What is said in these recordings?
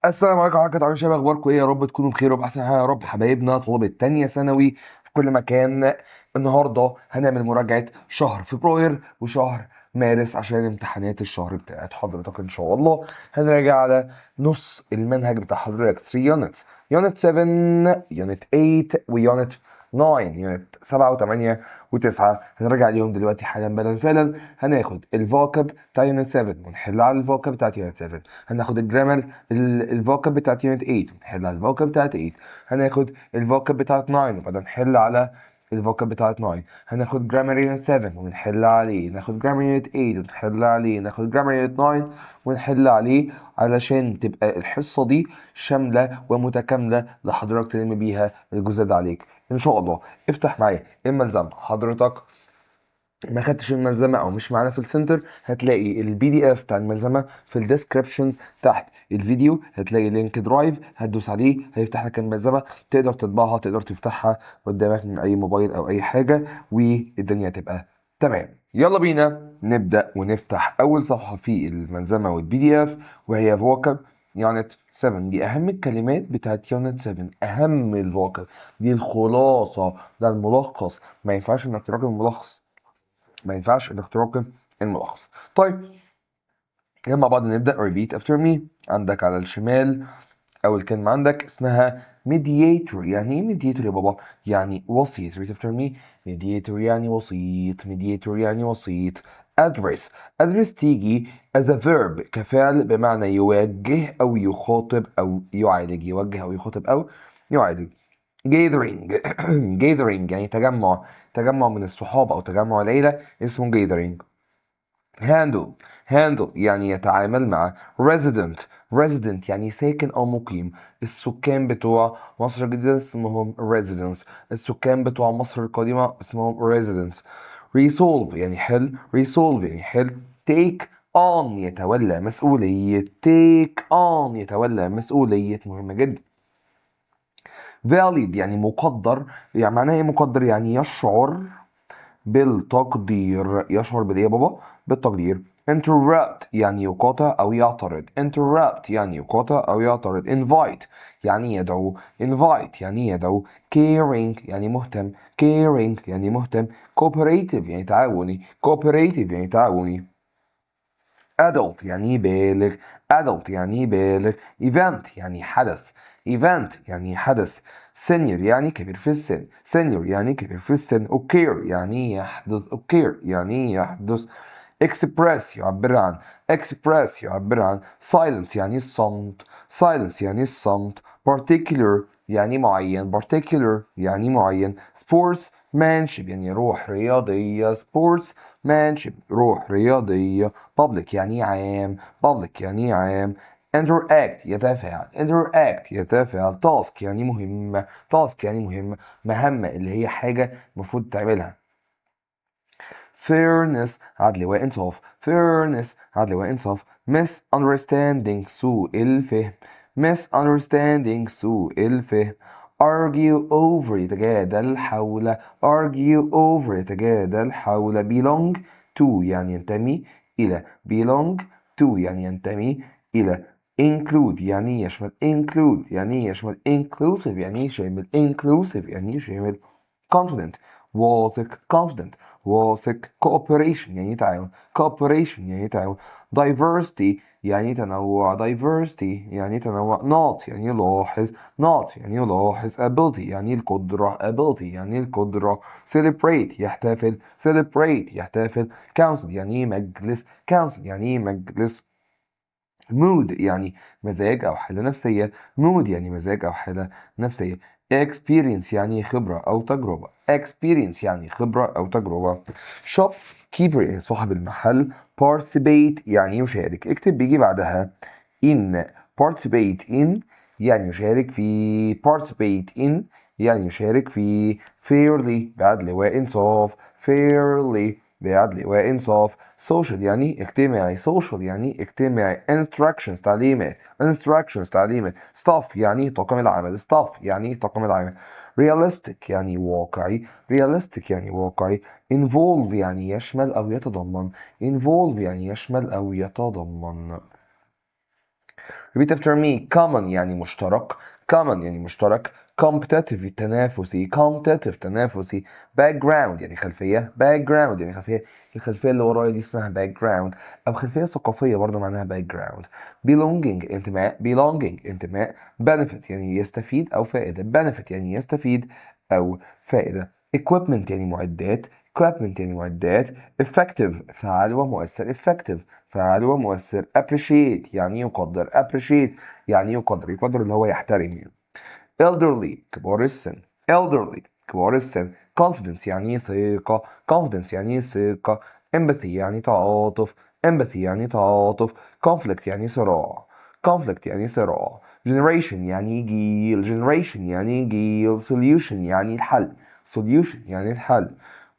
السلام عليكم ورحمة الله وبركاته. شباب، اخباركم ايه؟ يا رب تكونوا بخير وبأحسن حال يا رب. حبايبنا طلبة تانية ثانوي في كل مكان، النهارده هنعمل مراجعة شهر فبراير وشهر مارس عشان امتحانات الشهر بتاعت حضرتك ان شاء الله. هنراجع على نص المنهج بتاع حضرتك 3 يونتس، يونت 7 يونت 8 ويونت 9، يونت 7 و8 و9. هنراجع عليهم دلوقتي حالا بدل فعلا. هناخد الفوكاب بتاع يونت 7 ونحل على الفوكاب بتاعت يونت 7. هناخد الجرامر الفوكاب بتاعت يونت 8 ونحل على الفوكاب بتاعت 8. هناخد الفوكاب بتاعت 9 وبعدين نحل على الفوكاب بتاعت 9. هناخد جرامر يونت 7 ونحل عليه، ناخد جرامر يونت 8 ونحل عليه، ناخد جرامر يونت 9 ونحل عليه، علشان تبقى الحصة دي شاملة ومتكاملة لحضرتك تلم بيها الجزء ده عليك ان شاء الله. افتح معايا الملزمة. حضرتك ما خدتش الملزمه او مش معانا في السنتر، هتلاقي البي دي اف بتاع الملزمه في الديسكربشن تحت الفيديو. هتلاقي لينك درايف، هتدوس عليه هيفتح لك الملزمه، تقدر تطبعها، تقدر تفتحها قدامك من اي موبايل او اي حاجه، والدنيا تبقى تمام. يلا بينا نبدا ونفتح اول صفحه في الملزمه والبي دي اف، وهي فوكاب يونت 7. دي اهم الكلمات بتاعت يونت 7، اهم الفوكاب دي، الخلاصه، ده الملخص. ما ينفعش انك تراكم الملخص، ما ينفعش انك تراكم الملخص. طيب يلا مع بعض نبدا. repeat after me. عندك على الشمال اول كلمه عندك اسمها mediator. يعني ايه mediator يا بابا؟ يعني وسيط. repeat after me. mediator يعني وسيط، mediator يعني وسيط. address. address تيجي as a verb كفعل بمعنى يوجه او يخاطب او يعالج، يوجه او يخاطب او يعالج. gathering. gathering يعني تجمع، تجمع من الصحاب او تجمع العيله اسمه gathering. handle. handle يعني يتعامل مع. resident. resident يعني ساكن أو مقيم. السكان بتوع مصر الجديدة اسمهم residents، السكان بتوع مصر القديمة اسمهم residents. resolve يعني حل. resolve يعني حل. take on يتولى مسؤولية. take on يتولى مسؤولية، مهمة جدا. valid يعني مقدر. يعني معناه ايه مقدر؟ يعني يشعر بالتقدير. يشعر بالايه يا بابا؟ بالتقدير. interrupt يعني يقاطع او يعترض. interrupt يعني يقاطع او يعترض. invite يعني يدعو. invite يعني يدعو. caring يعني مهتم. caring يعني مهتم. cooperative يعني تعاوني. cooperative يعني تعاوني. adult يعني بالغ. adult يعني بالغ. event يعني حدث. event يعني حدث. senior يعني كبير في السن. senior يعني كبير في السن. occur يعني يحدث. occur يعني يحدث. express يعبر عن. express يعبر عن. silence يعني الصمت. silence يعني الصمت. particular يعني معين. particular يعني معين. sportsmanship يعني روح رياضية. sportsmanship روح رياضية. public يعني عام. public يعني عام. interact يتفاعل. interact يتفاعل. task يعني مهمة. task يعني مهمة، مهمة اللي هي حاجة المفروض تعملها. fairness عدل وإنصاف. fairness عدل وإنصاف. misunderstanding سوء الفهم. misunderstanding سوء الفهم. argue over يتجادل حول. argue over يتجادل حول. belong to يعني ينتمي إلى. belong to يعني ينتمي إلى. include يعني يشمل. include يعني يشمل. inclusive يعني يشمل. inclusive يعني يشمل. confident واثق. confident واثق. cooperation يعني تعاون. cooperation يعني تعاون. diversity يعني تنوع. diversity يعني تنوع. not يعني يلاحظ. not يعني يلاحظ. ability يعني القدرة. ability يعني القدرة. celebrate يحتفل. celebrate يحتفل. council يعني مجلس. council يعني مجلس. mood يعني مزاج أو حالة نفسية. mood يعني مزاج أو حالة نفسية. experience يعني خبرة أو تجربة. experience يعني خبرة أو تجربة. shopkeeper يعني صاحب المحل. participate يعني يشارك. اكتب بيجي بعدها in. participate in يعني يشارك في. participate in يعني يشارك في. fairly بعدل وإنصاف. fairly بعدل وإنصاف. social يعني اجتماعي. social يعني اجتماعي. instructions تعليمات. instructions تعليمات. staff يعني طاقم العمل. staff يعني طاقم العمل. realistic يعني واقعي. realistic يعني واقعي. involve يعني يشمل أو يتضمن. involve يعني يشمل أو يتضمن. repeat after me. common يعني مشترك. common يعني مشترك. competitive تنافسي. competitive تنافسي. background يعني خلفية. background يعني خلفية. الخلفية اللي ورايا دي اسمها background أو خلفية ثقافية برضو معناها background. belonging انتماء. belonging انتماء. benefit يعني يستفيد أو فائدة. benefit يعني يستفيد أو فائدة. equipment يعني معدات. equipment يعني معدات. effective فعال ومؤثر. effective فعال ومؤثر. appreciate يعني يقدر. appreciate يعني يقدر. يقدر اللي هو يحترم يعني. elderly كبار السن. elderly كبار السن. confidence يعني ثقة. confidence يعني ثقة. empathy يعني تعاطف. empathy يعني تعاطف. conflict يعني صراع. conflict يعني صراع. generation يعني جيل. generation يعني جيل. solution يعني الحل. solution يعني الحل.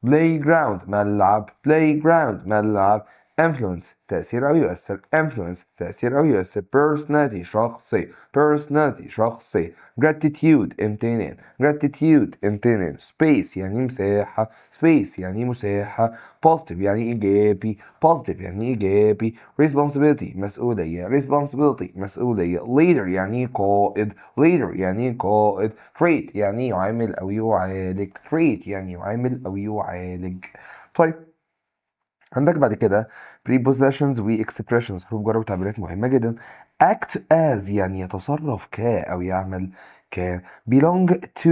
playground ملعب. playground ملعب. influence تأثير أو يؤثر. influence تأثير أو يؤثر. personality شخصي. personality شخصي. gratitude امتنان. gratitude امتنان. space يعني مساحة. space يعني مساحة. positive يعني إيجابي. positive يعني إيجابي. responsibility مسؤولية. responsibility مسؤولية. leader يعني قائد. leader يعني قائد. treat يعني يعامل أو يعالج. treat يعني يعامل أو يعالج. طيب عندك بعد كده prepositions و expressions حروف جر وتعبيرات مهمة جدا. act as يعني يتصرف ك أو يعمل ك. belong to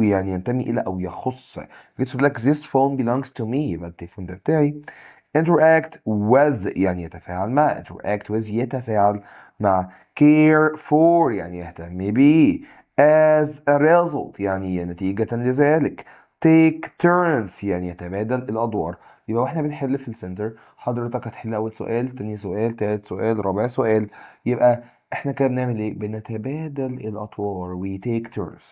يعني ينتمي إلى أو يخص. جيت لك this phone belongs to me يبقى التليفون ده بتاعي. interact with يعني يتفاعل مع. interact with يتفاعل مع. care for يعني يهتم به. as a result يعني نتيجة لذلك. take turns يعني يتبادل الأدوار. يبقى واحنا بنحل في السنتر حضرتك هتحل أول سؤال تاني سؤال تالت سؤال رابع سؤال. يبقى احنا كده بنعمل ايه؟ بنتبادل الأدوار. we take turns.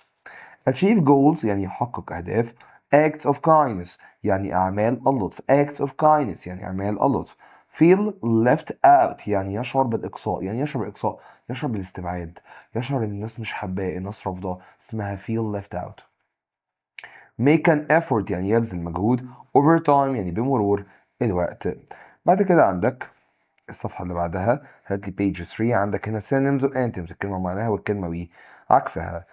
achieve goals يعني يحقق أهداف. acts of kindness يعني أعمال اللطف. acts of kindness يعني أعمال اللطف. feel left out يعني يشعر بالإقصاء. يعني يشعر بالإقصاء يشعر بالاستبعاد. يشعر إن الناس مش حباه الناس رافضاه اسمها feel left out. make an effort يعني يبذل مجهود. over time يعني بمرور الوقت. بعد كده عندك الصفحة اللي بعدها هات لي page 3. عندك هنا synonyms و antonyms الكلمة معناها والكلمة عكسها.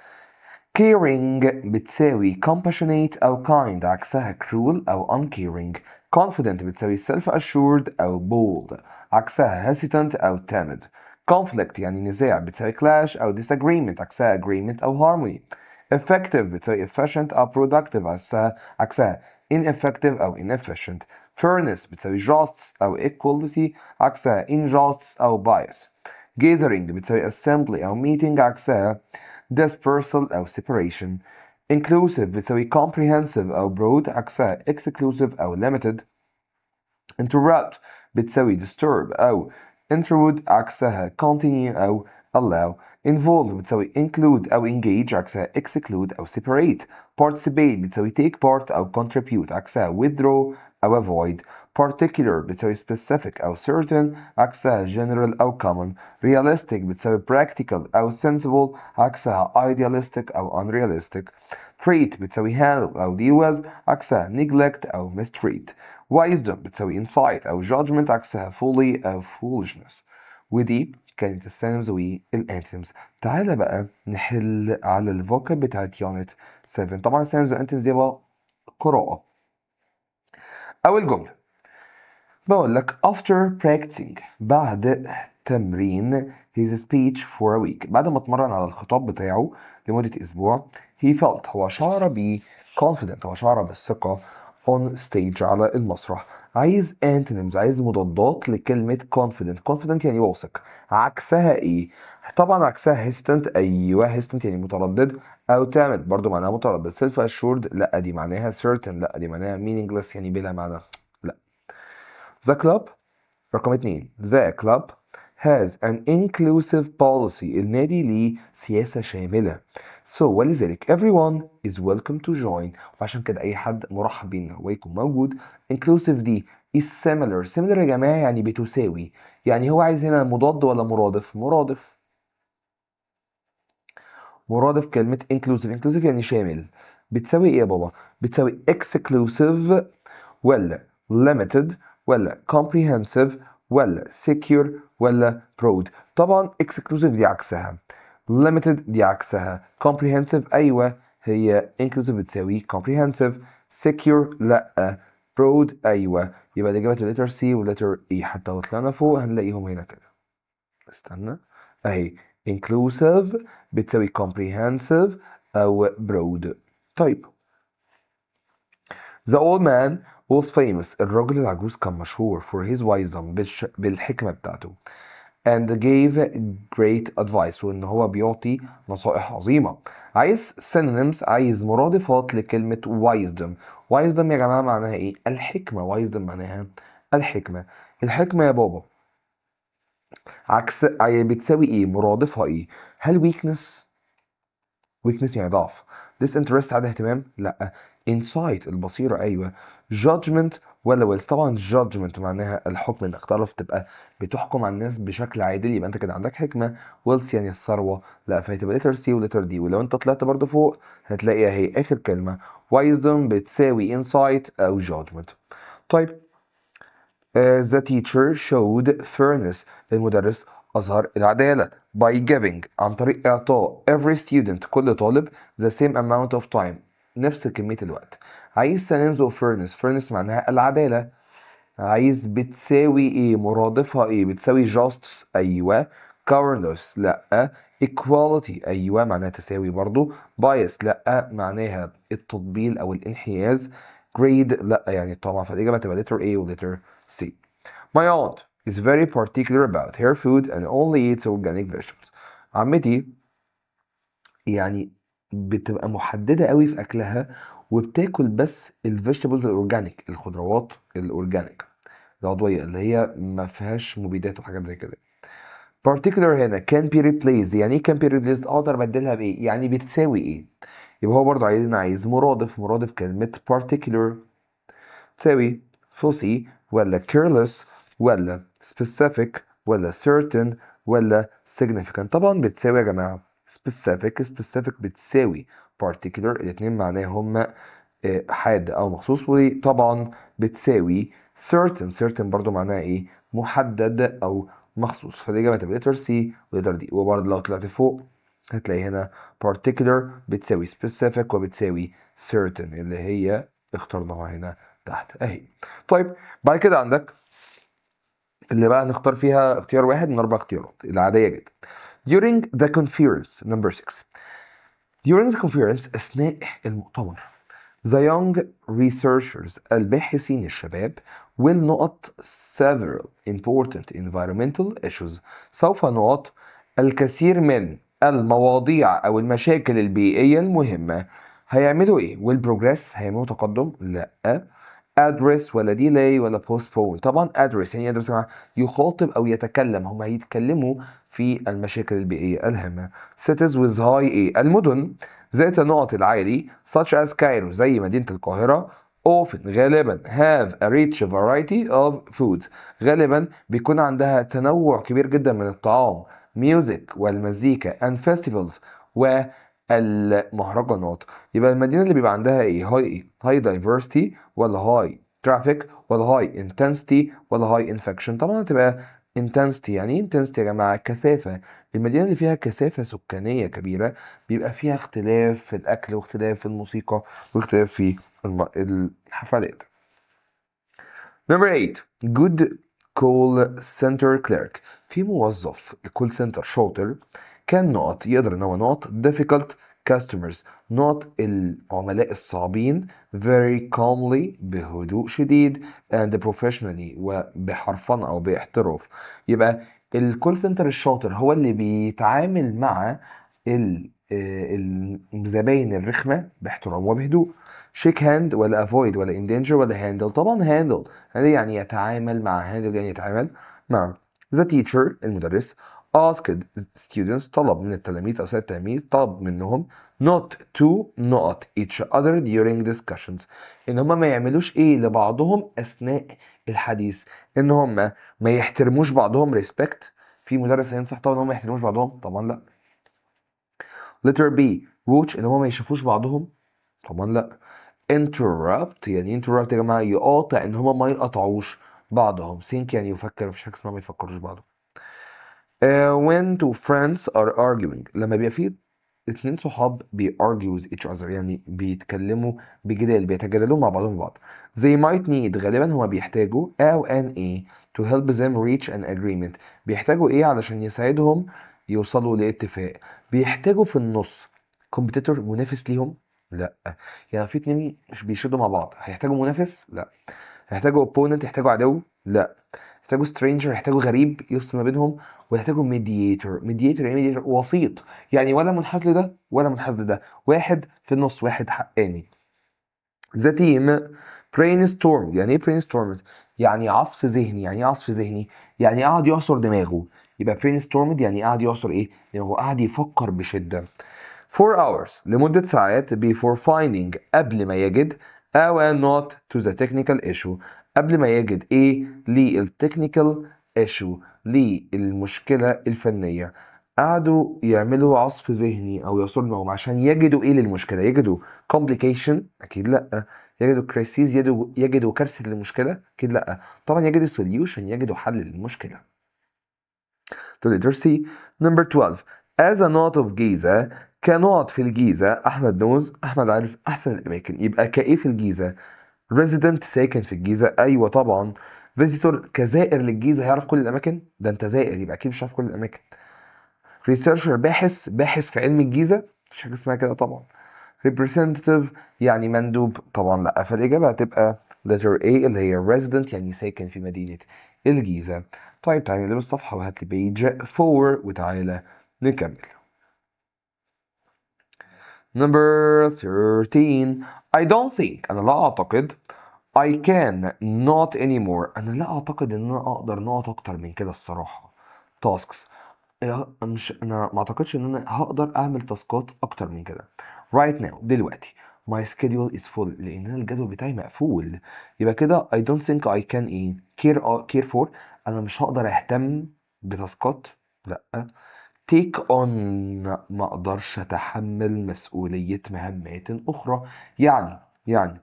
caring بتساوي compassionate أو kind عكسها cruel أو uncaring. confident بتساوي self assured أو bold عكسها hesitant أو timid. conflict يعني نزاع بتساوي clash أو disagreement عكسها agreement أو harmony. effective بتساوي efficient أو productive عكسها ineffective أو inefficient. fairness بتساوي justice أو equality عكسها injustice أو bias. gathering بتساوي assembly أو meeting عكسها dispersal أو separation. inclusive بتساوي comprehensive أو broad عكسها exclusive أو limited. interrupt بتساوي disturb أو intrude عكسها continue أو allow. involve بتساوي include أو engage عكسها exclude أو separate. participate بتساوي take part أو contribute عكسها withdraw أو avoid. particular بتساوي specific أو certain عكسها general أو common. realistic بتساوي practical أو sensible عكسها idealistic أو unrealistic. treat بتساوي handle أو deal with عكسها neglect أو mistreat. wisdom بتساوي insight أو judgment عكسها fully أو foolishness. ودي كانت السينونيمز والانتونيمز. تعالى بقى نحل على الفوكاب بتاعت يونت 7. طبعا السينونيمز والانتونيمز دي بقى قراءة. أول جملة بقول لك after practicing بعد تمرين his speech for a week بعد ما اتمرن على الخطاب بتاعه لمدة أسبوع he felt هو شعر ب confident هو شعر بالثقة on stage على المسرح. عايز antonyms عايز مضادات لكلمة confident. confident يعني واثق. عكسها ايه؟ طبعا عكسها hesitant. ايوه hesitant يعني متردد او timid برضو معناها متردد. self assured لا دي معناها certain لا دي معناها meaningless يعني بلا معنى. لا. The club رقم 2 The club has an inclusive policy النادي ليه سياسة شاملة. So ولذلك everyone is welcome to join وعشان كده أي حد مرحب بيه إن هو يكون موجود. inclusive دي is similar. similar يا جماعة يعني بتساوي. يعني هو عايز هنا مضاد ولا مرادف؟ مرادف. مرادف كلمة inclusive. inclusive يعني شامل. بتساوي إيه يا بابا؟ بتساوي exclusive ولا limited ولا comprehensive ولا secure ولا broad؟ طبعا exclusive دي عكسها، limited دي عكسها، comprehensive أيوة هي inclusive بتساوي comprehensive، secure لأ، broad أيوة. يبقى الإجابة letter C و letter E. حتى لو طلعنا فوق هنلاقيهم هنا كده. استنى أهي inclusive بتساوي comprehensive أو broad. طيب The old man was famous. الراجل العجوز كان مشهور for his wisdom بالحكمة بتاعته and gave great advice وإن هو بيعطي نصائح عظيمة. عايز synonyms، عايز مرادفات لكلمة wisdom. wisdom يا جماعة معناها إيه؟ الحكمة. wisdom معناها الحكمة. الحكمة يا بابا عكس بتساوي إيه؟ مرادفها إيه؟ هل weakness يعني ضعف. disinterest عدم اهتمام؟ لا. insight البصيرة أيوة. judgment ولا wills؟ طبعا judgment معناها الحكم، انك تعرف تبقى بتحكم على الناس بشكل عادل، يبقى انت كده عندك حكمة. wills يعني الثروة، لا فهتبقى letter C و letter D. ولو انت طلعت برضه فوق هتلاقي اهي آخر كلمة wisdom بتساوي insight أو judgment. طيب the teacher showed fairness. المدرس أظهر العدالة by giving عن طريق إعطاء every student كل طالب the same amount of time نفس كمية الوقت. عايز synonyms of fairness. fairness معناها العدالة. عايز بتساوي إيه؟ مرادفها إيه؟ بتساوي justice أيوة. careless لأ. equality أيوة معناها تساوي برضو. bias لأ معناها التطبيل أو الانحياز. grade لأ يعني طبعا، فالإجابة تبقى letter A و letter C. My aunt is very particular about her food and only eats organic vegetables. عمتي يعني بتبقى محددة قوي في أكلها وبتاكل بس الفيجيتابلز الأورجانيك، الخضروات الأورجانيك العضوية اللي هي ما فيهاش مبيدات وحاجات زي كده. particular هنا can be replaced. يعني ايه can be replaced؟ اقدر ابدلها بايه؟ يعني بتساوي ايه؟ يبقى هو برضه عايز مرادف كلمة particular تساوي fussy ولا careless ولا specific ولا certain ولا significant؟ طبعا بتساوي يا جماعة specific بتساوي particular، الاتنين معناهم حاد أو مخصوص. وطبعا بتساوي certain برضو معناها إيه؟ محدد أو مخصوص. فالإجابة هتبقى letter C و letter D. وبرضه لو طلعت فوق هتلاقي هنا particular بتساوي specific وبتساوي certain اللي هي اخترناها هنا تحت اهي. طيب بعد كده عندك اللي بقى نختار فيها اختيار واحد من 4 اختيارات العادية جدا. during the conference number 6. during the conference أثناء المؤتمر the young researchers الباحثين الشباب will نقط several important environmental issues سوف نقط الكثير من المواضيع أو المشاكل البيئية المهمة. هيعملوا إيه؟ will progress هيعملوا تقدم؟ لأ. address ولا delay ولا postpone؟ طبعا address يعني يدرس يخاطب أو يتكلم، هم هيتكلموا في المشاكل البيئية الهامة. cities with high إيه؟ المدن ذات النقط العالي such as Cairo زي مدينة القاهرة often غالبا have a rich variety of foods غالبا بيكون عندها تنوع كبير جدا من الطعام. music والمزيكا and festivals والمهرجانات. يبقى المدينة اللي بيبقى عندها ايه؟ high diversity ولا high traffic ولا high intensity ولا high infection؟ طبعا هتبقى intensity. يعني ايه intensity يا جماعة؟ كثافة. المدينة اللي فيها كثافة سكانية كبيرة بيبقى فيها اختلاف في الأكل واختلاف في الموسيقى واختلاف في الحفلات. Number 8. Good call center clerk. في موظف الكول سنتر شاطر كان نقط يقدر ان هو نقط difficult customers نقط العملاء الصعبين very calmly بهدوء شديد and professionally وبحرفنة او باحتراف. يبقى الكول سنتر الشاطر هو اللي بيتعامل مع الزباين الرخمة باحترام وبهدوء. شيك هاند ولا افويد ولا اندينجر ولا هاندل؟ طبعا هاندل. هذا يعني يتعامل مع، هاندل يعني يتعامل مع. the teacher المدرس asked students طلب من التلاميذ او سيد التلاميذ طلب منهم not to not each other during discussions ان هم ما يعملوش ايه لبعضهم اثناء الحديث، ان هم ما يحترموش بعضهم respect. في مدرس هينصح طبعا ان هم ما يحترموش بعضهم؟ طبعا لا. letter B watch ان هم ما يشوفوش بعضهم؟ طبعا لا. interrupt يعني interrupt يا جماعة يقاطع ان هما ما يقطعوش؟ بعضهم. think يعني يفكر، مفيش حاجة اسمها ما يفكروش بعضهم. when two friends are arguing، لما بيبقى في اتنين صحاب argue with each other يعني بيتكلموا بجدال، بيتجادلوا مع بعضهم البعض. they might need، غالبا هما بيحتاجوا أو an ايه to help them reach an agreement، بيحتاجوا ايه علشان يساعدهم يوصلوا لاتفاق. بيحتاجوا في النص competitor، منافس ليهم؟ لا. يعني في اتنين مش بيشدوا مع بعض، هيحتاجوا منافس؟ لا. هيحتاجوا opponent، يحتاجوا عدو؟ لا. يحتاجوا stranger، يحتاجوا غريب يفصل ما بينهم. ويحتاجوا mediator يعني mediator وسيط، يعني ولا منحاز لده ولا منحاز لده، واحد في النص، واحد حقاني. the team brainstorm، يعني ايه brainstormed؟ يعني عصف ذهني. يعني ايه عصف ذهني؟ يعني قعد يعصر دماغه. يبقى brainstormed يعني قعد يعصر ايه دماغه، قعد يفكر بشدة. 4 hours، لمدة ساعات before finding، قبل ما يجد أو not to the technical issue، قبل ما يجد إيه للتكنيكال issue، للمشكلة الفنية. قعدوا يعملوا عصف ذهني أو يعصروا دماغهم عشان يجدوا إيه للمشكلة. يجدوا complication؟ أكيد لأ. يجدوا crisis؟ يجدوا كارثة للمشكلة؟ أكيد لأ. طبعا يجدوا solution، يجدوا حل للمشكلة. to letter C. Number 12. As a note of جيزة، كنقط في الجيزة. أحمد نوز، أحمد عارف أحسن الأماكن. يبقى كإيه في الجيزة؟ resident، ساكن في الجيزة. أيوة طبعا. visitor، كزائر للجيزة، هيعرف كل الأماكن؟ ده أنت زائر يبقى أكيد مش عارف كل الأماكن. researcher، باحث، باحث في علم الجيزة؟ مفيش حاجة اسمها كده طبعا. representative يعني مندوب؟ طبعا لأ. فالإجابة هتبقى letter A اللي هي resident يعني ساكن في مدينة الجيزة. طيب تعالى نقلب الصفحة وهات لي page 4 وتعالى نكمل. Number 13. I don't think، أنا لا أعتقد. I can not anymore، أنا لا أعتقد إن أنا أقدر نقط أكتر من كده الصراحة. tasks، أنا ما أعتقدش إن أنا هقدر أعمل تاسكات أكتر من كده. right now، دلوقتي. my schedule is full، لأن أنا الجدول بتاعي مقفول. يبقى كده I don't think I can إيه care for، أنا مش هقدر أهتم بتاسكات. لأ. take on، ما أقدرش أتحمل مسؤولية مهمات أخرى. يعني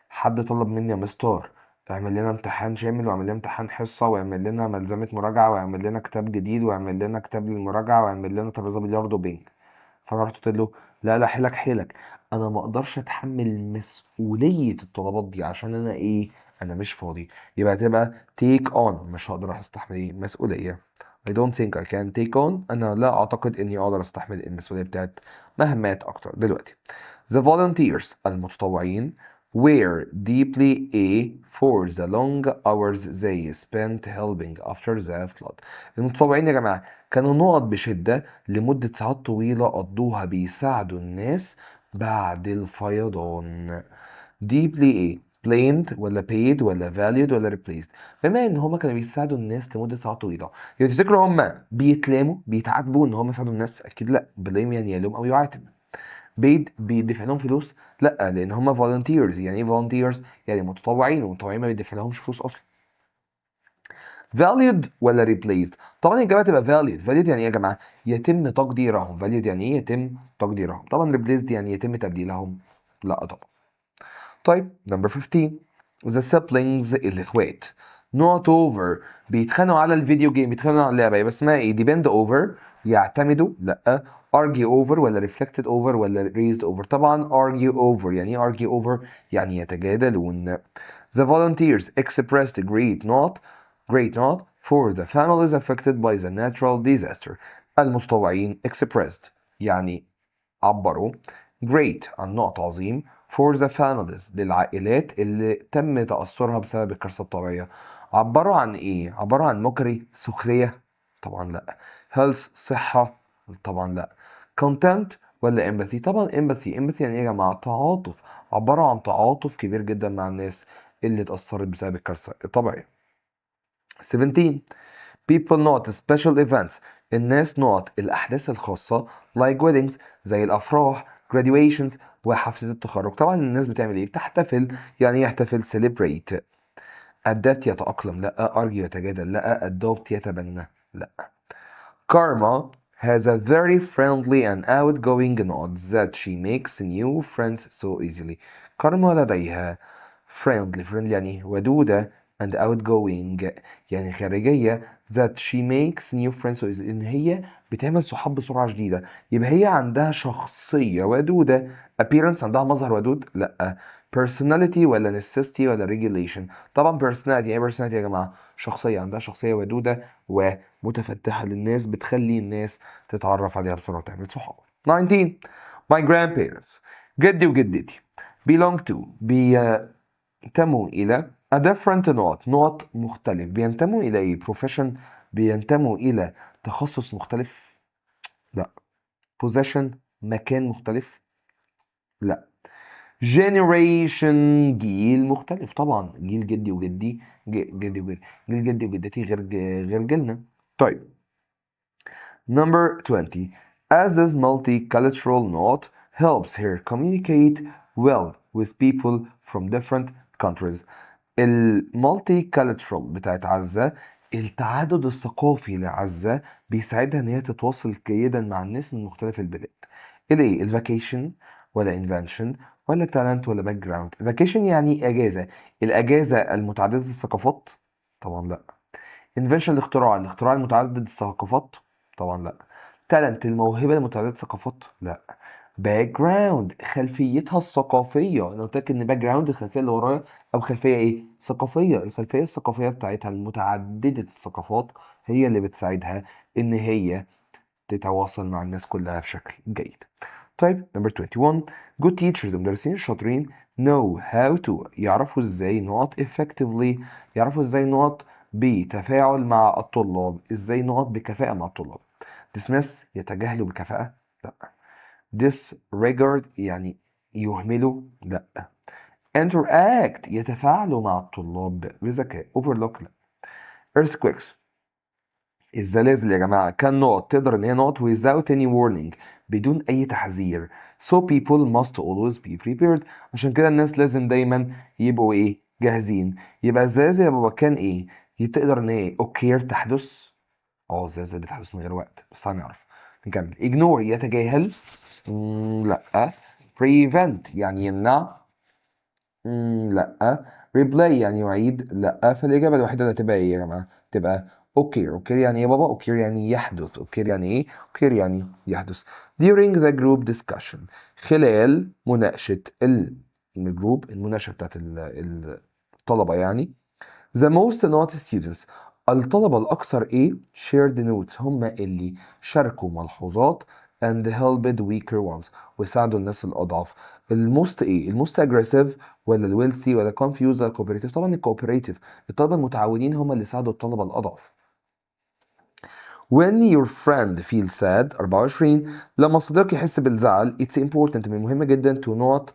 حد طلب مني يا مستر اعمل لنا امتحان شامل، واعمل لنا امتحان حصة، واعمل لنا ملزمة مراجعة، واعمل لنا كتاب جديد، واعمل لنا كتاب للمراجعة، واعمل لنا ترابيزة بلياردو وبينج. فانا رحت قلت له لا لا، حيلك حيلك، انا ما اقدرش اتحمل مسؤولية الطلبات دي عشان انا ايه، انا مش فاضي. يبقى هتبقى take on، مش هقدر استحمل ايه مسؤولية. I don't think I can take on، انا لا اعتقد اني اقدر استحمل المسؤولية بتاعت مهمات اكتر دلوقتي. The volunteers، المتطوعين were deeply for the long hours they spent helping after the flood. المتطوعين يا جماعة كانوا نقط بشدة لمدة ساعات طويلة قضوها بيساعدوا الناس بعد الفيضان. deeply blamed ولا paid ولا valued ولا replaced. بما ان هما كانوا بيساعدوا الناس لمدة ساعات طويلة، يعني تفتكروا هما بيتلاموا بيتعاتبوا ان هما ساعدوا الناس؟ اكيد لا. blame يعني يلوم او يعاتب. paid بيدفع لهم فلوس؟ لا، لان هم volunteers. يعني ايه volunteers؟ يعني متطوعين، والمتطوعين ما بيدفع لهمش فلوس اصلا. valued ولا replaced؟ طبعا الاجابه تبقى valued يعني ايه يا جماعه؟ يتم تقديرهم. valued يعني ايه؟ يتم تقديرهم. طبعا replaced يعني يتم تبديلهم؟ لا طبعا. طيب number 15. the siblings، الاخوات not over، بيتخانقوا على الفيديو جيم، بيتخانقوا على اللعبه، يبقى اسمها ايه؟ depend over، يعتمدوا؟ لا. argue over ولا reflected over ولا raised over؟ طبعا argue over. يعني ايه argue over؟ يعني يتجادلون. the volunteers expressed great not for the families affected by the natural disaster. المتطوعين expressed يعني عبروا great عن نقط عظيم for the families للعائلات اللي تم تأثرها بسبب الكارثة الطبيعية. عبروا عن ايه؟ عبروا عن مكري، سخرية؟ طبعا لا. health، صحة؟ طبعا لا. content ولا empathy؟ طبعا empathy يعني ايه يا جماعة؟ تعاطف. عبروا عن تعاطف كبير جدا مع الناس اللي اتأثرت بسبب الكارثة الطبيعية. 17. people not special events، الناس not الأحداث الخاصة like weddings زي الأفراح، graduations وحفلة التخرج. طبعا الناس بتعمل ايه؟ بتحتفل. يعني يحتفل celebrate. adapt يتأقلم؟ لا. argue يتجادل؟ لا. adopt يتبنى؟ لا. Karma has a very friendly and outgoing nod that she makes new friends so easily. كارما لديها friendly يعني ودودة and outgoing يعني خارجية that she makes new friends with إن هي بتعمل صحاب بسرعة شديدة. يبقى هي عندها شخصية ودودة. appearance عندها مظهر ودود؟ لأ. personality ولا necessity ولا regulation؟ طبعا personality. ايه personality يا جماعة؟ شخصية، عندها شخصية ودودة ومتفتحة للناس، بتخلي الناس تتعرف عليها بسرعة وتعمل صحاب. 19 my grandparents جدي وجدتي belong to بينتموا إلى a different نوت مختلف. بينتموا إلى إيه؟ profession؟ بينتموا إلى تخصص مختلف؟ لا. possession؟ مكان مختلف؟ لا. generation؟ جيل مختلف. طبعا جيل جدي وجدي جدي وجدي جيل جدي وجدتي غير جيلنا. طيب number 20 as this multicultural note helps her communicate well with people from different countries. المالتي كالتشرال بتاعت عزة، التعدد الثقافي لعزة بيساعدها ان هي تتواصل جيدا مع الناس من مختلف البلاد. الايه؟ الفاكيشن ولا انفنشن ولا تالنت ولا باك جراوند؟ فاكيشن يعني اجازه، الاجازه المتعدده الثقافات؟ طبعا لا. انفنشن الاختراع المتعدد الثقافات؟ طبعا لا. تالنت الموهبه المتعدده الثقافات؟ لا. باك جراوند خلفيتها الثقافيه. انا قلت لك ان باك جراوند الخلفيه اللي ورايا، او خلفيه ايه؟ ثقافيه. الخلفيه الثقافيه بتاعتها المتعدده الثقافات هي اللي بتساعدها ان هي تتواصل مع الناس كلها بشكل جيد. طيب number 21 good teachers المدرسين الشاطرين know how to يعرفوا ازاي نقط effectively يعرفوا ازاي نقط بتفاعل مع الطلاب، ازاي نقط بكفاءة مع الطلاب. dismiss يتجاهلوا بكفاءة؟ لا. disregard يعني يهملوا؟ لا. interact يتفاعلوا مع الطلاب بذكاء. overlook لا. earthquakes الزلازل يا جماعة كان نقط تقدر ان هي نقط without any warning بدون اي تحذير. so people must always be prepared عشان كده الناس لازم دايما يبقوا ايه؟ جاهزين. يبقى الزلازل يا بابا كان ايه؟ تقدر ان ايه؟ اوكير تحدث؟ الزلازل بتحدث من غير وقت، بس هنعرف. نكمل. ignore يتجاهل؟ لا. prevent يعني يمنع؟ لا. ريبلاي يعني يعيد؟ لا. فالإجابة الوحيدة اللي هتبقى إيه يا جماعة؟ تبقى أوكير. أوكير يعني إيه يا بابا؟ أوكير يعني يحدث. أوكير يعني إيه؟ أوكير يعني يحدث. during the group discussion خلال مناقشة الجروب، المناقشة بتاعت الطلبة يعني. the most naughty students الطلبة الأكثر إيه؟ shared notes هم اللي شاركوا ملحوظات and helped weaker ones وساعدوا الناس الأضعف. الموست إيه؟ الموست aggressive ولا الويلثي ولا confused ولا cooperative؟ طبعا الكوبريتيف. الطلبة المتعاونين هم اللي ساعدوا الطلبة الأضعف. when your friend feels sad 24 لما صديقك يحس بالزعل it's important من المهم جدا to not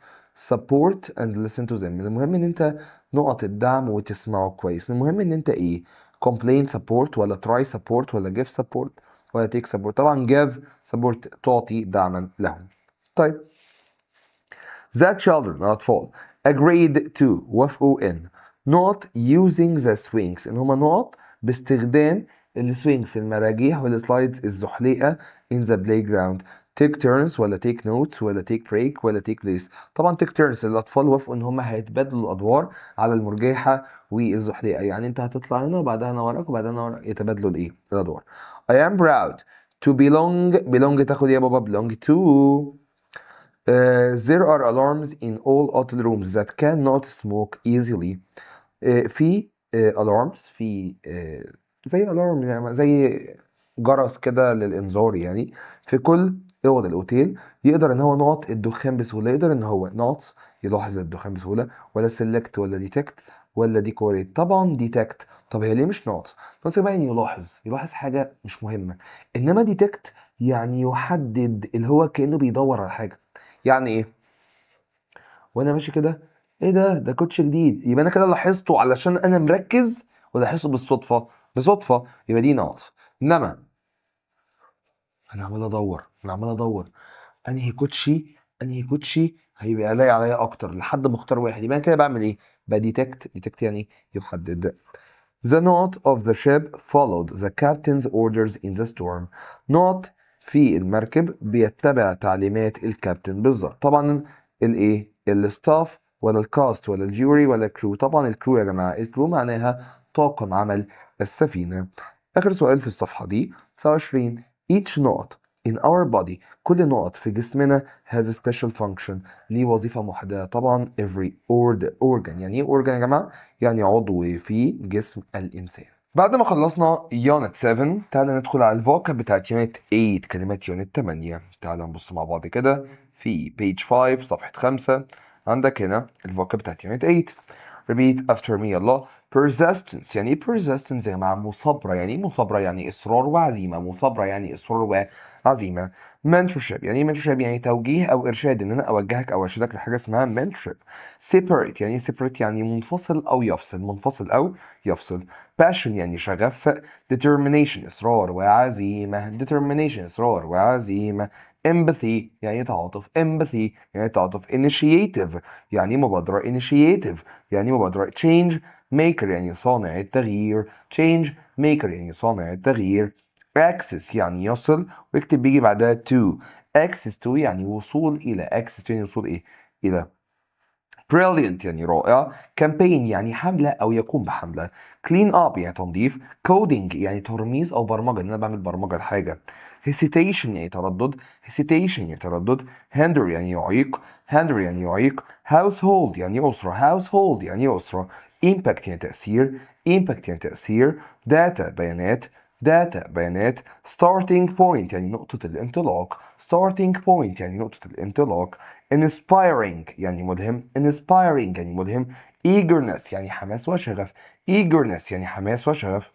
support and listen to them. من المهم ان انت نقط الدعم وتسمعه كويس. من المهم ان انت ايه؟ complain support ولا try support ولا give support ولا take support؟ طبعا give support تعطي دعما لهم. طيب that children الأطفال agreed to وافقوا in not using the swings إن هما نقط باستخدام السوينجز المراجيح والسلايدز الزحليقة in the playground. take turns ولا take notes ولا take break ولا take place؟ طبعا take turns. الأطفال وافقوا إن هما هيتبادلوا الأدوار على المرجيحة والزحليقة، يعني أنت هتطلع هنا وبعدها أنا وراك وبعدها أنا وراك، يتبادلوا الإيه؟ الأدوار. I am proud to belong تاخد إيه يا بابا؟ belong to there are alarms in all hotel rooms that cannot smoke easily. في alarms في زي alarm يعني زي جرس كده للإنذار يعني في كل أوض الأوتيل. يقدر إن هو نقط الدخان بسهولة. يقدر إن هو نقط يلاحظ الدخان بسهولة. ولا select ولا detect ولا decorate؟ طبعا detect. طب هي ليه مش نقط؟ نقط بقى يعني يلاحظ حاجة مش مهمة. إنما detect يعني يحدد، اللي هو كأنه بيدور على حاجة. يعني ايه؟ وانا ماشي كده ايه ده كوتش جديد، يبقى انا كده لاحظته علشان انا مركز ولا لاحظته بالصدفه؟ بصدفه، يبقى دي ناقص. انما انا عمال ادور انهي كوتشي هيبقى لاقي عليا اكتر لحد ما اختار واحد، يبقى انا كده بعمل ايه؟ بديتكت يعني يحدد. The note of the ship followed the captain's orders in the storm. note في المركب بيتبع تعليمات الكابتن بالظبط. طبعا الايه؟ الستاف ولا الكاست ولا الجيوري ولا الكرو؟ طبعا الكرو يا جماعة. الكرو معناها طاقم عمل السفينة. آخر سؤال في الصفحة دي 29. each knot in our body، كل نقط في جسمنا has a special function، ليه وظيفة محددة. طبعا every organ. يعني ايه organ يا جماعة؟ يعني عضو في جسم الإنسان. بعد ما خلصنا يونت 7 تعالى ندخل على الفوكاب بتاعت يونت 8، كلمات يونت 8. تعالى نبص مع بعض كده في page 5 صفحة 5. عندك هنا الفوكاب بتاعت يونت 8. repeat after me يلا. persistence. يعني ايه persistence يا جماعة؟ مثابرة. يعني ايه مثابرة؟ يعني إصرار وعزيمة. مثابرة يعني إصرار وعزيمة. mentorship. يعني ايه mentorship؟ يعني توجيه أو إرشاد، إن أنا أوجهك أو أرشدك لحاجة اسمها mentorship. separate. يعني ايه separate؟ يعني منفصل أو يفصل. منفصل أو يفصل. passion يعني شغف. determination إصرار وعزيمة. determination إصرار وعزيمة. empathy يعني تعاطف. empathy يعني تعاطف. initiative يعني مبادرة. initiative يعني مبادرة. change maker يعني صانع التغيير. change maker يعني صانع التغيير. access يعني يصل، واكتب بيجي بعدها to. access to يعني وصول إلى. access to يعني وصول إيه؟ إلى. brilliant يعني رائع. campaign يعني حملة أو يقوم بحملة. clean up يعني تنظيف. coding يعني ترميز أو برمجة، إن أنا بعمل برمجة لحاجة. hesitation يعني تردد. hesitation يعني تردد. hinder يعني يعيق. hinder يعني يعيق. household يعني أسرة. household يعني أسرة. impact يعني تأثير. impact يعني تأثير. data بيانات. data بيانات. starting point يعني نقطة الانطلاق. starting point يعني نقطة الانطلاق. inspiring يعني ملهم. inspiring يعني ملهم. eagerness يعني حماس وشغف. eagerness يعني حماس وشغف.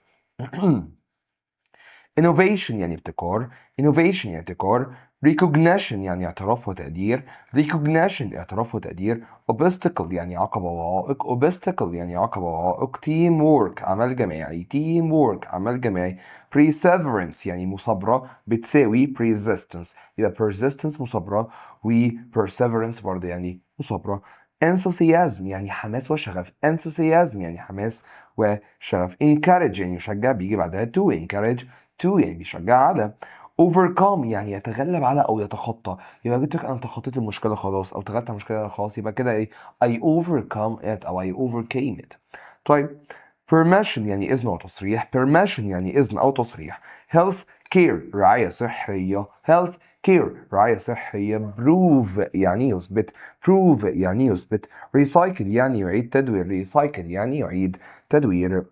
innovation يعني ابتكار. innovation يعني ابتكار. recognition يعني اعتراف وتقدير. recognition اعتراف وتقدير. obstacle يعني عقبة وعائق. obstacle يعني عقبة وعائق. team work عمل جماعي. team work عمل جماعي. perseverance يعني مثابرة بتساوي persistence، يبقى persistence مثابرة و perseverance برضه يعني مثابرة. enthusiasm يعني حماس وشغف. enthusiasm يعني حماس وشغف. encourage يعني يشجع، بيجي بعدها to. encourage to يعني بيشجع على. overcome يعني يتغلب على او يتخطى، يبقى قلت لك انا تخطيت المشكله خلاص او تغلبت على المشكله خلاص، يبقى كده ايه؟ I overcome it او I overcame it. طيب permission يعني اذن او تصريح. permission يعني اذن او تصريح. health care رعايه صحيه. health care رعايه صحيه. prove يعني يثبت. prove يعني يثبت. recycle يعني يعيد تدوير. recycle يعني يعيد تدوير.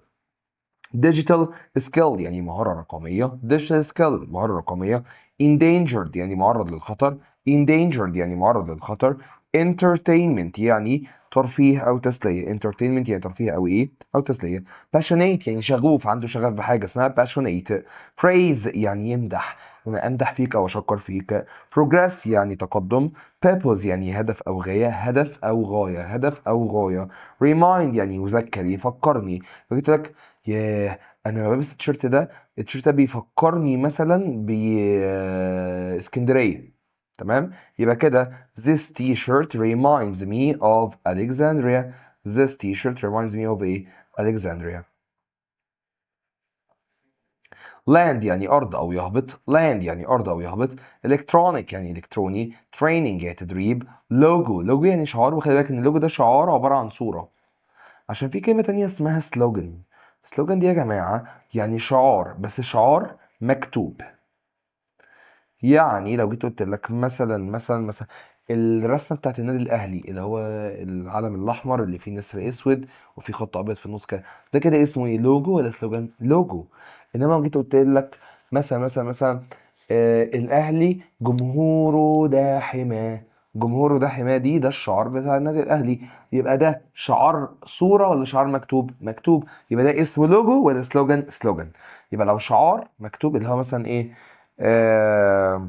digital skill يعني مهارة رقمية. digital skill مهارة رقمية. endangered يعني معرض للخطر. endangered يعني معرض للخطر. entertainment يعني ترفيه أو تسلية. entertainment يعني ترفيه أو إيه؟ أو تسلية. passionate يعني شغوف، عنده شغف بحاجة اسمها passionate. praise يعني يمدح، أنا أمدح فيك أو أشكر فيك. progress يعني تقدم. purpose يعني هدف أو غاية. هدف أو غاية. هدف أو غاية. remind يعني يذكر يفكرني. فقلت لك ياه، انا لما بلبس التيشيرت ده، التيشيرت ده بيفكرني مثلا باسكندريه. تمام، يبقى كده this t-shirt reminds me of Alexandria. this t-shirt reminds me of ايه؟ Alexandria. land يعني أرض أو يهبط. land يعني أرض أو يهبط. electronic يعني إلكتروني. training يعني تدريب. logo. logo يعني شعار، وخلي بالك إن اللوجو ده شعار عبارة عن صورة، عشان في كلمة تانية اسمها سلوجن. سلوجن دي يا جماعة يعني شعار، بس شعار مكتوب. يعني لو جيت قلت لك مثلا الرسمة بتاعت النادي الأهلي اللي هو العلم الأحمر اللي فيه نسر أسود وفيه خط أبيض في النص كده، ده كده اسمه إيه؟ لوجو ولا سلوجان؟ لوجو. إنما لو جيت قلت لك مثلا الأهلي جمهوره ده حماه. جمهوره ده حماه، ده الشعار بتاع النادي الأهلي. يبقى ده شعار صورة ولا شعار مكتوب؟ مكتوب. يبقى ده اسمه لوجو ولا سلوجان؟ سلوجان. يبقى لو شعار مكتوب اللي هو مثلا إيه؟ آه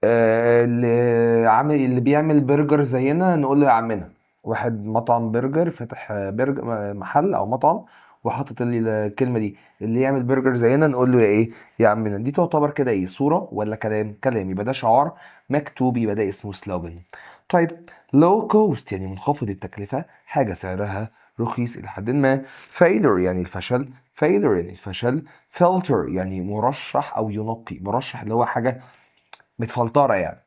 اللي بيعمل برجر زينا نقول له يا عمنا. واحد مطعم برجر فتح برجر محل او مطعم وحاطط الكلمه دي، اللي يعمل برجر زينا نقول له يا ايه؟ يا عمنا. دي تعتبر كده ايه؟ صوره ولا كلام؟ كلام. يبقى ده شعار مكتوب، يبقى ده اسمه سلوجن. طيب low cost يعني منخفض التكلفه، حاجه سعرها رخيص الى حد ما. failure يعني الفشل. failure يعني الفشل. filter يعني مرشح او ينقي. مرشح اللي هو حاجه متفلتره يعني.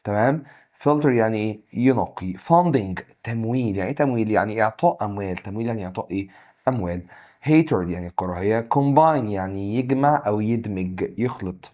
تمام. filter يعني ايه؟ ينقي. funding تمويل، يعني ايه تمويل؟ يعني اعطاء اموال. تمويل يعني اعطاء ايه؟ اموال. hatred يعني الكراهية. combine يعني يجمع او يدمج يخلط.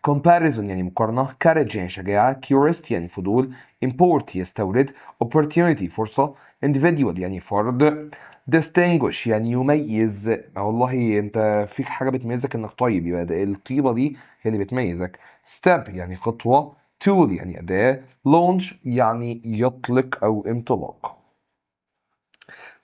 comparison يعني مقارنة. courage يعني شجاعة. curiosity يعني فضول. import يستورد. opportunity فرصة. individual يعني فرد. distinguish يعني يميز. والله انت فيك حاجة بتميزك انك طيب، يبقى ده الطيبة دي هي اللي بتميزك. step يعني خطوة. tool يعني أداة. launch يعني يطلق أو انطلاق.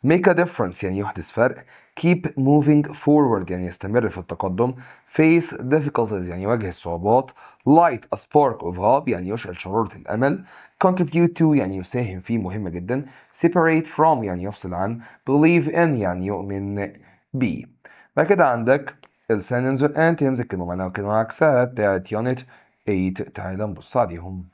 make a difference يعني يحدث فرق. keep moving forward يعني يستمر في التقدم. face difficulties يعني يواجه الصعوبات. light a spark of hope يعني يشعل شرارة الأمل. contribute to يعني يساهم فيه، مهمة جدا. separate from يعني يفصل عن. believe in يعني يؤمن به. بعد كده عندك ال synonyms وال antonyms، الكلمة معناها وكلمة عكسها بتاعت unit 8. تعالى نبص عليهم.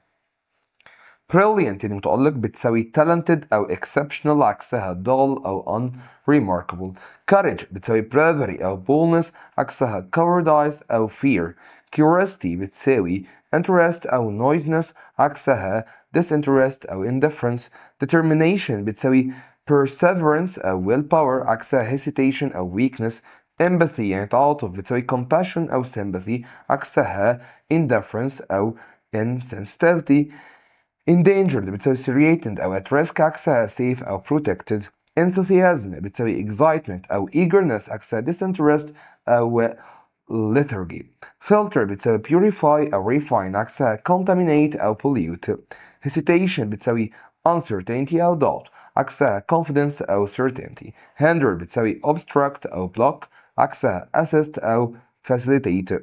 brilliant يعني متألق بتساوي talented أو exceptional، عكسها dull أو unremarkable. courage بتساوي bravery أو boldness، عكسها cowardice أو fear. curiosity بتساوي interest أو noisiness، عكسها disinterest أو indifference. determination بتساوي perseverance أو willpower، عكسها hesitation أو weakness. empathy يعني تعاطف بتساوي compassion أو sympathy، عكسها indifference أو insensitivity. endangered بتساوي threatened أو at risk، عكسها safe أو protected. enthusiasm بتساوي excitement أو eagerness، عكسها disinterest أو lethargy. filter بتساوي purify أو refine، عكسها contaminate أو pollute. hesitation بتساوي uncertainty أو doubt، عكسها confidence أو certainty. hinder بتساوي obstruct أو block، عكسها assist أو facilitate.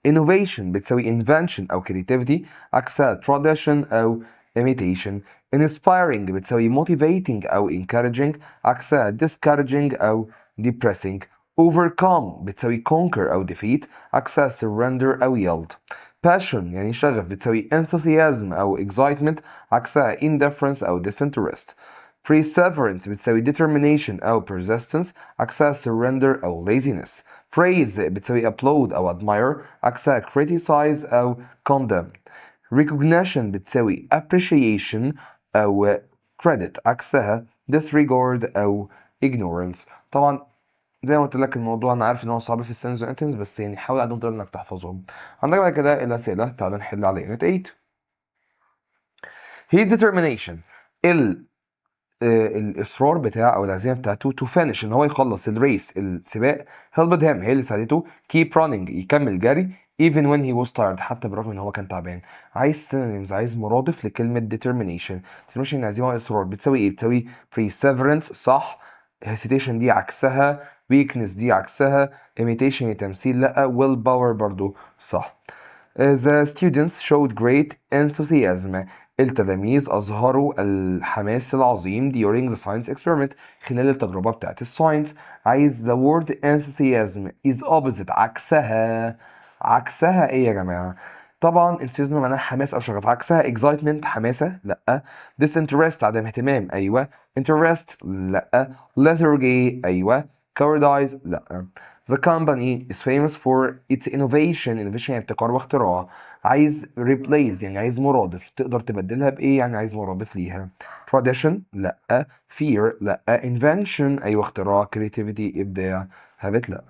innovation بتساوي invention أو creativity، عكسها tradition أو imitation. inspiring بتساوي motivating أو encouraging، عكسها discouraging أو depressing. overcome بتساوي conquer أو defeat، عكسها surrender أو yield. passion يعني شغف بتساوي enthusiasm أو excitement، عكسها indifference أو disinterest. perseverance بتساوي determination أو persistence، عكسها surrender أو laziness. praise بتساوي applaud أو admire، عكسها criticize أو condemn. recognition بتساوي appreciation أو credit، عكسها disregard أو ignorance. طبعا زي ما قلت لك الموضوع انا عارف ان هو صعب في السنس والانتمز، بس يعني حاول على قد ما تقدر انك تحفظهم. عندك بعد كده الاسئله، تعال نحل على يونت 8. his determination الاصرار بتاعه او العزيمه بتاعته to finish ان هو يخلص الريس السباق helped him هي اللي ساعدته keep running يكمل جري even when he was tired حتى بالرغم ان هو كان تعبان. عايز synonyms، عايز مرادف لكلمه determination عزيمه واصرار بتساوي ايه؟ بتساوي perseverance صح. hesitation دي عكسها. weakness دي عكسها. imitation تمثيل لا. willpower برضو صح. The students showed great enthusiasm. التلاميذ أظهروا الحماس العظيم during the science experiment خلال التجربة بتاعت الساينس. عايز the word enthusiasm is opposite عكسها. عكسها ايه يا جماعة؟ طبعا enthusiasm معناها حماس أو شغف، عكسها excitement حماسة لأ. disinterest عدم اهتمام أيوة. interest لأ. lethargy أيوة. cowardice لأ. The company is famous for its innovation يعني ابتكار واختراع. عايز replace يعني عايز مرادف، تقدر تبدلها بإيه؟ يعني عايز مرادف ليها. tradition لأ. fear لأ. invention أيوة اختراع. creativity إبداع. habit لأ.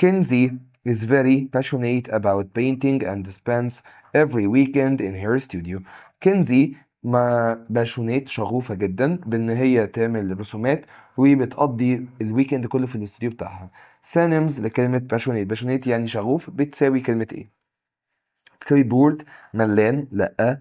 Kinsey is very passionate about painting and spends every weekend in her studio. كنزي ما باشونيت شغوفة جدا بإن هي تعمل رسومات وبتقضي الويكند كله في الاستوديو بتاعها. synonyms لكلمة passionate يعني شغوف بتساوي كلمة ايه؟ بتساوي bored ملان لأ.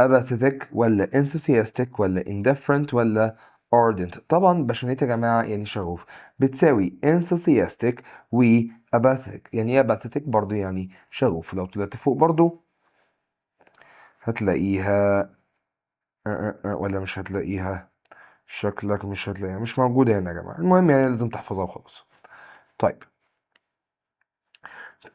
apathetic ولا enthusiastic ولا indifferent ولا ardent. طبعا passionate يا جماعة يعني شغوف بتساوي enthusiastic و apathetic. يعني ايه apathetic؟ برضو يعني شغوف. لو طلعت فوق برضو هتلاقيها ولا مش هتلاقيها؟ شكلك مش هتلاقيها، مش موجودة هنا يا جماعة. المهم يعني لازم تحفظها وخلاص. طيب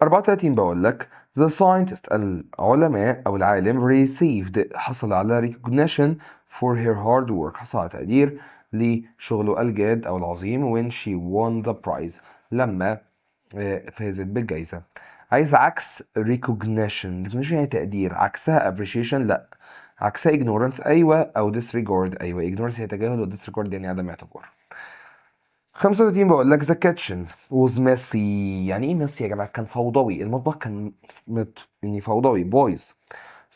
34 بقول لك the scientist العلماء أو العالم received حصل على recognition for her hard work حصل على تقدير لشغله الجاد أو العظيم when she won the prize لما فازت بالجائزة. عايز عكس recognition يعني تقدير، عكسها appreciation لأ. عكسها ignorance أيوة، أو disregard أيوة. ignorance هي تجاهل، و disregard يعني عدم اعتبار. 35 بقول لك the kitchen was messy. يعني ايه messy يا جماعة؟ كان فوضوي، المطبخ كان يعني فوضوي بايظ.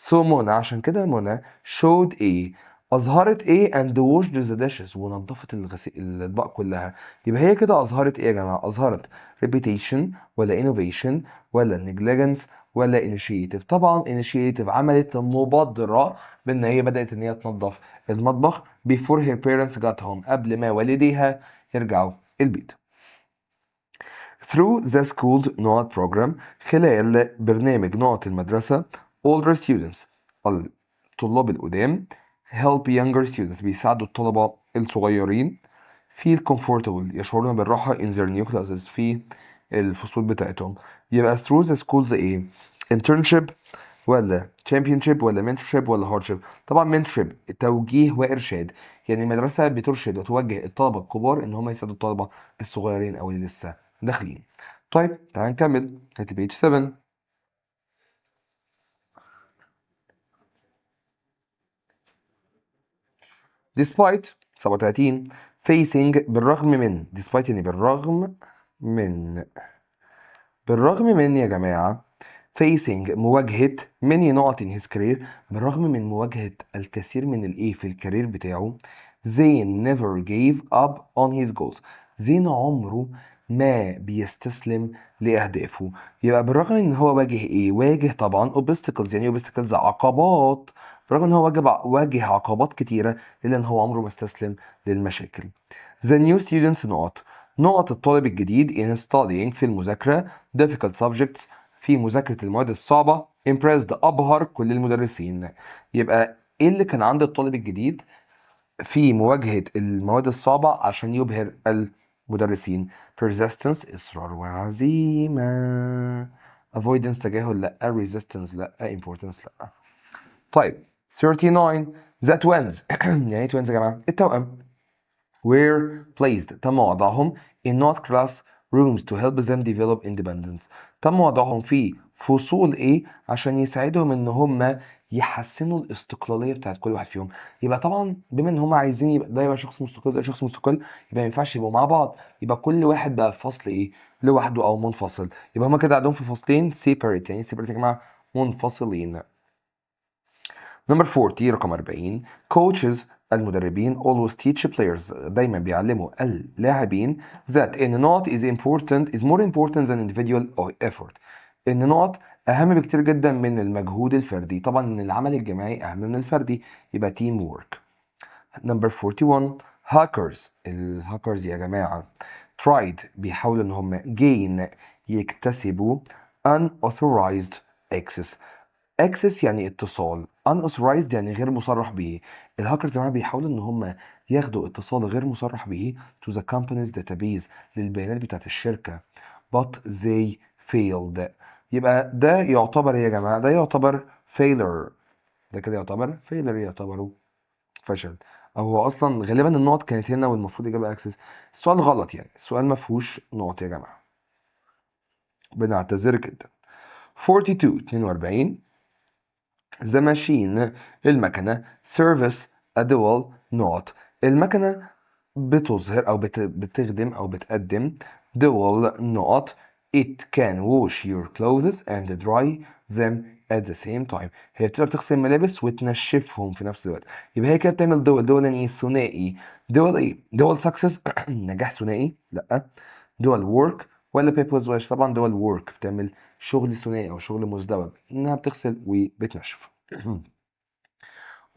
so منى، عشان كده منى showed ايه، أظهرت ايه and washed the dishes، ونظفت الأطباق كلها. يبقى هي كده أظهرت ايه يا جماعة؟ أظهرت reputation ولا innovation ولا negligence ولا initiative؟ طبعا initiative، عملت مبادرة بان هي بدأت ان هي تنظف المطبخ before her parents got home، قبل ما والديها يرجعوا البيت. through the school's نقط program، خلال برنامج نقط المدرسة older students، الطلاب القدام help younger students، بيساعدوا الطلبة الصغيرين feel comfortable، يشعرون بالراحة in their new classes، في الفصول بتاعتهم. يبقى through the schools ايه؟ internship ولا championship ولا mentorship ولا hardship؟ طبعا mentorship، توجيه وارشاد، يعني المدرسه بترشد وتوجه الطلبه الكبار ان هم يساعدوا الطلبه الصغيرين او اللي لسه داخلين. طيب تعال نكمل at page 7. despite 37 facing، بالرغم من، despite يعني بالرغم من، بالرغم من يا جماعة facing مواجهة many نقط in his career، بالرغم من مواجهة الكثير من الايه في الكارير بتاعه. زين never gave up on his goals، زين عمره ما بيستسلم لأهدافه. يبقى بالرغم ان هو واجه ايه؟ واجه طبعا obstacles، يعني obstacles عقبات، بالرغم ان هو واجه عقبات كتيرة الا ان هو عمره ما استسلم للمشاكل. The new students نقط الطالب الجديد in studying، في المذاكرة difficult subjects، في مذاكرة المواد الصعبة impressed، أبهر كل المدرسين. يبقى إيه اللي كان عند الطالب الجديد في مواجهة المواد الصعبة عشان يبهر المدرسين؟ persistence، إصرار وعزيمة. avoidance، تجاهل لأ، resistance لأ، importance لأ. طيب 39 the twins يعني ايه twins يا جماعة؟ التوأم were placed، تم وضعهم in not class rooms to help them develop independence، تم وضعهم في فصول ايه عشان يساعدهم ان هم يحسنوا الاستقلاليه بتاعت كل واحد فيهم. يبقى طبعا بما ان هم عايزين يبقى ده يبقى شخص مستقل ده شخص مستقل، يبقى ما ينفعش يبقوا مع بعض، يبقى كل واحد بقى في فصل ايه لوحده او منفصل. يبقى هم كده قاعدين في فصلين separate، يعني separate يا جماعه منفصلين. نمبر 40 رقم 40 coaches، المدربين always teach players، دايما بيعلموا اللاعبين that in not is important is more important than individual effort، ان نقط اهم بكتير جدا من المجهود الفردي. طبعا ان العمل الجماعي اهم من الفردي، يبقى team work. نمبر 41 hackers، الهاكرز يا جماعة tried، بيحاولوا ان هم gain، يكتسبوا unauthorized access. access يعني اتصال، unauthorized يعني غير مصرح به. الهاكرز يا جماعه بيحاولوا ان هم ياخدوا اتصال غير مصرح به to the company's database، للبيانات بتاعت الشركه but they failed. يبقى ده يعتبر إيه يا جماعه؟ ده يعتبر failure، ده كده يعتبر failure، يعتبر فشل. او هو اصلا غالبا النقط كانت هنا والمفروض اجابه اكسس. السؤال غلط، يعني السؤال ما فيهوش نقط يا جماعه، بنعتذر جدا. 42 the machine، المكنة service a dual نقط، المكنة بتظهر أو بتخدم أو بتقدم dual نقط it can wash your clothes and dry them at the same time، هي بتقدر تغسل ملابس وتنشفهم في نفس الوقت. يبقى هي كده بتعمل dual يعني ايه؟ ثنائي. dual ايه؟ dual success نجاح ثنائي؟ لا. dual work ولا papers wash؟ طبعا dual work، بتعمل شغل ثنائي او شغل مزدوج، انها بتغسل وبتنشف.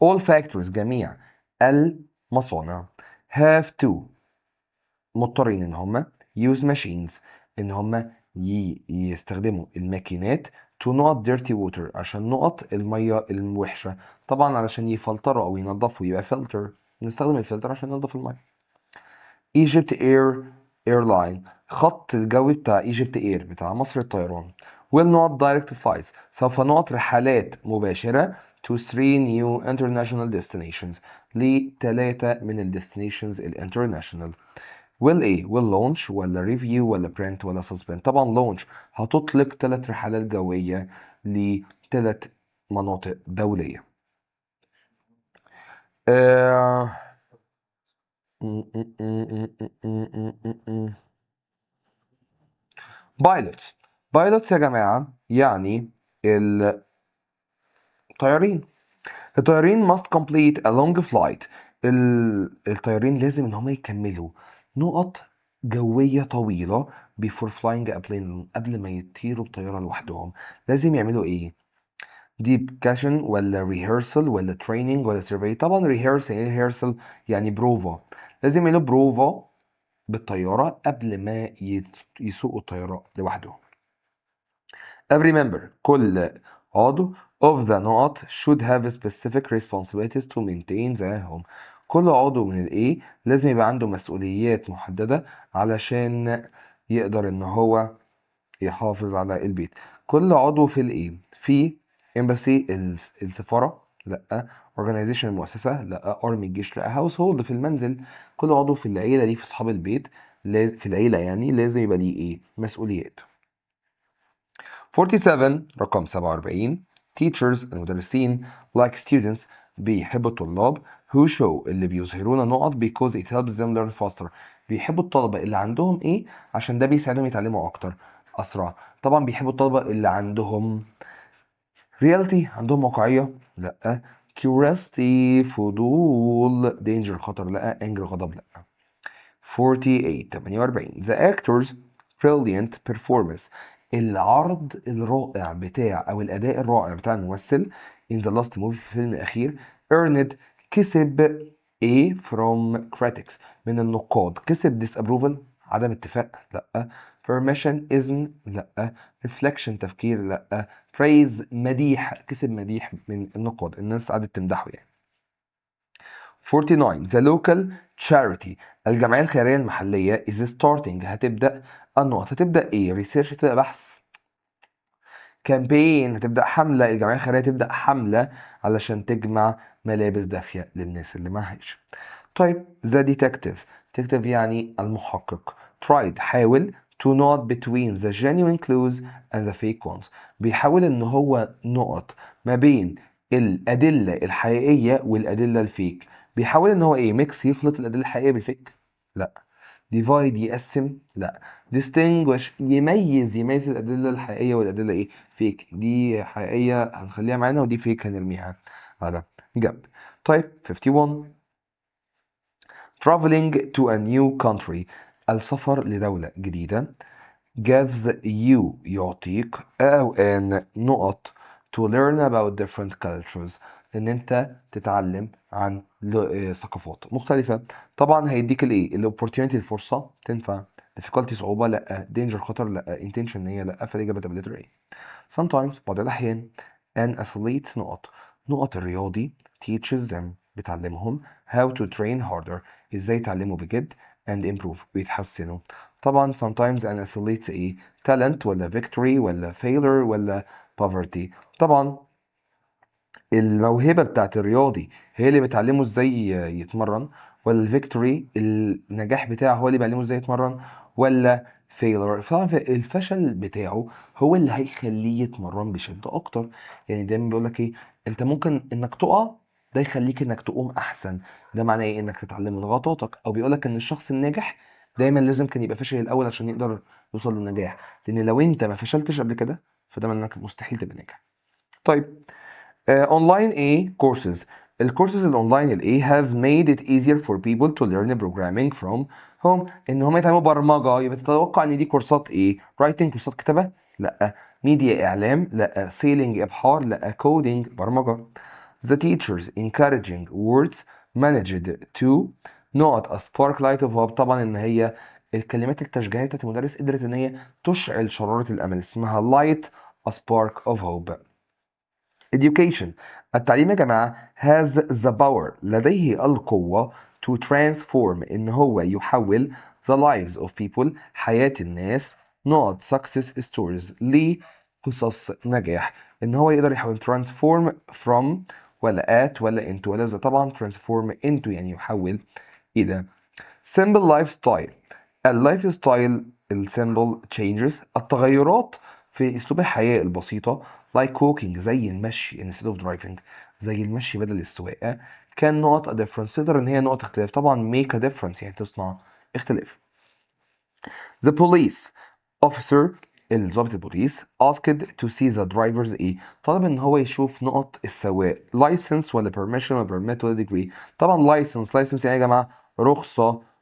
all factories، جميع المصانع have to، مضطرين ان هم use machines، ان هم يستخدموا الماكينات to نقط dirty water، عشان نقط المية الوحشة، طبعا علشان يفلتروا او ينظفوا يبقى filter، نستخدم الفلتر عشان ننظف المية. Egypt Airline، خط الجوي بتاع Egypt Air بتاع مصر الطيران will not direct flights، سوف نعط رحلات مباشرة to 3 new international destinations، لثلاثة من ال destinations الانترناشونال. will ايه؟ will launch ولا review ولا print ولا suspend؟ طبعا launch، هتطلق 3 رحلات جوية لثلاث مناطق دولية. آه، بايلوتس. بايلوتس يا جماعة يعني الطيارين. الطيارين must complete a long flight. الطيارين لازم ان هم يكملوا نقط جوية طويلة before flying a plane. قبل ما يطيروا بطيارة لوحدهم لازم يعملوا ايه؟ discussion ولا rehearsal ولا training ولا survey؟ طبعا rehearsal. يعني rehearsal يعني بروفا. لازم يعملوا بروفا بالطيارة قبل ما يسوقوا الطيارة لوحدهم. every member كل عضو of the نقط should have specific responsibilities to maintain the home. كل عضو من ال A لازم يبقى عنده مسؤوليات محددة علشان يقدر ان هو يحافظ على البيت. كل عضو في ال A في embassy السفارة لا، organization المؤسسة لا، army الجيش لا، household في المنزل. كل عضو في العيلة دي في أصحاب البيت في العيلة يعني لازم يبقى ليه ايه؟ مسؤوليات. 47 رقم 47 teachers المدرسين like students بيحبوا الطلاب who show اللي بيظهرون نقط because it helps them learn faster. بيحبوا الطلبة اللي عندهم ايه عشان ده بيساعدهم يتعلموا اكتر اسرع. طبعا بيحبوا الطلبة اللي عندهم reality عندهم واقعية لا، curiosity فضول، danger خطر لا، anger غضب لا. 48 the actors brilliant performance العرض الرائع بتاع او الاداء الرائع بتاع الممثل in the last movie في الفيلم الاخير earned كسب A from critics من النقاد. كسب disapproval عدم اتفاق لا، permission اذن لا، reflection تفكير لا، praise مديح. كسب مديح من النقاد، الناس قعدت تمدحه يعني. 49 the local charity الجمعية الخيرية المحلية is starting هتبدأ النقط. هتبدأ ايه؟ research هتبدأ بحث، campaign هتبدأ حملة. الجمعية الخيرية تبدأ حملة علشان تجمع ملابس دافية للناس اللي معهاش. طيب the detective يعني المحقق tried حاول to note between the genuine clues and the fake ones. بيحاول ان هو نقط ما بين الأدلة الحقيقية والأدلة الفيك. بيحاول ان هو ايه؟ ميكس، يخلط الأدلة الحقيقية بالفيك لا، divide يقسم لا، distinguish يميز الأدلة الحقيقية والأدلة ايه؟ فيك. دي حقيقية هنخليها معانا ودي فيك هنرميها على جنب. طيب 51 traveling to a new country السفر لدولة جديدة gives you يعطيك أو an نقط to learn about different cultures إن أنت تتعلم عن ثقافات مختلفة. طبعا هيديك الإيه؟ الopportunity الفرصة تنفع، difficulty صعوبة لأ، danger خطر لأ، intention هي لأ، فالإجابة تبقى letter A. sometimes بعض الأحيان an athlete نقط الرياضي teaches them بتعلمهم how to train harder ازاي يتعلموا بجد and improve ويتحسنوا. طبعا sometimes an athlete ايه؟ talent ولا victory ولا failure ولا poverty؟ طبعا الموهبة بتاعت الرياضي هي اللي بتعلمه ازاي يتمرن، ولا الفيكتوري النجاح بتاعه هو اللي بيعلمه ازاي يتمرن، ولا failure؟ طبعا الفشل بتاعه هو اللي هيخليه يتمرن بشدة اكتر. يعني دايما بيقول لك ايه؟ انت ممكن انك تقع ده يخليك انك تقوم احسن. ده معناه ايه؟ انك تتعلم من غلطاتك. او بيقول لك ان الشخص الناجح دايما لازم كان يبقى فاشل الاول عشان يقدر يوصل للنجاح، لان لو انت ما فشلتش قبل كده فده معناه انك مستحيل تبقى ناجح. طيب اونلاين ايه كورسز؟ الكورسز الاونلاين الايه have made it easier for people to learn programming from home ان هم يتعلموا برمجه. يبقى تتوقع ان دي كورسات ايه؟ writing كورسات كتابه لا، media اعلام لا، sailing ابحار لا، coding برمجه. the teachers encouraging words managed to not a spark light of hope. طبعا ان هي الكلمات التشجيعيه بتاعت المدرس قدرت ان هي تشعل شراره الامل، اسمها light a spark of hope. Education التعليم يا جماعة has the power لديه القوة to transform إن هو يحول the lives of people حياة الناس not success stories لقصص نجاح. إن هو يقدر يحول transform from ولا at ولا into ولا طبعا transform into يعني يحول إلى. simple lifestyle اللايف ستايل السيمبل changes التغيرات في أسلوب الحياة البسيطة like walking زي المشي instead of driving زي المشي بدل السواقة كان نقط a difference تقدر إن هي نقط اختلاف طبعا make a difference يعني تصنع اختلاف. The police officer الضابط البوليس asked to see the drivers ايه طلب ان هو يشوف نقط السواق license ولا permission ولا permit ولا degree طبعا license يعني يا جماعة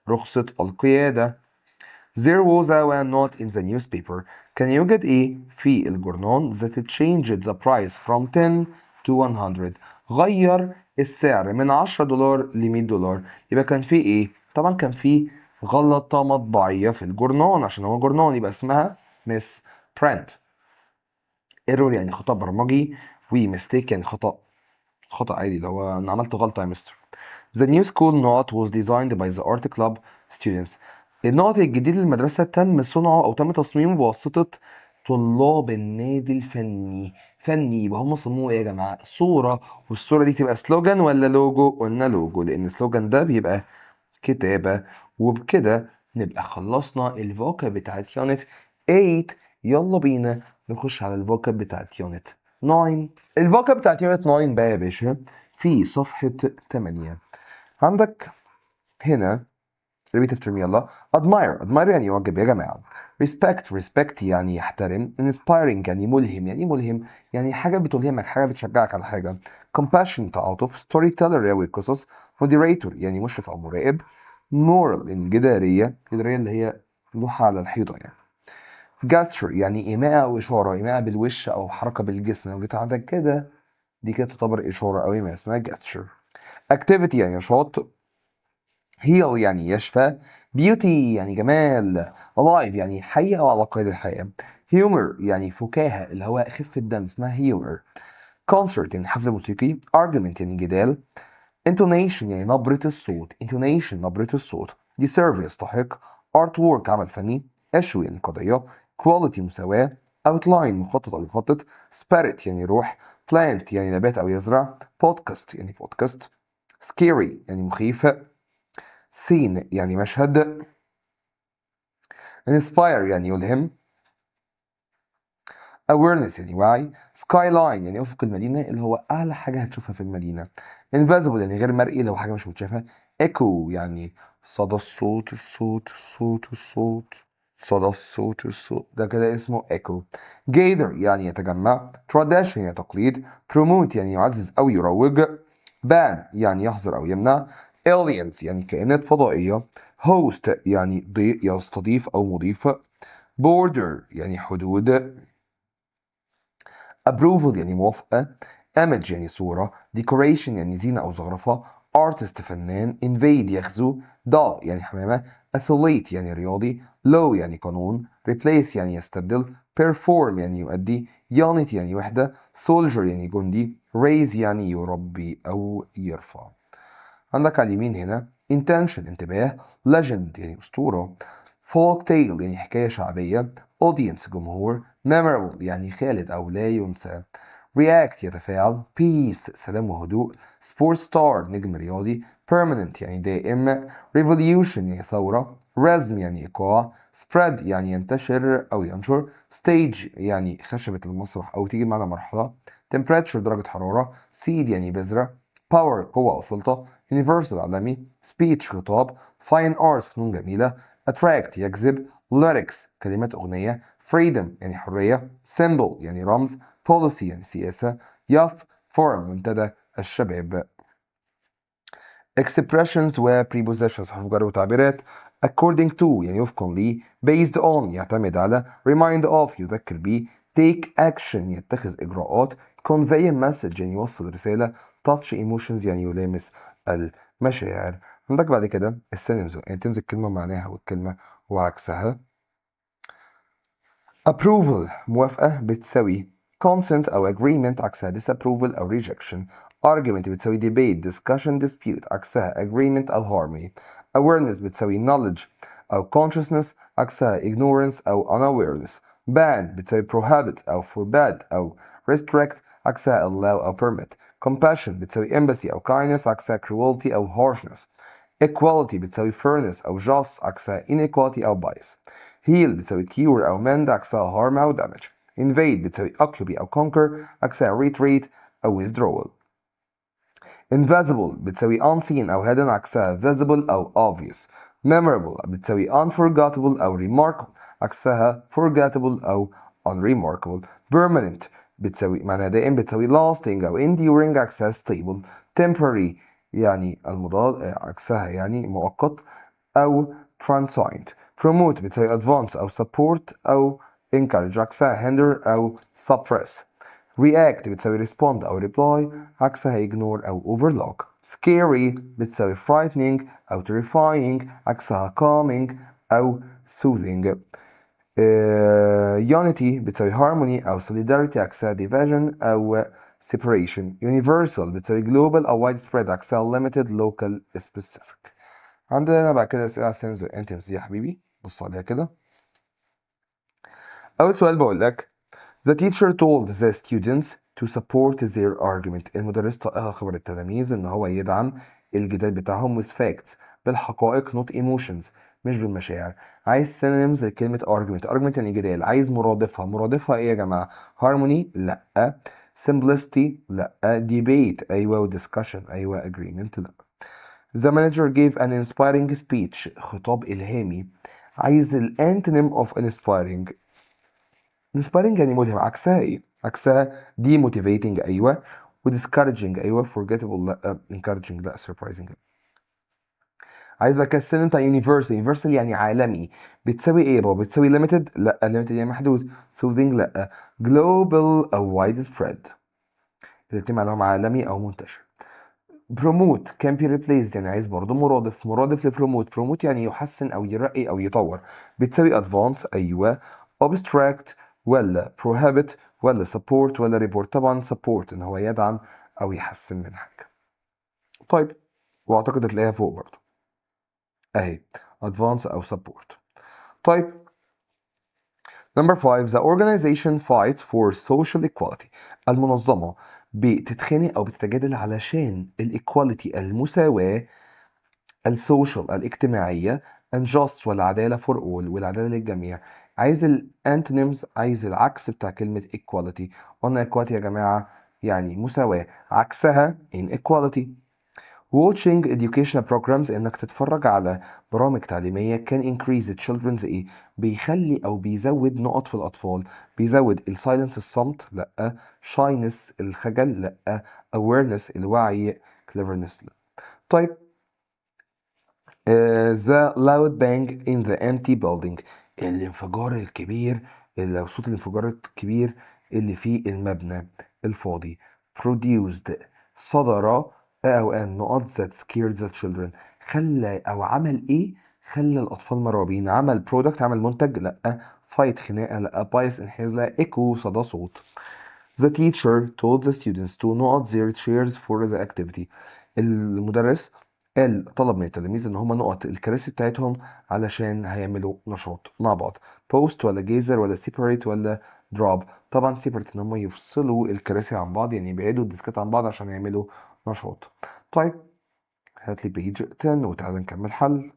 رخصة القيادة. There was a note in the newspaper كان يوجد ايه في الجورنال that changed the price from 10 to 100 غير السعر من $10 ل $100 يبقى كان في ايه طبعا كان في غلطة مطبعية في الجورنال عشان هو جورنال يبقى اسمها miss print. error يعني خطأ برمجي و mistake يعني خطأ عادي اللي هو انا عملت غلطة يا مستر. The new school note was designed by the art club students. النقط الجديد للمدرسة تم صنعه أو تم تصميمه بواسطة طلاب النادي الفني. فني يبقى هم صمموا إيه يا جماعة؟ صورة والصورة دي تبقى سلوجان ولا لوجو؟ قلنا لوجو لأن السلوجان ده بيبقى كتابة. وبكده نبقى خلصنا الفوكاب بتاعت يونت 8. يلا بينا نخش على الفوكاب بتاعت يونت 9. الفوكاب بتاعت يونت 9 بقى يا باشا في صفحة 8. عندك هنا repeat term يلا admire يعني يعجب يا جماعة. respect يعني يحترم. inspiring يعني ملهم يعني حاجة بتلهمك حاجة بتشجعك على حاجة. compassion تعاطف. storyteller يروي قصص. moderator يعني مشرف أو مراقب. moral يعني جدارية اللي هي لوحة على الحيطة يعني. gesture يعني إيماء أو إشارة إيماء بالوش أو حركة بالجسم لو جيت عندك كده دي كده تعتبر إشارة أو إيماء اسمها gesture. activity يعني نشاط. heal يعني يشفى. beauty يعني جمال. alive يعني حي أو على قيد الحياة. humor يعني فكاهة اللي هو خفة دم اسمها humor. concert يعني حفل موسيقي. argument يعني جدال. intonation يعني نبرة الصوت. deserve يستحق. artwork عمل فني. issue يعني قضية. quality مساواة. outline مخطط أو يخطط. spirit يعني روح. plant يعني نبات أو يزرع. podcast يعني بودكاست. scary يعني مخيف. scene يعني مشهد. inspire يعني يلهم. awareness يعني وعي. skyline يعني أفق المدينة اللي هو أعلى حاجة هتشوفها في المدينة. invisible يعني غير مرئي لو حاجة مش متشافة. echo يعني صدى الصوت ده كده اسمه echo. gather يعني يتجمع. tradition يعني تقليد. promote يعني يعزز أو يروج. ban يعني يحظر أو يمنع. aliens يعني كائنات فضائية. host يعني يستضيف أو مضيف. border يعني حدود. approval يعني موافقة. image يعني صورة. decoration يعني زينة أو زخرفة. artist فنان. invade يغزو. dove يعني حمامة. athlete يعني رياضي. law يعني قانون. replace يعني يستبدل. perform يعني يؤدي. unit يعني وحدة. soldier يعني جندي. raise يعني يربي أو يرفع. عندك على اليمين هنا intention انتباه. legend يعني أسطورة. folk tale يعني حكاية شعبية. audience جمهور. memorable يعني خالد أو لا ينسى. react يتفاعل. peace سلام وهدوء. sports star نجم رياضي. permanent يعني دائم. revolution يعني ثورة. rhythm يعني إيقاع. spread يعني ينتشر أو ينشر. stage يعني خشبة المسرح أو تيجي معنا مرحلة. temperature درجة حرارة. seed يعني بذرة. power قوة أو سلطة. universal عالمي. speech خطاب. fine arts فنون جميلة. attract يجذب. lyrics كلمات أغنية. freedom يعني حرية. symbol يعني رمز. policy يعني سياسة. youth forum منتدى الشباب. expressions و prepositions حروف جر وتعبيرات. according to يعني وفقا لي. based on يعتمد على. remind of يذكر بيه. take action يتخذ إجراءات. convey a message يعني يوصل رسالة. touch emotions يعني يلامس المشاعر. عندك بعد كده السينونيمز يعني تمسك كلمة معناها والكلمة وعكسها. approval موافقة بتساوي consent أو agreement عكسها disapproval أو rejection. argument بتساوي debate discussion dispute عكسها agreement أو harmony. awareness بتساوي knowledge أو consciousness عكسها ignorance أو unawareness. ban بتساوي prohibit أو forbid أو restrict عكسها allow أو permit. compassion بتساوي empathy أو kindness عكسها cruelty أو harshness. equality بتساوي fairness أو just عكسها inequality أو bias. heal بتساوي cure أو mend عكسها harm أو damage. invade بتساوي occupy أو conquer عكسها retreat أو withdrawal. invisible بتساوي unseen أو hidden عكسها visible أو obvious. memorable بتساوي unforgettable أو remarkable عكسها forgettable أو unremarkable. permanent بتساوي معناها دائم بتساوي lasting أو enduring عكسها stable. temporary يعني المضاد عكسها يعني مؤقت أو transient. promote بتساوي advance أو support أو encourage عكسها hinder أو suppress. react بتساوي respond أو reply عكسها ignore أو overlook. scary بتساوي frightening أو terrifying عكسها calming أو soothing. unity بتساوي harmony أو solidarity عكسها division أو separation. universal بتساوي global أو widespread عكسها limited local specific. عندنا بعد كده أسئلة على السينونيمز والأنتونيمز دي يا حبيبي، بص عليها كده. أول سؤال بقول لك The teacher told the students to support their argument. المدرس أخبر التلاميذ إن هو يدعم الجدال بتاعهم with facts بالحقائق not emotions مش بالمشاعر. عايز synonyms لكلمة argument يعني جدال. عايز مرادفها إيه يا جماعة؟ harmony لأ، simplicity لأ، debate أيوة، discussion أيوة، agreement لأ. The manager gave an inspiring speech. خطاب إلهامي. عايز الانتونيم of inspiring. inspiring يعني ملهم عكسها ايه؟ عكسها demotivating ايوه، ودiscouraging ايوه، forgettable لا، encouraging لا، surprising لا. عايز بقى كده السن بتاع universal يعني عالمي. بتساوي ايه بقى؟ بتساوي limited لا، limited يعني محدود. soothing لا، global او widespread الاتنين معناهم عالمي او منتشر. promote can be replaced يعني عايز برضه مرادف لبروموت. promote يعني يحسن او يرقي او يطور. بتساوي advance ايوه، obstruct ولا prohibit ولا support ولا report. طبعا support ان هو يدعم او يحسن من حاجه. طيب واعتقد هتلاقيها فوق برضه اهي advance او support. طيب Number 5 the organization fights for social equality. المنظمة بتتخانق أو بتتجادل علشان الإيكواليتي المساواة السوشيال الاجتماعية and just والعدالة for all والعدالة للجميع. عايز الانتونيمز، عايز العكس بتاع كلمة equality. قلنا equality يا جماعة يعني مساواة، عكسها inequality. watching educational programs انك تتفرج على برامج تعليمية can increase the children's ايه بيخلي او بيزود نقط في الاطفال. بيزود السايلنس الصمت لا، shyness الخجل لا، awareness الوعي، cleverness لا. طيب the loud bang in the empty building الانفجار الكبير صوت الانفجار الكبير اللي في المبنى الفاضي. produced صدر أو أن نقط that scared the children خلى أو عمل إيه خلى الأطفال مرعوبين. عمل product عمل منتج لأ، fight خناقة لأ، bias انحياز لأ، echo صدى صوت. The teacher told the students to not their chairs for the activity. المدرس طلب من التلاميذ ان هم نقط الكراسي بتاعتهم علشان هيعملوا نشاط مع بعض. post ولا gazer ولا separate ولا drop. طبعا separate ان هم يفصلوا الكراسي عن بعض يعني يبعدوا الديسكات عن بعض عشان يعملوا نشاط. طيب هات لي page 10 وتعالى نكمل حل.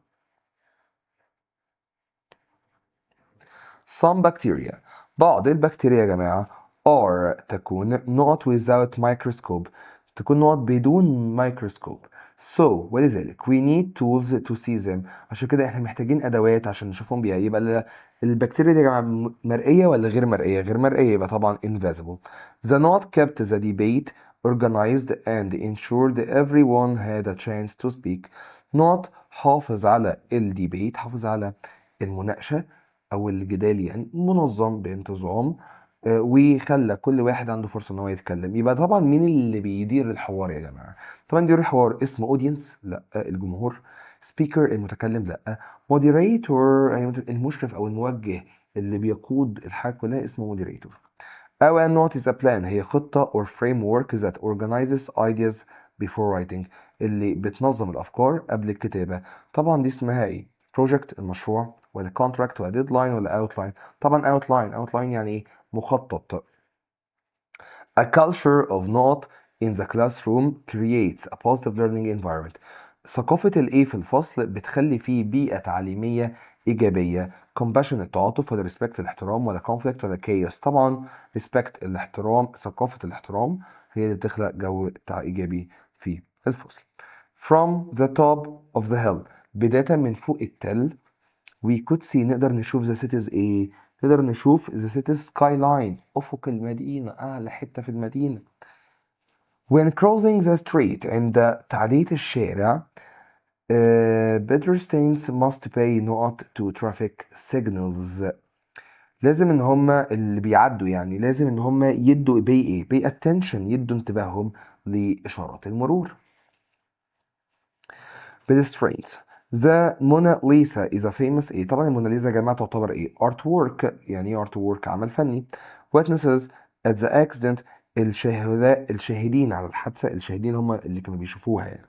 some bacteria بعض البكتيريا يا جماعة are تكون not without microscope تكون نقط بدون ميكروسكوب. so ولذلك we need tools to see them عشان كده احنا محتاجين ادوات عشان نشوفهم بيها. يبقى البكتيريا دي يا جماعه مرئيه ولا غير مرئيه؟ غير مرئيه يبقى طبعا invisible. the knot kept the debate organized and ensured everyone had a chance to speak. knot حافظ على الديبيت حافظ على المناقشه او الجدال يعني منظم بانتظام وخلى كل واحد عنده فرصة ان هو يتكلم. يبقى طبعا مين اللي بيدير الحوار يا جماعة؟ طبعا بيدير الحوار اسمه اودينس لا، الجمهور. سبيكر المتكلم لا، موديريتور المشرف او الموجه اللي بيقود الحاجة كلها اسمه موديريتور. او a note is a plan هي خطة or framework that organizes ideas before writing اللي بتنظم الافكار قبل الكتابة. طبعا دي اسمها ايه؟ project المشروع ولا contract ولا deadline ولا outline. طبعا outline يعني ايه؟ مخطط. A culture of not in the classroom creates a positive learning environment. ثقافة الإيه في الفصل بتخلي فيه بيئة تعليمية إيجابية. compassion التعاطف، ولا respect الاحترام، ولا conflict، ولا chaos؟ طبعا respect الاحترام، ثقافة الاحترام هي اللي بتخلق جو إيجابي في الفصل. from the top of the hill، بداية من فوق التل we could see، نقدر نشوف the cities إيه؟ نقدر نشوف the cities skyline، أفق المدينة، أعلى حتة في المدينة. when crossing the street، عند تعدية الشارع pedestrians must pay نقط to traffic signals، لازم ان هم اللي بيعدوا يعني لازم ان هم يدوا ايه pay attention، يدوا انتباههم لاشارات المرور. pedestrians. The Mona Lisa is a famous ايه؟ طبعا الموناليزا يا جماعه تعتبر ايه؟ art work. يعني ايه art work؟ عمل فني. witnesses at the accident، الشاهدين على الحادثه، الشاهدين هم اللي كانوا بيشوفوها يعني.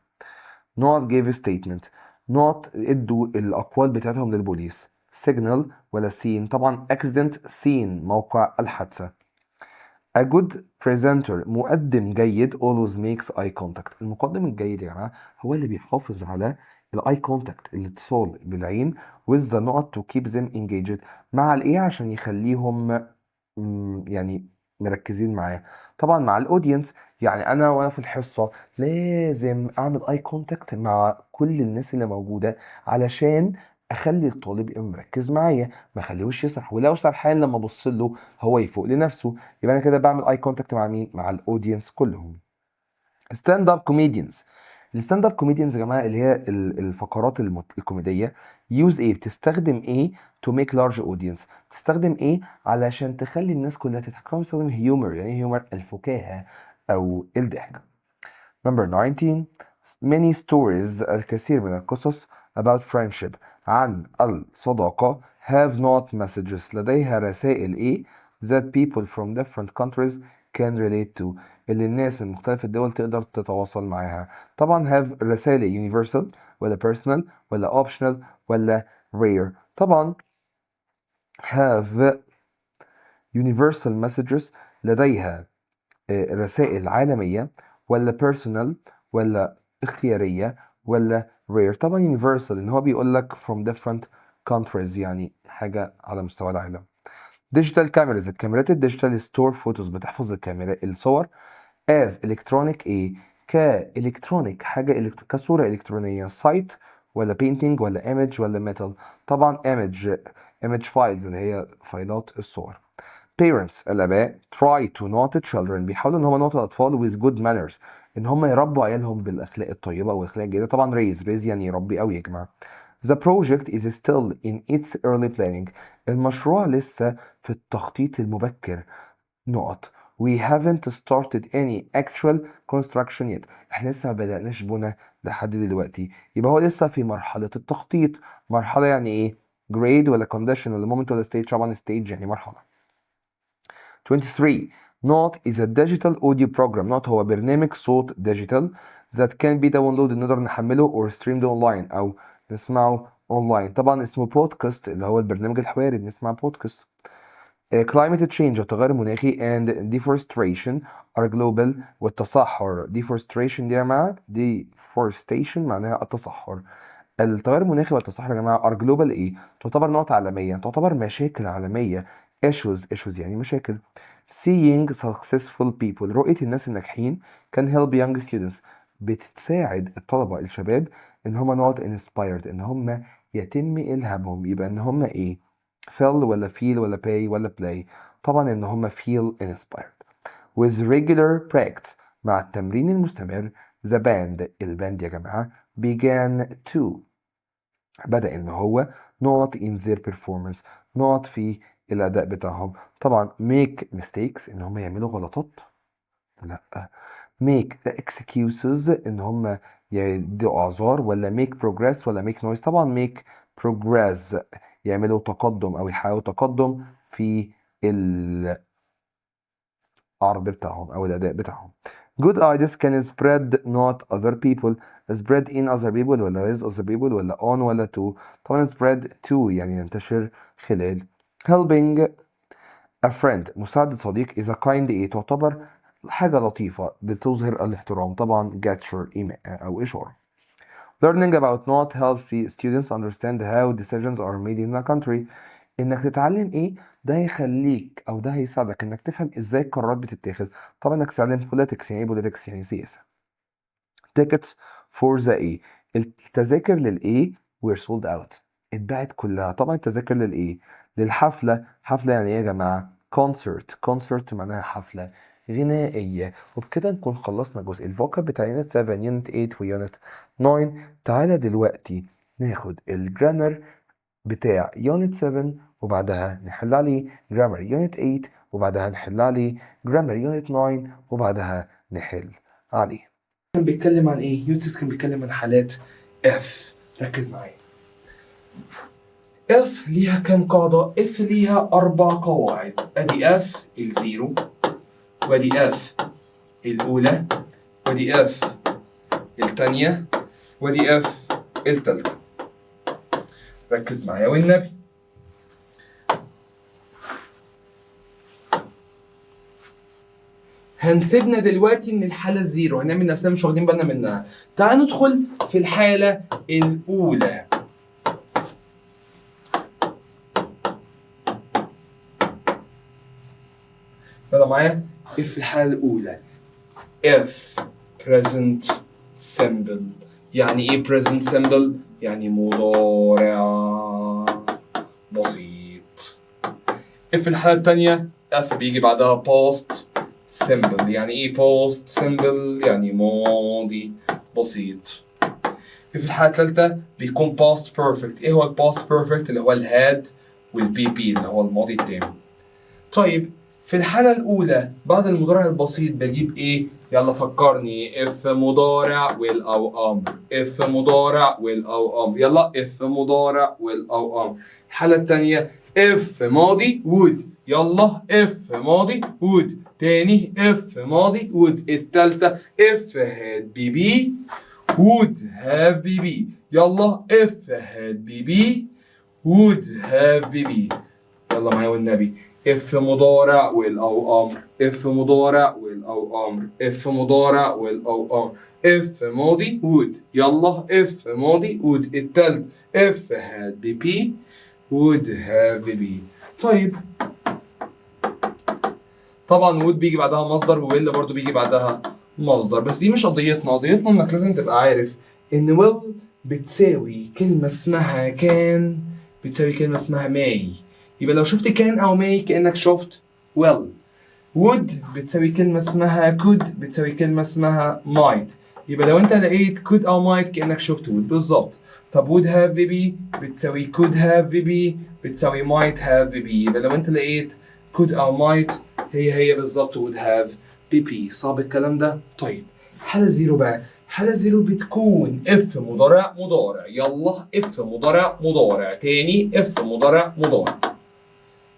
not gave a statement، not ادوا الأقوال بتاعتهم للبوليس. signal ولا scene؟ طبعا accident scene موقع الحادثة. a good presenter، مقدم جيد always makes eye contact، المقدم الجيد يا جماعة هو اللي بيحافظ على الاي كونتاكت، الاتصال بالعين with the نقط to keep them engaged، مع الايه عشان يخليهم يعني مركزين معاه. طبعا مع الاودينس، يعني انا وانا في الحصه لازم اعمل اي كونتاكت مع كل الناس اللي موجوده علشان اخلي الطالب يبقى مركز معايا، ما اخليهوش يسرح، ولو سرحان لما ابص له هو يفوق لنفسه. يبقى انا كده بعمل اي كونتاكت مع مين؟ مع الاودينس كلهم. ستاند اب كوميديانز. الستاند اب كوميديانز يا جماعه اللي هي الفقرات الكوميديه. يوز ايه؟ بتستخدم ايه تو ميك لارج اودينس؟ بتستخدم ايه علشان تخلي الناس كلها تضحك؟ طبعا بتستخدم هيومر. يعني ايه هيومر؟ الفكاهه او الضحك. Number 19. Many stories، الكثير من القصص about friendship، عن الصداقة have not messages، لديها رسائل ايه that people from different countries can relate to، اللي الناس من مختلف الدول تقدر تتواصل معاها. طبعا have رسالة universal ولا personal ولا optional ولا rare؟ طبعا have universal messages، لديها رسائل عالمية، ولا بيرسونال ولا اختيارية ولا rare؟ طبعا universal ان هو بيقول لك from different countries، يعني حاجة على مستوى العالم. digital cameras، الكاميرات الديجيتال store photos، بتحفظ الكاميرا الصور as electronic ايه؟ كالكترونيك، حاجة كصورة إلكترونية. site ولا painting ولا image ولا metal؟ طبعا image files اللي هي فايلات الصور. parents الآباء try to note children، بيحاولوا إن هم ينوتوا الأطفال with good manners، إن هم يربوا عيالهم بالأخلاق الطيبة والأخلاق الجيدة. طبعا raise يعني يربي أو يجمع. The project is still in its early planning، المشروع لسه في التخطيط المبكر. نقط. We haven't started any actual construction yet، احنا لسه ما بدأناش بنا لحد دلوقتي. يبقى هو لسه في مرحلة التخطيط. مرحلة يعني ايه؟ grade ولا condition ولا moment ولا stage؟ طبعا stage يعني مرحلة. 23. Note is a digital audio program. Note هو برنامج صوت digital that can be downloaded، نقدر نحمله or streamed online أو نسمعه online. طبعا اسمه بودكاست، اللي هو البرنامج الحواري بنسمع بودكاست. climate change التغير المناخي and deforestation are global، والتصحر deforestation دي يا جماعة deforestation معناها التصحر. التغير المناخي والتصحر يا جماعة are global ايه؟ تعتبر نقط عالمية، تعتبر مشاكل عالمية. issues يعني مشاكل. seeing successful people، رؤية الناس الناجحين can help young students، بتساعد الطلبة الشباب ان هم نقط inspired، ان هم يتم إلهامهم. يبقى ان هم ايه؟ feel ولا feel ولا pay ولا play؟ طبعا ان هم feel inspired. with regular practice، مع التمرين المستمر the band، الباند يا جماعة began to، بدأ ان هو not in their performance، not في الأداء بتاعهم. طبعا make mistakes ان هم يعملوا غلطات، لا. make the excuses ان هم يدوا اعذار، ولا make progress ولا make noise؟ طبعا make progress، يعملوا تقدم او يحققوا تقدم في العرض بتاعهم او الاداء بتاعهم. good ideas can spread not other people، spread in other people ولا with other people ولا on ولا to؟ طبعا spread to يعني ينتشر خلال. helping a friend، مساعدة صديق is a kind ايه؟ تعتبر حاجة لطيفة بتظهر الاحترام. طبعا gesture إيماء أو إشارة. Learning about not helps students understand how decisions are made in a country. انك تتعلم ايه ده هيخليك او ده هيساعدك انك تفهم ازاي القرارات بتتاخد. طبعا انك تتعلم politics. يعني ايه politics؟ يعني سياسة. tickets for the A. التذاكر للA were sold out. اتباعت كلها. طبعا التذاكر للA للحفلة. حفلة يعني ايه يا جماعة؟ concert معناها حفلة غنائية. وبكده نكون خلصنا جزء الفوكاب بتاع يونت 7 يونت 8 ويونت 9. تعالى دلوقتي ناخد الجرامر بتاع يونت 7 وبعدها نحل عليه جرامر يونت 8 وبعدها نحل عليه جرامر يونت 9 وبعدها نحل عليه. كان بيتكلم عن ايه؟ يونت 6 كان بيتكلم عن حالات اف. ركز معايا. اف ليها كام قاعدة؟ اف ليها 4 قواعد. ادي اف الزيرو، وادي اف الاولى، وادي اف الثانية، وادي اف الثالثة. ركز معايا والنبي. هنسيبنا دلوقتي من الحالة الزيرو، هنعمل نفسنا مش واخدين بالنا منها. تعال ندخل في الحالة الأولى. يلا معايا. في الحالة الأولى if present simple. يعني إيه present simple؟ يعني مضارع بسيط. في الحالة الثانية if بيجي بعدها past simple. يعني ايه past simple؟ يعني ماضي بسيط. في الحالة الثالثة بيكون past perfect. ايه هو past perfect؟ اللي هو الهاد والبي بي اللي هو الماضي التام. طيب في الحالة الأولى بعد المضارع البسيط بجيب ايه؟ يلا فكرني. if مضارع will أو أمر. if مضارع will أو أمر. يلا if مضارع will أو أمر. الحالة الثانية if ماضي would. يلا if ماضي would. تاني if ماضي would. التالتة if had BB would have BB. يلا if had BB would have BB. يلا معايا والنبي. if مضارع will أو أمر. if مضارع will أو أمر. if مضارع will أو أمر. if ماضي would. يلا if ماضي would. التالت if had BB would have BB. طيب طبعا would بيجي بعدها مصدر وwill برضو بيجي بعدها مصدر، بس دي مش قضيتنا. قضيتنا انك لازم تبقى عارف ان will بتساوي كلمة اسمها كان بتساوي كلمة اسمها may. يبقى لو شفت كان او may كأنك شفت will. would بتساوي كلمة اسمها could بتساوي كلمة اسمها might. يبقى لو انت لقيت could او might كأنك شفت would بالظبط. طب would have VB بتساوي could have VB بتساوي might have VB. يبقى لو انت لقيت could او might هي بالظبط would have VB. صعب الكلام ده؟ طيب حالة زيرو بقى. حالة زيرو بتكون if مضارع مضارع. يلا if مضارع مضارع. تاني if مضارع مضارع.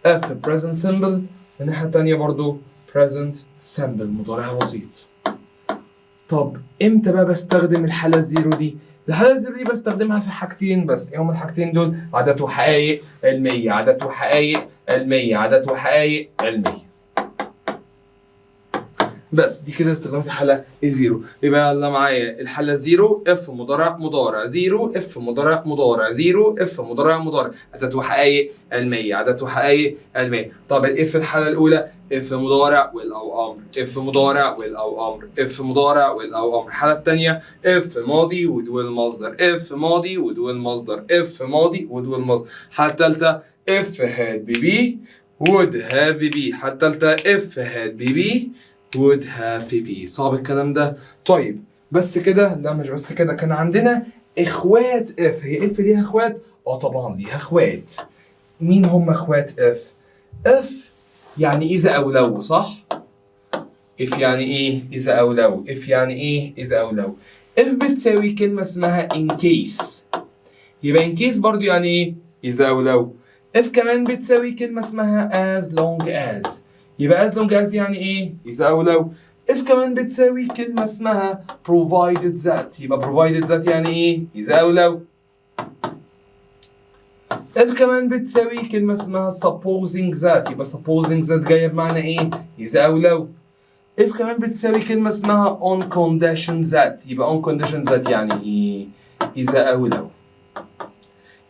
if present simple. الناحية التانية برضو present simple مضارع بسيط. طب امتى بقى بستخدم الحالة الزيرو دي؟ الحالة الزيرو دي بستخدمها في حاجتين بس. ايه هما الحاجتين دول؟ عدد وحقائق علمية. عدد وحقائق علمية. عدد وحقائق علمية. بس دي كده استخدمت الحالة الزيرو. يبقى يلا معايا الحالة الزيرو اف مضارع مضارع. زيرو اف مضارع مضارع. زيرو اف مضارع مضارع. عدد وحقائق علمية. عدد وحقائق علمية. طب الاف الحالة الأولى اف مضارع will أو أمر. اف مضارع will أو أمر. اف مضارع will أو أمر. الحالة الثانية اف ماضي would will مصدر. اف ماضي would will مصدر. اف ماضي would will مصدر. الحالة الثالثة اف had BB would have BB. الحالة الثالثة اف had BB would have BB. صعب الكلام ده؟ طيب بس كده؟ لا مش بس كده، كان عندنا اخوات اف. هي اف ليها اخوات؟ اه طبعا ليها اخوات. مين هم اخوات اف؟ اف يعني اذا او لو، صح؟ اف يعني ايه؟ اذا او لو. اف يعني ايه؟ اذا او لو. اف بتساوي كلمة اسمها in case. يبقى in case برضو يعني ايه؟ اذا او لو. اف كمان بتساوي كلمة اسمها as long as. يبقى as long as يعني ايه؟ إذا أو لو. if كمان بتساوي كلمة اسمها provided that. يبقى provided that يعني ايه؟ إذا أو لو. if كمان بتساوي كلمة اسمها supposing that. يبقى supposing that جاية بمعنى ايه؟ إذا أو لو. if كمان بتساوي كلمة اسمها on condition that. يبقى on condition that يعني ايه؟ إذا أو لو.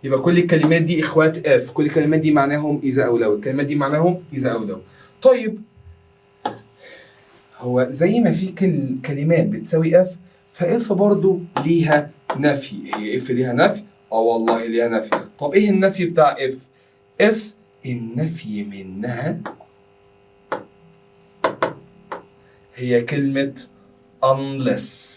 يبقى كل الكلمات دي إخوات إف، كل الكلمات دي معناهم إذا أو لو، الكلمات دي معناهم إذا أو لو. طيب هو زي ما في كلمات بتساوي إف، فإف برضو ليها نفي. هي إف ليها نفي؟ والله ليها نفي. طب إيه النفي بتاع إف؟ إف النفي منها هي كلمة unless.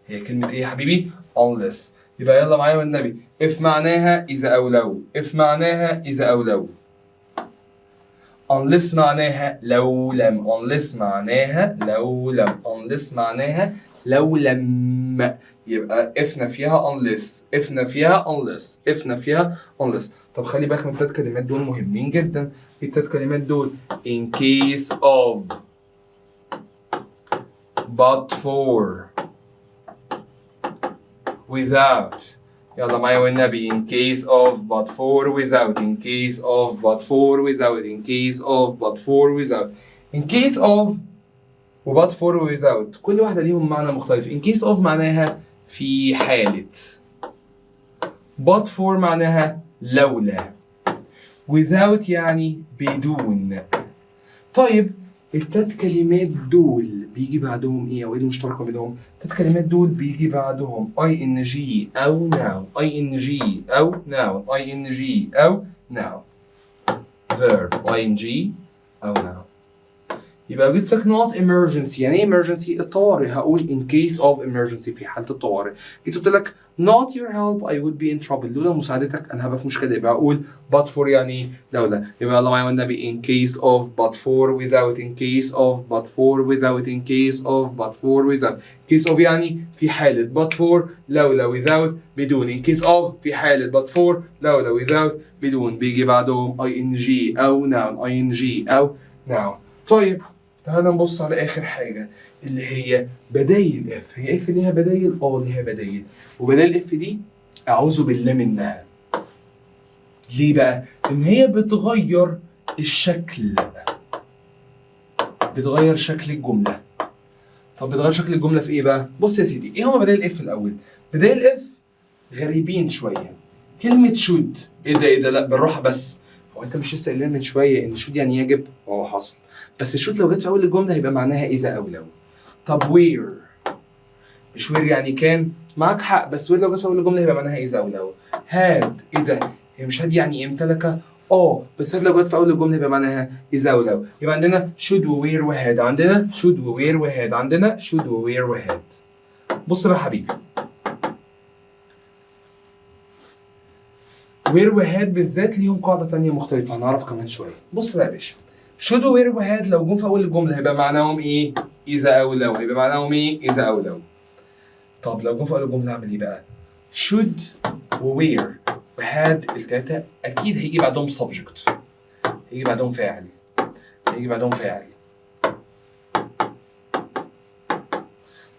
هي كلمة إيه يا حبيبي؟ unless. يبقى يلا معايا والنبي، if معناها إذا أو لو، if معناها إذا أو لو. unless معناها لو لم، unless معناها لو لم، unless معناها لو لم. يبقى if نفيها unless، if نفيها unless، if نفيها unless. طب خلي بالك من التلات كلمات دول مهمين جدا. التلات كلمات دول in case of، but for، without. يلا معايا والنبي، in case of but for without، in case of but for without، in case of but for without. in case of و but for و without كل واحدة ليهم معنى مختلف. in case of معناها في حالة، but for معناها لولا، without يعني بدون. طيب التلات كلمات دول بيجي بعدهم ايه او ايه المشترك بينهم؟ التلات كلمات دول بيجي بعدهم ing او noun، ing او noun، ing او noun، verb ing او noun. يبقى جبت لك نقط emergency. يعني ايه emergency؟ الطوارئ. هقول in case of emergency في حالة الطوارئ. جيت قلت لك not your help I would be in trouble، لولا مساعدتك انا هبقى في مشكلة. يبقى اقول but for يعني لولا. يبقى يلا معايا والنبي in case of but for without، in case of but for without، in case of but for without. case of يعني في حالة، but for لولا، without بدون. in case of في حالة، but for لولا، without بدون. بيجي بعدهم ing او noun، ing او noun. طيب تعالى نبص على آخر حاجة اللي هي بدايل اف. هي اف ليها بدايل؟ ليها بدايل. وبدايل اف دي أعوذ بالله منها. ليه بقى؟ إن هي بتغير الشكل، بتغير شكل الجملة. طب بتغير شكل الجملة في إيه بقى؟ بص يا سيدي، إيه هما بدايل اف الأول؟ بدايل اف غريبين شوية. كلمة should، إيه ده؟ لأ بالراحة بس. هو أنت مش لسه قايلين من شوية إن should يعني يجب؟ حصل. بس الشوت لو جت في اول الجمله هيبقى معناها اذا او لو. طب وير، مش وير يعني كان؟ معاك حق، بس وير لو جت في اول الجمله هيبقى معناها اذا او لو. هاد، ايه ده؟ هي مش هاد يعني امتلك؟ بس هاد لو جت في اول الجمله هيبقى معناها اذا او لو. يبقى عندنا شود ووير وهاد، عندنا شود ووير وهاد، عندنا شود ووير وهاد. بص بقى يا حبيبي، وير وهاد بالذات ليهم قاعده ثانيه مختلفه هنعرف كمان شويه. بص بقى يا باشا، should و were و had لو جم في أول الجملة هيبقى معناهم إيه؟ إذا أو لو. هيبقى معناهم إيه؟ إذا أو لو. طب لو جم في أول الجملة أعمل إيه بقى؟ should و were و had التلاتة أكيد هيجي بعدهم subject، هيجي بعدهم فاعل، هيجي بعدهم فاعل.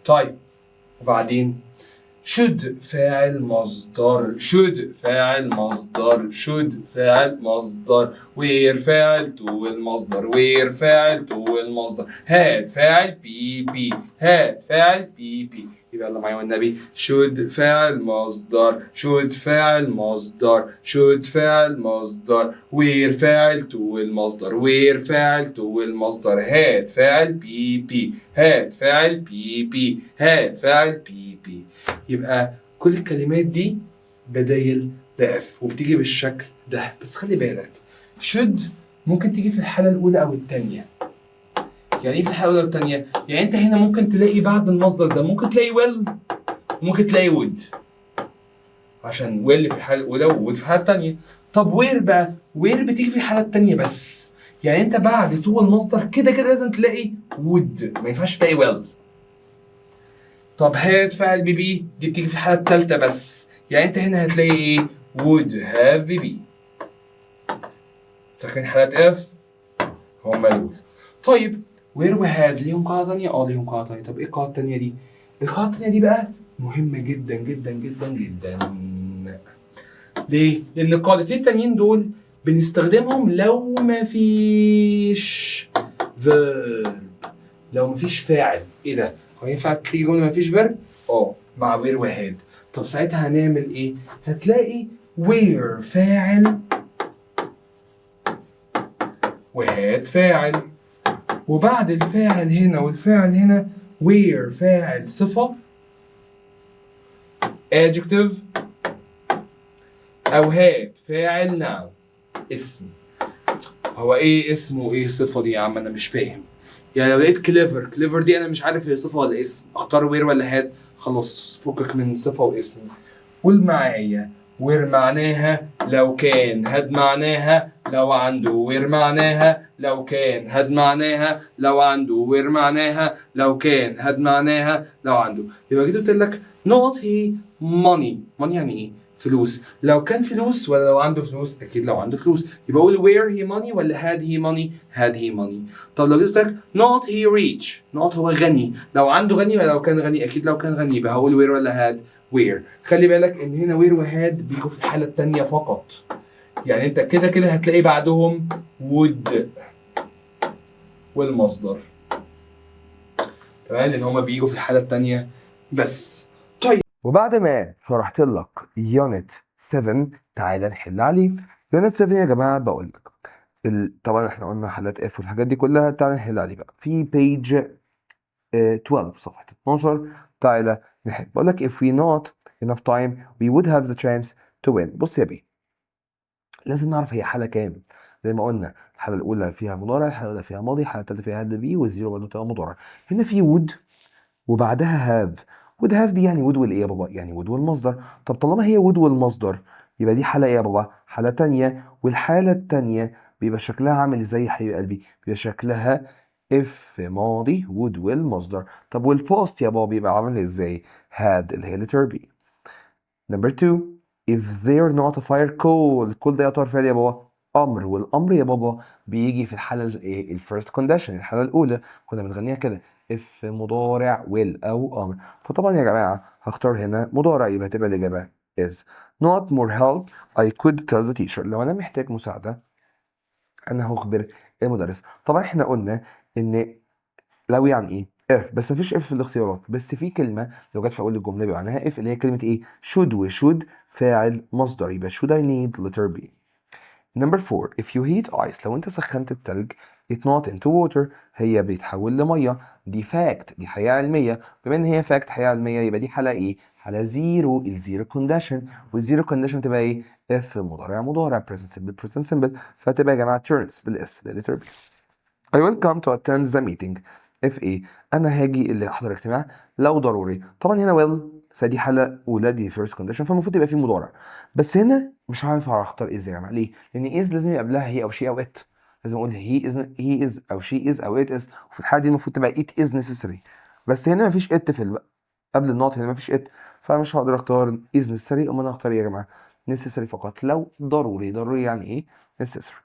طيب وبعدين should فاعل مصدر، should فاعل مصدر، should فاعل مصدر، were فاعل تو المصدر، were فاعل تو المصدر، had فاعل بي، had فاعل بي. يبقى يلا معايا والنبي، should فاعل مصدر، should فاعل مصدر، should فاعل مصدر، were فاعل تو المصدر، were فاعل تو المصدر، had فاعل بي، had فاعل بي، had فاعل بي. يبقى كل الكلمات دي بدايل لإف وبتيجي بالشكل ده. بس خلي بالك، should ممكن تيجي في الحالة الأولى أو الثانية. يعني إيه في الحالة الأولى والثانية؟ يعني أنت هنا ممكن تلاقي بعد المصدر ده ممكن تلاقي will، ممكن تلاقي would، عشان will في الحالة الأولى وwould في الحالة الثانية. طب where بقى؟ where بتيجي في الحالة الثانية بس. يعني أنت بعد تو المصدر كده لازم تلاقي would، ما ينفعش تلاقي will. طب had فاعل بي دي بتيجي في الحالة الثالثة بس. يعني أنت هنا هتلاقي إيه؟ would have بي. فاكرين حالات اف؟ هما دول. طيب where و had ليهم قاعدة تانية؟ ليهم قاعدة تانية. طب إيه القاعدة التانية دي؟ القاعدة التانية دي بقى مهمة جدا جدا جدا جدا. ليه؟ لأن القاعدتين التانيين دول بنستخدمهم لو مفيش verb، لو مفيش فاعل. إيه ده؟ هو ينفع تيجي جملة مفيش فيرب؟ مع where و had. طب ساعتها هنعمل ايه؟ هتلاقي where فاعل و had فاعل، وبعد الفاعل هنا والفاعل هنا where فاعل صفة adjective أو had فاعل noun اسم. هو ايه اسمه وايه الصفة دي يا عم؟ انا مش فاهم. يعني لو لقيت كليفر دي انا مش عارف هي صفة ولا اسم، اختار وير ولا هاد؟ خلاص فكك من صفة واسم. قول معايا وير معناها لو كان، هاد معناها لو عنده، وير معناها لو كان، هاد معناها لو عنده، وير معناها لو كان، هاد معناها لو عنده. يبقى جيت قلت لك not he money. money يعني ايه؟ فلوس. لو كان فلوس ولا لو عنده فلوس؟ اكيد لو عنده فلوس. يبقى اقول where he money ولا had he money؟ had he money. طب لو جيت قلت لك not he rich. not هو غني. لو عنده غني ولا لو كان غني؟ اكيد لو كان غني. يبقى هقول where ولا had؟ where. خلي بالك ان هنا where و had بيجوا في الحالة التانية فقط. يعني انت كده كده هتلاقي بعدهم would والمصدر. تمام، لان هما بيجوا في الحالة التانية بس. وبعد ما شرحت لك يونت 7 تعالى نحل عليه. يونت 7 يا جماعه بقول لك طبعا احنا قلنا حالات اف والحاجات دي كلها، تعالى نحل عليه بقى في بيج 12 صفحه 12. تعالى نحل. بقول لك if we not enough time we would have the chance to win. بص يا بيه، لازم نعرف هي حاله كام. زي ما قلنا الحاله الاولى فيها مضارع، الحاله الاولى فيها ماضي، الحاله الثالثه فيها هاد بي، والزيرو برضه تبقى مضارع. هنا في would وبعدها have. would have دي يعني would والايه يا بابا؟ يعني would والمصدر. طب طالما هي would والمصدر يبقى دي حالة ايه يا بابا؟ حالة تانية. والحالة التانية بيبقى شكلها عامل ازاي يا حبيب قلبي؟ بيبقى شكلها if ماضي would والمصدر. طب والبوست يا بابا بيبقى عامل ازاي؟ had اللي هي letter B. Number 2 if they're not a fire call. كل ده يعتبر فعل يا بابا؟ امر. والامر يا بابا بيجي في الحاله الايه؟ الفيرست كونديشن، الحاله الاولى كنا بنغنيها كده if مضارع will او امر. فطبعا يا جماعه هختار هنا مضارع، يبقى هتبقى الاجابه is. not more help I could tell the teacher. لو انا محتاج مساعده انا هخبر المدرس. طبعا احنا قلنا ان لو يعني ايه اف، بس مفيش اف في الاختيارات، بس في كلمه لو جت في اول الجمله بيبقى معناها اف، اللي هي كلمه ايه؟ should. وشود فاعل مصدر، يبقى should I need letter B. Number 4 if you heat ice. لو انت سخنت التلج it not into water. هي بيتحول لميه. دي fact، دي حقيقه علميه. بما ان هي fact حقيقه علميه يبقى دي حاله ايه؟ حاله زيرو. الزيرو كونديشن. والزيرو كونديشن تبقى ايه؟ اف مضارع present simple present simple. فتبقى يا جماعه turns بالاس letter B. I will come to attend the meeting if ايه؟ انا هاجي اللي احضر اجتماع لو ضروري. طبعا هنا will فدي حاله اولى، دي first condition، فالمفروض يبقى فيه مضارع. بس هنا مش عارف اختار ايه ازاي يا جماعه. ليه؟ لان is لازم يبقى قبلها هي او she او it. لازم اقول he is او she is او it is، وفي الحاله دي المفروض تبقى it is necessary. بس هنا مفيش it في قبل النقط، هنا مفيش it، فمش هقدر اختار is necessary. امال انا هختار ايه يا جماعه؟ necessary فقط لو ضروري. ضروري يعني ايه؟ necessary.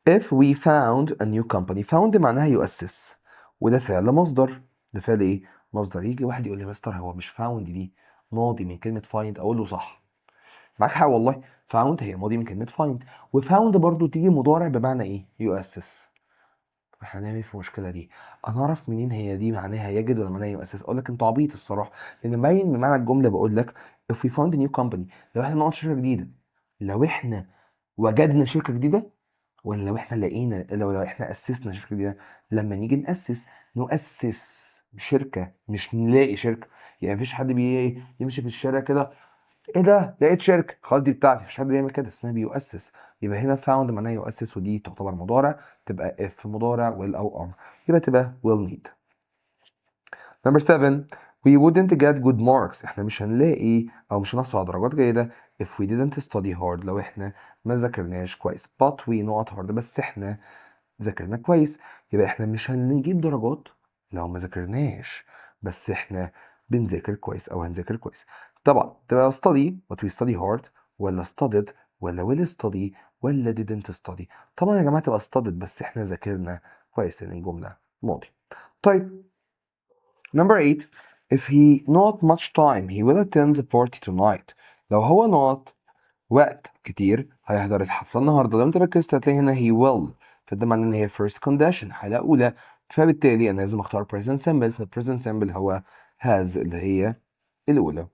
If we found a new company. found معناها يؤسس، وده فعل مصدر. ده فعل ايه؟ مصدر. يجي واحد يقول لي مستر هو مش found دي ماضي من كلمة find؟ اقول له صح، معاك حق والله. found هي ماضي من كلمة find، وfound برضو تيجي مضارع بمعنى ايه؟ يؤسس. طب احنا هنعمل ايه في المشكلة دي؟ انا اعرف منين هي دي معناها يجد ولا معناها يؤسس؟ اقول لك انت عبيط الصراحة، لان باين من معنى الجملة. بقول لك if we found a new company، لو احنا نقعد شركة جديدة، لو احنا وجدنا شركة جديدة، ولا لو احنا لقينا، لو احنا اسسنا شركه جديده. لما نيجي نؤسس شركه، مش نلاقي شركه. يعني مفيش حد يمشي في الشارع كده ايه ده لقيت شركه خلاص دي بتاعتي. مفيش حد بيعمل كده، اسمها بيؤسس. يبقى هنا found معناها يؤسس، ودي تعتبر مضارع، تبقى if مضارع will او امر، يبقى تبقى will need. Number 7 we wouldn't get good marks. احنا مش هنلاقي او مش هنحصل على درجات جيدة if we didn't study hard. لو احنا ما ذاكرناش كويس. but we not hard، بس احنا ذاكرنا كويس. يبقى احنا مش هنجيب درجات لو ما ذاكرناش، بس احنا بنذاكر كويس او هنذاكر كويس. طبعا تبقى study but we study hard، ولا studied، ولا will study، ولا didn't study. طبعا يا جماعة تبقى studied بس احنا ذاكرنا كويس، لان الجملة ماضي. طيب Number 8 if he not much time he will attend the party tonight. لو هو not وقت كتير هيحضر الحفلة النهاردة. لو انت ركزت هتلاقي هنا he will، فده معناه ان هي first condition حالة أولى، فبالتالي أنا لازم أختار present simple. فال present simple هو has اللي هي الأولى.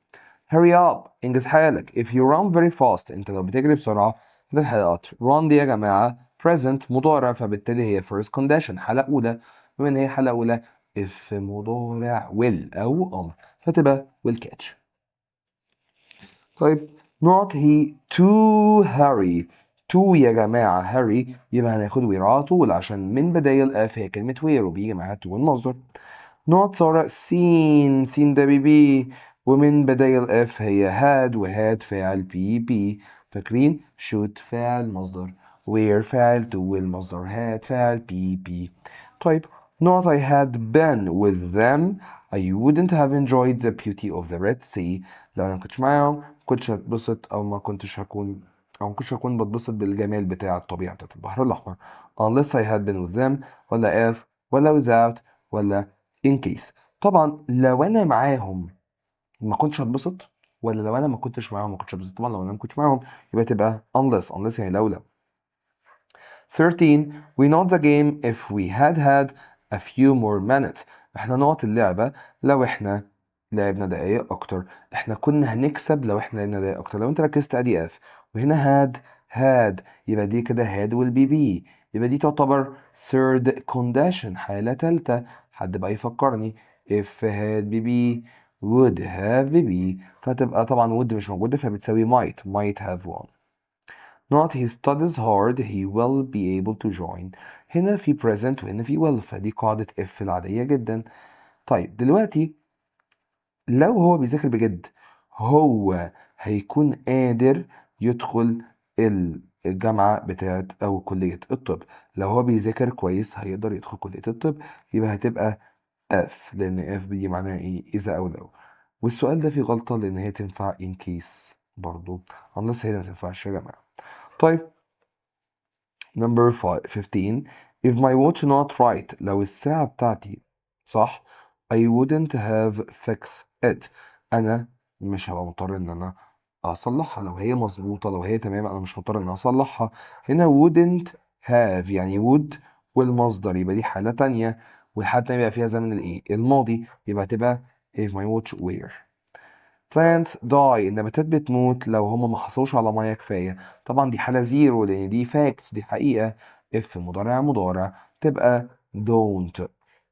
hurry up انجز حالك. if you run very fast انت لو بتجري بسرعة هتلحق القطر. run دي يا جماعة present مضارع، فبالتالي هي first condition حالة أولى. بما إن هي حالة أولى if مضارع will أو أمر فتبقى will catch. طيب not he to hurry. to يا جماعة hurry يبقى هناخد where على طول عشان من بداية F هي كلمة where وبيجي معاها to المصدر. not سارة seen ده بي ومن بداية F هي had وهاد فاعل بي فاكرين should فاعل مصدر where فاعل to المصدر had فاعل بي. طيب not I had been with them I wouldn't have enjoyed the beauty of the Red Sea. لو انا ما كنتش معاهم كنتش هتبسط او ما كنتش هكون بتبسط بالجمال بتاع الطبيعة بتاعت البحر الأحمر. unless I had been with them ولا if ولا without ولا in case. طبعا لو انا معاهم ما كنتش هتبسط ولا لو انا ما كنتش معاهم ما كنتش هتبسط. طبعا لو انا ما كنتش معاهم يبقى تبقى unless يعني لو. 13 we not the game if we had a few more minutes. احنا نقط اللعبة لو احنا لعبنا دقايق اكتر. احنا كنا هنكسب لو احنا لعبنا دقايق اكتر. لو انت ركزت ادي اف وهنا had يبقى دي كده had will be يبقى دي تعتبر third condition حالة تالتة. حد بقى يفكرني if had be would have be فتبقى طبعا would مش موجودة فبتساوي might have won. not he studies hard he will be able to join. هنا في present وهنا في will فدي قاعدة if العادية جدا. طيب دلوقتي لو هو بيذاكر بجد هو هيكون قادر يدخل الجامعة بتاعت أو كلية الطب. لو هو بيذاكر كويس هيقدر يدخل كلية الطب يبقى هتبقى F لأن F دي معناها إيه إذا أو لو. والسؤال ده فيه غلطة لأن هي تنفع in case برضو unless هي ما تنفعش يا جماعة. طيب number 15 if my watch not right لو الساعة بتاعتي صح I wouldn't have fixed it أنا مش هبقى مضطر إن أنا أصلحها. لو هي مظبوطة لو هي تمام أنا مش مضطر إن أنا أصلحها. هنا wouldn't have يعني would والمصدر يبقى دي حالة تانية والحالة التانية بيبقى فيها زمن الإيه الماضي يبقى هتبقى if my watch were. plants die النباتات بتموت لو هما ما حصلوش على ميه كفايه. طبعا دي حاله زيرو لان دي facts دي حقيقه. if مضارع تبقى don't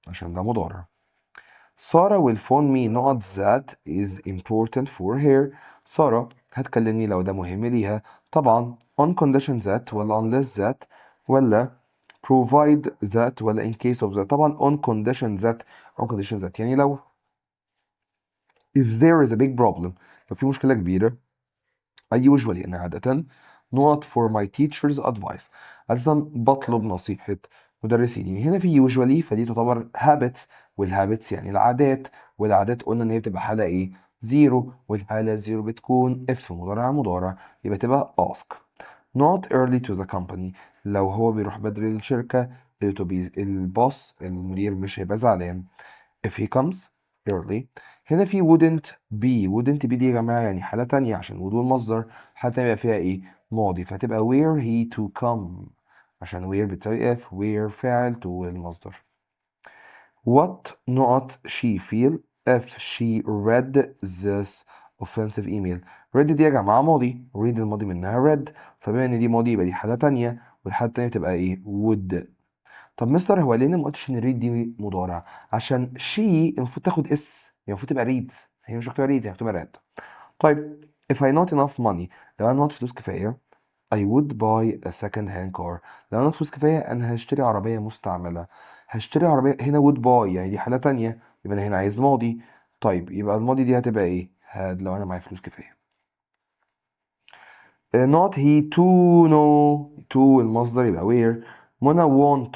عشان ده مضارع. سارة will phone me not that is important for her. سارة هتكلمني لو ده مهم ليها. طبعا on condition that ولا unless that ولا provide that ولا in case of that. طبعا on condition that يعني لو if there is a big problem لو في مشكلة كبيرة I usually أنا عادة not for my teacher's advice عادة بطلب نصيحة مدرسيني. هنا في usually فدي تعتبر habits والhabits يعني العادات والعادات قلنا إن هي بتبقى حالة إيه زيرو والحالة زيرو بتكون if مضارع يبقى تبقى ask. not early to the company لو هو بيروح بدري للشركة البوس المدير مش هيبقى زعلان. if he comes early. هنا في wouldn't be دي يا جماعة يعني حالة تانية عشان would المصدر حالة تانية يبقى فيها ايه ماضي فتبقى where he to come عشان where بتساوي if where فاعل to المصدر. what not she feel if she read this offensive email. read دي يا جماعة ماضي read الماضي منها read فبما ان دي ماضي يبقى دي حالة تانية والحالة التانية بتبقى ايه would. طب مستر هو ليه ما قلتش ان ريد دي مضارع عشان شي المفروض تاخد اس يعني المفروض تبقى ريدز هي مش مكتوبه ريدز هي مكتوبه راد. طيب if I not enough money لو انا معيش فلوس كفايه I would buy a second hand car. لو انا فلوس كفايه انا هشتري عربيه مستعمله. هشتري عربيه هنا would buy يعني دي حاله تانية يبقى انا هنا عايز ماضي. طيب يبقى الماضي دي هتبقى ايه had لو انا معايا فلوس كفايه. not he to know to المصدر يبقى where. منى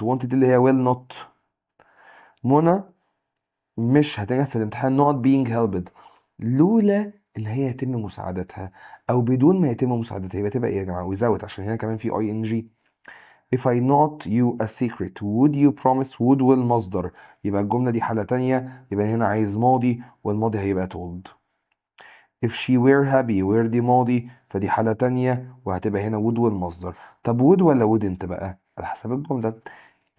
want دي اللي هي will not. منى مش هتنجح في الامتحان not being helped لولا اللي هي يتم مساعدتها او بدون ما يتم مساعدتها يبقى تبقى ايه يا جماعه without عشان هنا كمان في ing. if I not you a secret would you promise would والمصدر يبقى الجمله دي حاله تانية يبقى هنا عايز ماضي والماضي هيبقى told. if she were happy were دي ماضي فدي حاله تانية وهتبقى هنا would والمصدر. طب would ولا wouldn't بقى على حسب الجمله.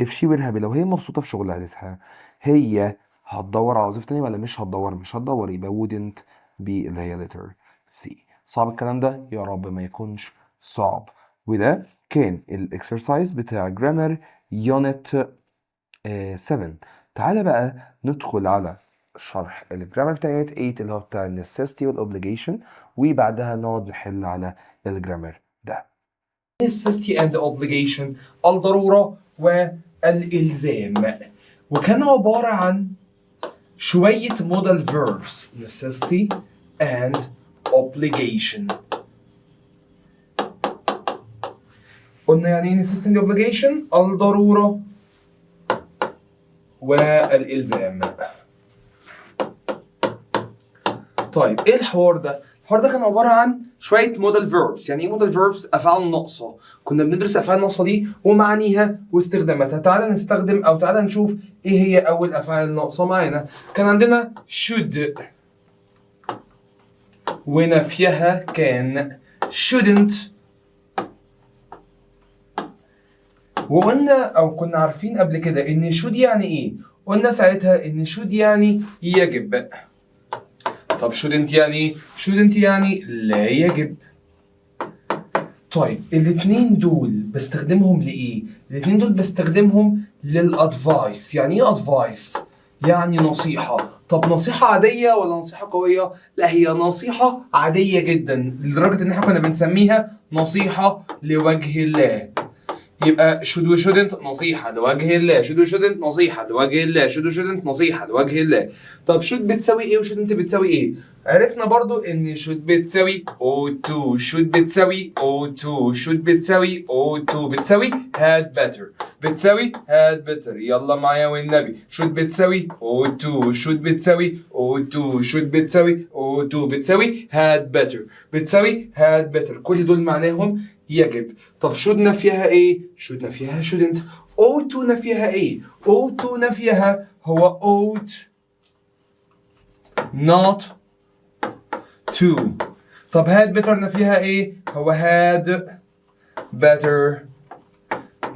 if she were happy لو هي مبسوطه في شغلانتها هي هتدور على وظيفة تانية ولا مش هتدور؟ مش هتدور، يبقى wouldn't be اللي هي letter C. صعب الكلام ده؟ يا رب ما يكونش صعب. وده كان الاكسرسايز بتاع جرامر يونت 7. تعالى بقى ندخل على شرح الجرامر بتاع يونت 8 اللي هو بتاع necessity والobligation، وبعدها نقعد نحل على الجرامر ده. necessity and obligation، الضرورة والإلزام، وكان عبارة عن شوية modal verbs necessity and obligation. قلنا يعني ايه necessity and obligation؟ الضرورة والإلزام. طيب ايه الحوار ده؟ الحوار ده كان عبارة عن شوية modal verbs. يعني ايه modal verbs؟ أفعال ناقصة. كنا بندرس أفعال ناقصة دي ومعانيها واستخداماتها. تعالى نستخدم أو تعالى نشوف ايه هي أول أفعال ناقصة معانا. كان عندنا should ونفيها كان shouldn't. وقلنا أو كنا عارفين قبل كده إن should يعني إيه؟ قلنا ساعتها إن should يعني يجب. طب shouldn't يعني إيه؟ shouldn't يعني لا يجب. طيب الاتنين دول بستخدمهم لإيه؟ الاتنين دول بستخدمهم للأدفايس. يعني إيه أدفايس؟ يعني نصيحة. طب نصيحة عادية ولا نصيحة قوية؟ لا، هي نصيحة عادية جدا لدرجة إن إحنا كنا بنسميها نصيحة لوجه الله. يبقى should و shouldn't نصيحة لوجه الله، should و shouldn't نصيحة لوجه الله، should و shouldn't نصيحة لوجه الله. طب should بتساوي إيه و shouldn't بتساوي إيه؟ عرفنا برضو إن should بتساوي O2، should بتساوي O2، should بتساوي O2 بتساوي had better، بتساوي had better. يلا معايا والنبي. should بتساوي O2، should بتساوي O2، should بتساوي O2 بتساوي had better، بتساوي had better. كل دول معناهم يجب. طب should نفيها ايه؟ should نفيها shouldn't. ought نفيها ايه؟ ought نفيها هو ought not to. طب had better نفيها ايه؟ هو had better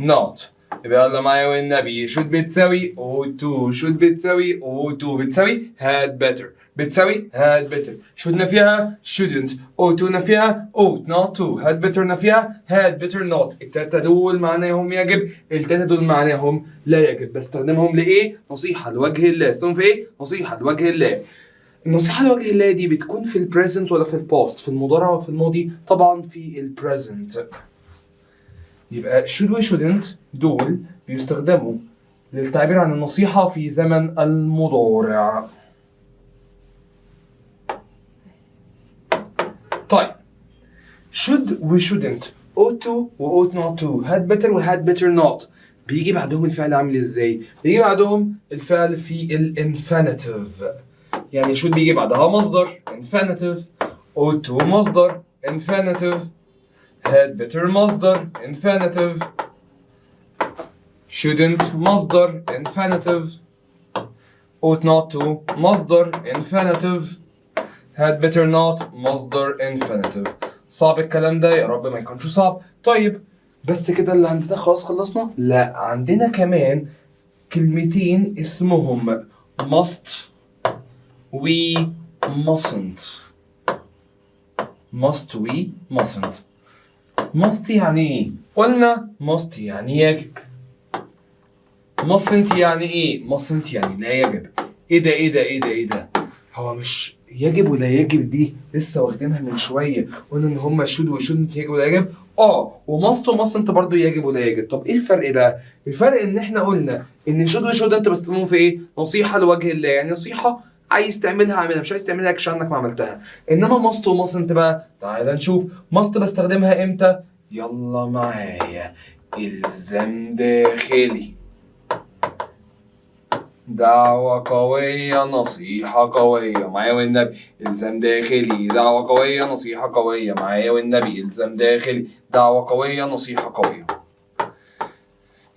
not. يبقى يلا معايا والنبي. should بتساوي ought to، should بتساوي ought to بتساوي had better، بتساوي had better. should نفيها shouldn't، ought to نفيها ought not to، had better نفيها had better not. التلاتة دول معناهم يجب، التلاتة دول معناهم لا يجب. بستخدمهم لإيه؟ نصيحة لوجه الله. استخدمهم في إيه؟ نصيحة لوجه الله. النصيحة لوجه الله دي بتكون في البريزنت ولا في الباست؟ في المضارع وفي الماضي؟ طبعا في البريزنت. يبقى should و shouldn't دول بيستخدموا للتعبير عن النصيحة في زمن المضارع. طيب should و shouldn't ought to و ought not to had better و had better not بيجي بعدهم الفعل عامل ازاي؟ بيجي بعدهم الفعل في الانفينيتيف. يعني should بيجي بعدها مصدر infinitive، ought to مصدر infinitive، had better مصدر infinitive، shouldn't مصدر infinitive، ought not to مصدر infinitive، had better not مصدر infinitive. صعب الكلام ده؟ يا رب ما يكونش صعب. طيب بس كده اللي عندنا خلاص خلصنا؟ لا، عندنا كمان كلمتين اسمهم must و mustn't. must و mustn't. must يعني ايه؟ قلنا must يعني يجب. mustn't يعني ايه؟ mustn't يعني لا يجب. ايه ده؟ هو مش يجب ولا يجب دي لسه واخدينها من شويه، قلنا ان هما should و shouldn't يجب ولا يجب. وماست وماستنت برضه يجب ولا يجب. طب ايه الفرق بقى؟ الفرق ان احنا قلنا ان should و shouldn't بستخدمهم في ايه؟ نصيحه لوجه الله. يعني نصيحه عايز تعملها اعملها، مش عايز تعملها كش عنك ما عملتها. انما ماست وماستنت بقى تعالى نشوف. ماست بستخدمها امتى؟ يلا معايا. الزام داخلي، دعوة قوية نصيحة قوية، معايا والنبي. إلزام داخلي، دعوة قوية نصيحة قوية، معايا والنبي. إلزام داخلي، دعوة قوية نصيحة قوية.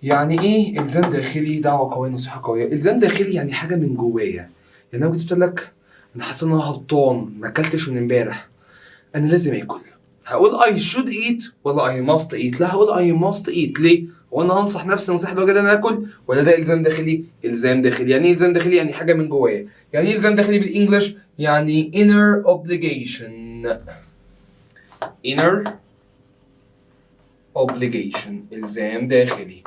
يعني إيه إلزام داخلي دعوة قوية نصيحة قوية؟ إلزام داخلي يعني حاجة من جوايا. يعني لو جيت قلت لك أنا حاسس إن أنا هبطان، ما أكلتش من إمبارح، أنا لازم آكل، هقول I should eat ولا I must eat؟ لا، هقول I must eat. ليه؟ وانا هنصح نفسي نصيحه الوجه ده انا اكل، ولا ده الزام داخلي؟ الزام داخلي. يعني ايه الزام داخلي؟ يعني حاجه من جوايا. يعني ايه الزام داخلي بالانجلش؟ يعني inner obligation. inner obligation، الزام داخلي.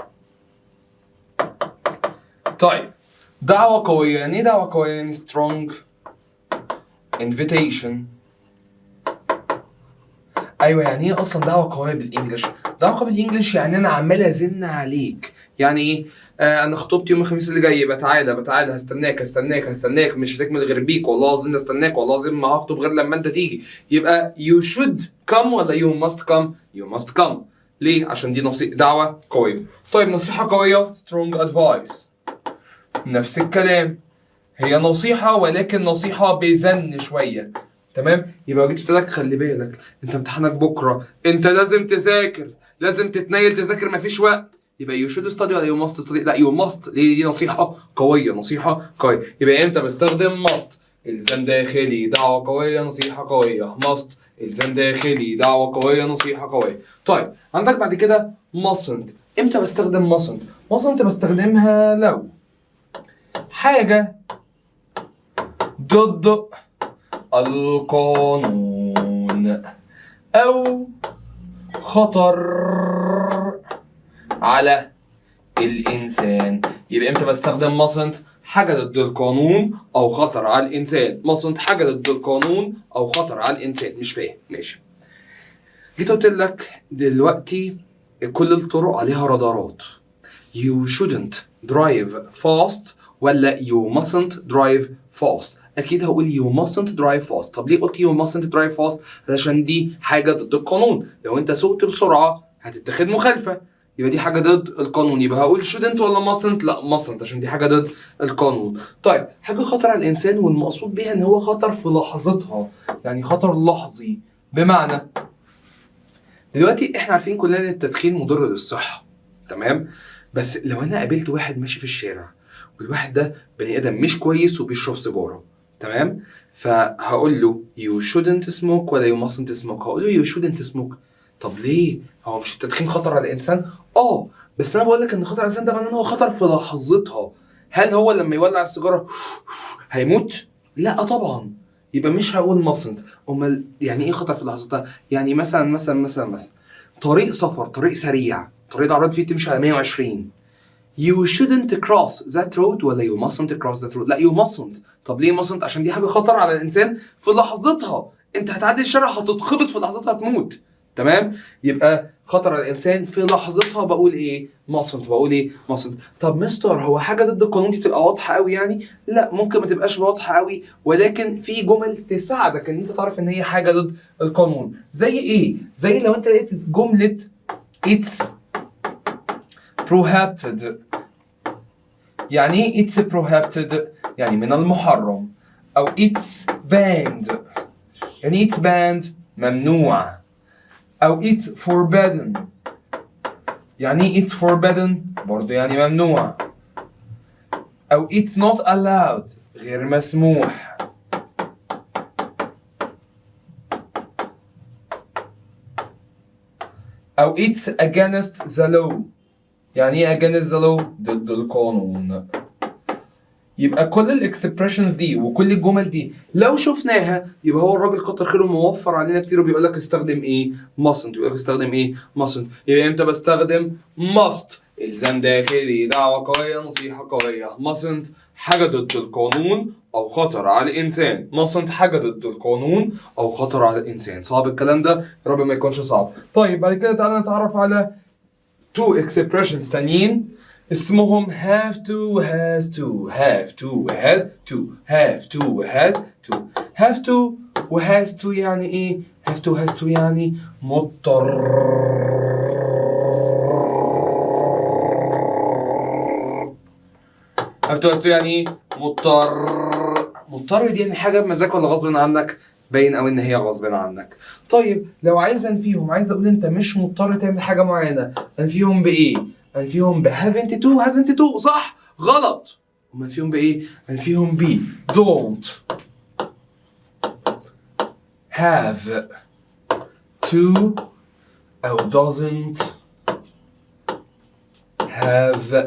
طيب دعوه قويه، يعني ايه دعوه قويه؟ يعني strong invitation. ايوه، يعني ايه اصلا دعوه قويه بالانجلش؟ دعوه قويه بالانجلش يعني انا عمال ازن عليك. يعني ايه؟ انا خطوبتي يوم الخميس اللي جاي، يبقى تعالى هستناك مش هتكمل غير بيك، والله العظيم استناك، والله العظيم ما هخطب غير لما انت تيجي. يبقى you should come ولا you must come؟ you must come. ليه؟ عشان دي دعوه قويه. طيب نصيحه قويه strong advice، نفس الكلام، هي نصيحه ولكن نصيحه بزن شويه. تمام؟ يبقى جيت قلت لك خلي بالك انت امتحانك بكره، انت لازم تذاكر، لازم تتنيل تذاكر، مفيش وقت. يبقى يو شود ستادي ولا يو ماست ستادي؟ لا يو ماست. دي نصيحه قويه، نصيحه قويه. يبقى امتى بستخدم ماست؟ الزام داخلي، دعوه قويه، نصيحه قويه. ماست الزام داخلي، دعوه قويه، نصيحه قويه. طيب عندك بعد كده mustn't. امتى بستخدم mustn't؟ mustn't بستخدمها لو حاجه ضد القانون أو خطر على الإنسان. يبقى إمتى بستخدم mustn't؟ حاجة ضد القانون أو خطر على الإنسان. mustn't حاجة ضد القانون أو خطر على الإنسان. مش فاهم؟ ماشي. جيت قلت لك دلوقتي كل الطرق عليها رادارات. You shouldn't drive fast ولا you mustn't drive fast؟ أكيد هقول you mustn't drive fast. طب ليه قلت you mustn't drive fast؟ علشان دي حاجة ضد القانون. لو أنت سوقت بسرعة هتتخذ مخالفة، يبقى دي حاجة ضد القانون. يبقى هقول shouldn't ولا mustn't؟ لا mustn't عشان دي حاجة ضد القانون. طيب حاجة خطر على الإنسان والمقصود بيها إن هو خطر في لحظتها، يعني خطر لحظي. بمعنى دلوقتي إحنا عارفين كلنا إن التدخين مضر للصحة، تمام؟ بس لو انا قابلت واحد ماشي في الشارع والواحد ده بني ادم مش كويس وبيشرب سيجاره، تمام؟ فهقول له you shouldn't smoke ولا you mustn't smoke؟ هقول له you shouldn't smoke. طب ليه؟ هو مش التدخين خطر على الانسان؟ بس انا بقول لك ان خطر على الانسان ده معناه ان هو خطر في لحظتها. هل هو لما يولع السيجاره هيموت؟ لا طبعا. يبقى مش هقول mustn't. امال يعني ايه خطر في لحظتها؟ يعني مثلا طريق سفر، طريق سريع، طريق العربيات فيه تمشي على 120، you shouldn't cross that road ولا you mustn't cross that road؟ لا you mustn't. طب ليه mustn't؟ عشان دي حاجة خطر على الإنسان في لحظتها. أنت هتعدي الشارع هتتخبط في لحظتها هتموت، تمام؟ يبقى خطر على الإنسان في لحظتها بقول إيه؟ mustn't. بقول إيه؟ mustn't. طب مستر هو حاجة ضد القانون دي بتبقى واضحة قوي يعني؟ لا ممكن ما تبقاش واضحة قوي، ولكن في جمل تساعدك إن أنت تعرف إن هي حاجة ضد القانون. زي إيه؟ زي لو أنت لقيت جملة it's prohibited. يعني ايه it's prohibited؟ يعني من المحرم. او it's banned، يعني it's banned ممنوع. او it's forbidden، يعني ايه it's forbidden؟ برضو يعني ممنوع. او it's not allowed، غير مسموح. او it's against the law، يعني ايه against the law؟ ضد القانون. يبقى كل الاكسبريشنز دي وكل الجمل دي لو شفناها يبقى هو الراجل كتر خيره موفر علينا كتير وبيقول لك استخدم ايه؟ mustn't. بيقول لك استخدم ايه؟ mustn't. يبقى امتى بستخدم must؟ الزام داخلي، دعوه قويه، نصيحه قويه. mustn't حاجه ضد القانون او خطر على الانسان. mustn't حاجه ضد القانون او خطر على الانسان. صعب الكلام ده؟ يا رب ما يكونش صعب. طيب بعد كده تعالى نتعرف على two expressions تانيين اسمهم have to has to. have to has to. have to has to. have to و has to يعني ايه؟ have to has to يعني مضطر. have to has to يعني ايه؟ مضطر دي يعني حاجة بمزاج ولا غصب عنك؟ باين قوي ان هي غصب عنك. طيب لو عايز انفيهم، عايز اقول انت مش مضطر تعمل حاجة معينة، انفيهم بايه؟ انفيهم ب haven't to hasn't to. صح؟ غلط. هم انفيهم بايه؟ انفيهم ب don't have to او doesn't have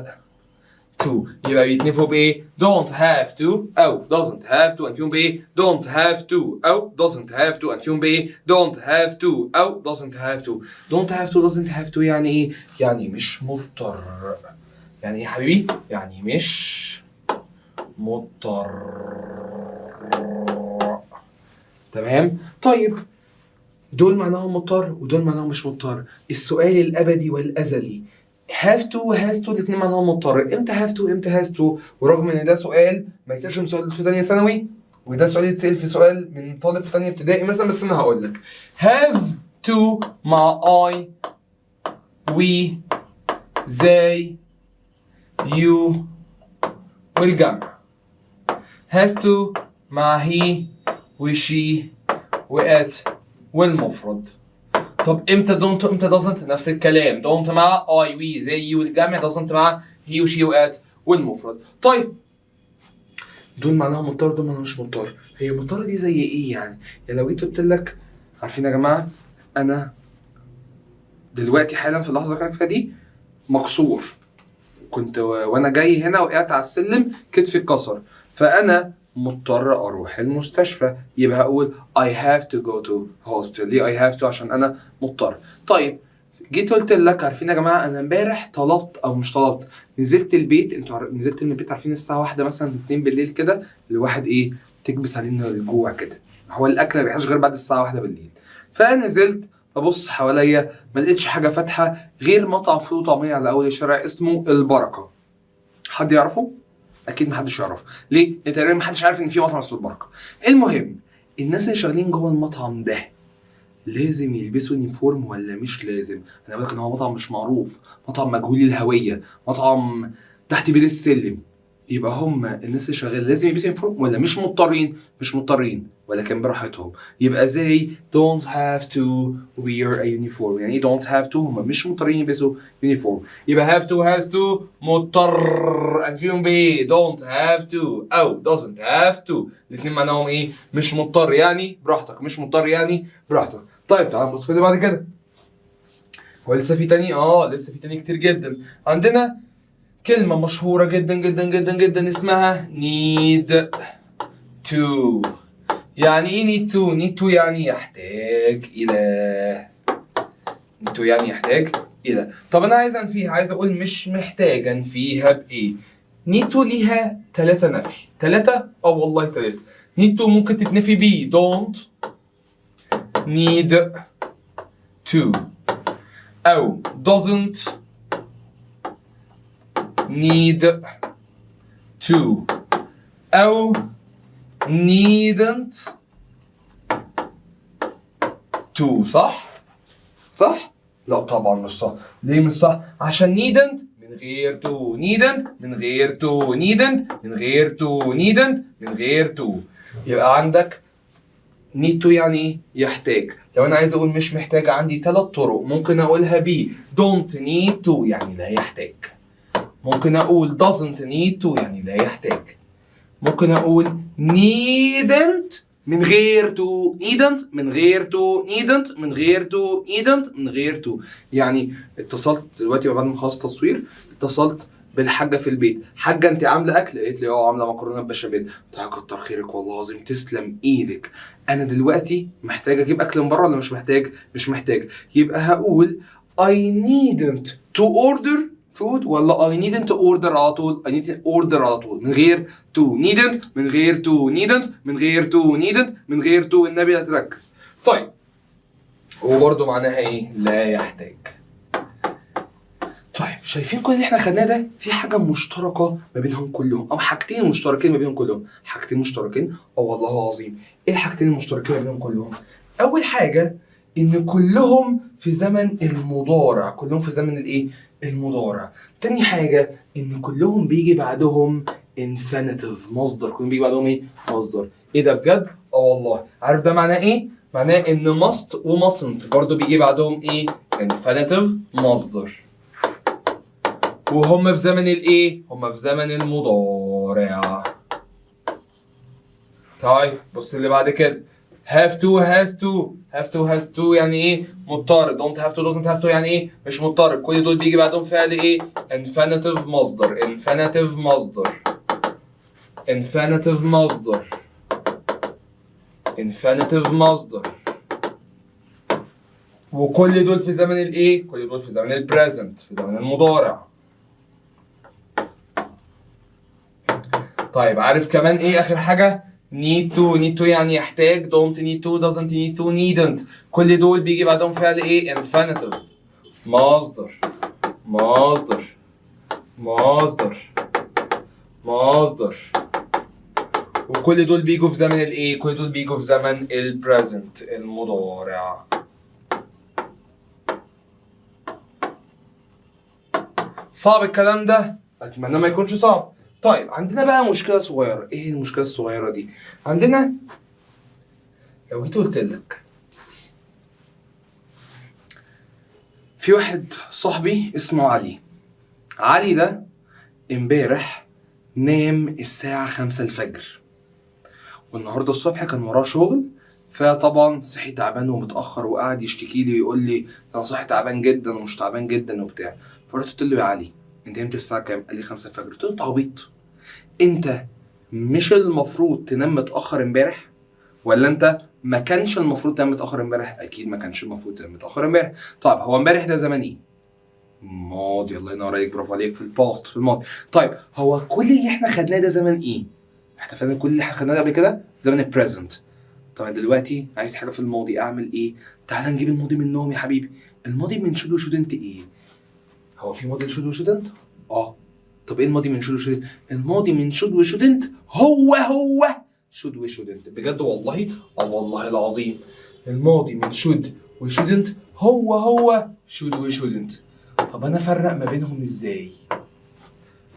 to. يبقى بيتنفوا بايه؟ don't have to او doesn't have to انفيهم بايه؟ don't have to او doesn't have to انفيهم بايه؟ don't have to او doesn't have to. don't have to doesn't have to يعني ايه؟ يعني مش مضطر. يعني ايه يا حبيبي؟ يعني مش مضطر. تمام؟ طيب دول معناهم مضطر ودول معناهم مش مضطر. السؤال الابدي والازلي have to و has to الاثنين معناهم مضطر. امتى have to امتى has to؟ ورغم ان ده سؤال ما يتسالش من سؤال في ثانيه ثانوي وده سؤال يتسال في سؤال من طالب في ثانيه ابتدائي مثلا، بس انا هقول لك have to مع I we they you والجمع. has to مع he وshe وات والمفرد. طب امتى don't امتى doesn't؟ نفس الكلام. don't مع I we they you والجمع، doesn't مع he وشي وات والمفرد. طيب دول معناهم مضطر دول معناهم مش مضطر. هي مضطر دي زي ايه يعني؟ يعني لو جيت قلت لك عارفين يا جماعه انا دلوقتي حالا في اللحظه اللي كانت فيها دي مكسور، كنت وانا جاي هنا وقعت على السلم كتفي اتكسر، فانا مضطر اروح المستشفى، يبقى هقول I have to go to hospital. ليه I have to؟ عشان انا مضطر. طيب جيت قلت لك عارفين يا جماعه انا امبارح طلبت او مش طلبت، نزلت البيت، انتوا نزلت من البيت عارفين الساعه 1 مثلا 2 بالليل كده، الواحد ايه تكبس عليه الجوع كده، هو الاكل ما بيحتاجش غير بعد الساعه 1 بالليل. فنزلت ببص حواليا ما لقيتش حاجه فاتحه غير مطعم فول وطعميه على اول الشارع اسمه البركه. حد يعرفه؟ اكيد محدش يعرفه. ليه؟ لان تقريبا محدش عارف ان في مطعم اسمه البركه. المهم الناس اللي شغالين جوه المطعم ده لازم يلبسوا يونيفورم ولا مش لازم؟ انا بقول لك ان هو مطعم مش معروف، مطعم مجهول الهويه، مطعم تحت بير السلم. يبقى هم الناس اللي شغاله لازم يلبسوا يونيفورم ولا مش مضطرين؟ مش مضطرين ولكن براحتهم. يبقى زي don't have to wear a uniform. يعني ايه don't have to؟ هم مش مضطرين يلبسوا يونيفورم. يبقى have to has to مضطر انفيهم بايه؟ don't have to او doesn't have to. الاثنين معناهم ايه؟ مش مضطر يعني براحتك، مش مضطر يعني براحتك. طيب تعال نبص في اللي بعد كده. هو لسه في تاني؟ لسه في تاني كتير جدا. عندنا كلمة مشهورة جدا جدا جدا جدا اسمها need to. يعني ايه need to؟ need to يعني يحتاج إلى. need to يعني يحتاج إلى. طب أنا عايز أنفيها، عايز أقول مش محتاج أنفيها بإيه؟ need to ليها 3 نفي. 3؟ والله 3. need to ممكن تتنفي بيه don't need to أو doesn't need to أو needn't to. صح؟ صح؟ لا طبعا مش صح. ليه مش صح؟ عشان needn't من غير to، needn't من غير to، needn't من غير to، needn't من غير to. يبقى عندك need to يعني ايه؟ يحتاج. لو انا عايز اقول مش محتاج عندي 3 طرق ممكن اقولها بيه. don't need to يعني لا يحتاج. ممكن اقول doesn't need to يعني لا يحتاج. ممكن اقول needn't من غير to، needn't من غير to، needn't من غير to، needn't من غير to. يعني اتصلت دلوقتي بعد ما خلصت تصوير، اتصلت بالحاجه في البيت، حاجه انت عامله اكل؟ قالت لي عامله مكرونه بشاميل. قلت لها كتر خيرك والله العظيم تسلم ايدك، انا دلوقتي محتاج اجيب اكل من بره ولا مش محتاج؟ مش محتاج. يبقى هقول I needn't to order food ولا I needn't order على طول؟ I need order على طول من غير to. needn't من غير to، needn't من غير to، needn't من غير to. النبي هتركز. طيب هو برضه معناها ايه؟ لا يحتاج. طيب شايفين كل اللي احنا خدناه ده في حاجه مشتركه ما بينهم كلهم او حاجتين مشتركين ما بينهم كلهم. حاجتين مشتركين والله العظيم. ايه الحاجتين المشتركين ما بينهم كلهم؟ اول حاجه ان كلهم في زمن المضارع، كلهم في زمن الايه؟ المضارع. تاني حاجه ان كلهم بيجي بعدهم infinitive مصدر، كلهم بيجي بعدهم ايه؟ مصدر. ايه ده بجد؟ والله. عارف ده معناه ايه؟ معناه ان must و mustn't برضه بيجي بعدهم ايه؟ infinitive مصدر. وهم في زمن الايه؟ هم في زمن المضارع. طيب بص اللي بعد كده. have to has to يعني ايه؟ مضطرد. don't have to doesn't have to يعني ايه؟ مش مضطرد. كل دول بيجي بعدهم فعل ايه؟ infinitive مصدر. infinitive مصدر. infinitive مصدر. infinitive مصدر. وكل دول في زمن الايه؟ كل دول في زمن البريزنت، في زمن المضارع. طيب عارف كمان ايه اخر حاجة؟ need to يعني يحتاج. don't need to doesn't need to needn't. كل دول بيجي بعدهم فعل ايه؟ infinitive مصدر. مصدر. مصدر. مصدر. وكل دول بيجوا في زمن الايه؟ كل دول بيجوا في زمن البريزنت المضارع. صعب الكلام ده؟ اتمنى ما يكونش صعب. طيب عندنا بقى مشكلة صغيرة. ايه المشكلة الصغيرة دي؟ عندنا لو جيت قلت لك في واحد صاحبي اسمه علي. علي ده امبارح نام الساعة 5 الفجر، والنهارده الصبح كان وراه شغل، فطبعا صحي تعبان ومتأخر وقعد يشتكي لي ويقول لي انا صحي تعبان جدا ومش تعبان جدا وبتاع. فرحت قلت له يا علي انت نمت الساعة كام؟ قال لي 5 الفجر. قلت له انت عبيط، انت مش المفروض تنام متأخر امبارح؟ ولا انت ما كانش المفروض تنام متأخر امبارح؟ اكيد ما كانش المفروض تنام متأخر امبارح. طيب هو امبارح ده زمن ايه؟ ماضي. الله ينور عليك، برافو عليك، في الباست، في الماضي. طيب هو كل اللي احنا خدناه ده زمن ايه؟ احنا فعلا كل اللي احنا خدناه ده قبل كده زمن البريزنت. طب دلوقتي عايز حاجه في الماضي، اعمل ايه؟ تعال نجيب الماضي منهم يا حبيبي. الماضي من شود وشودنت ايه؟ هو في ماضي لشود وشودنت؟ اه. طب ايه الماضي من شود وشودنت؟ الماضي من شود وشودنت هو شود وشودنت. بجد والله، والله العظيم الماضي من شود وشودنت هو شود وشودنت. طب انا افرق ما بينهم ازاي؟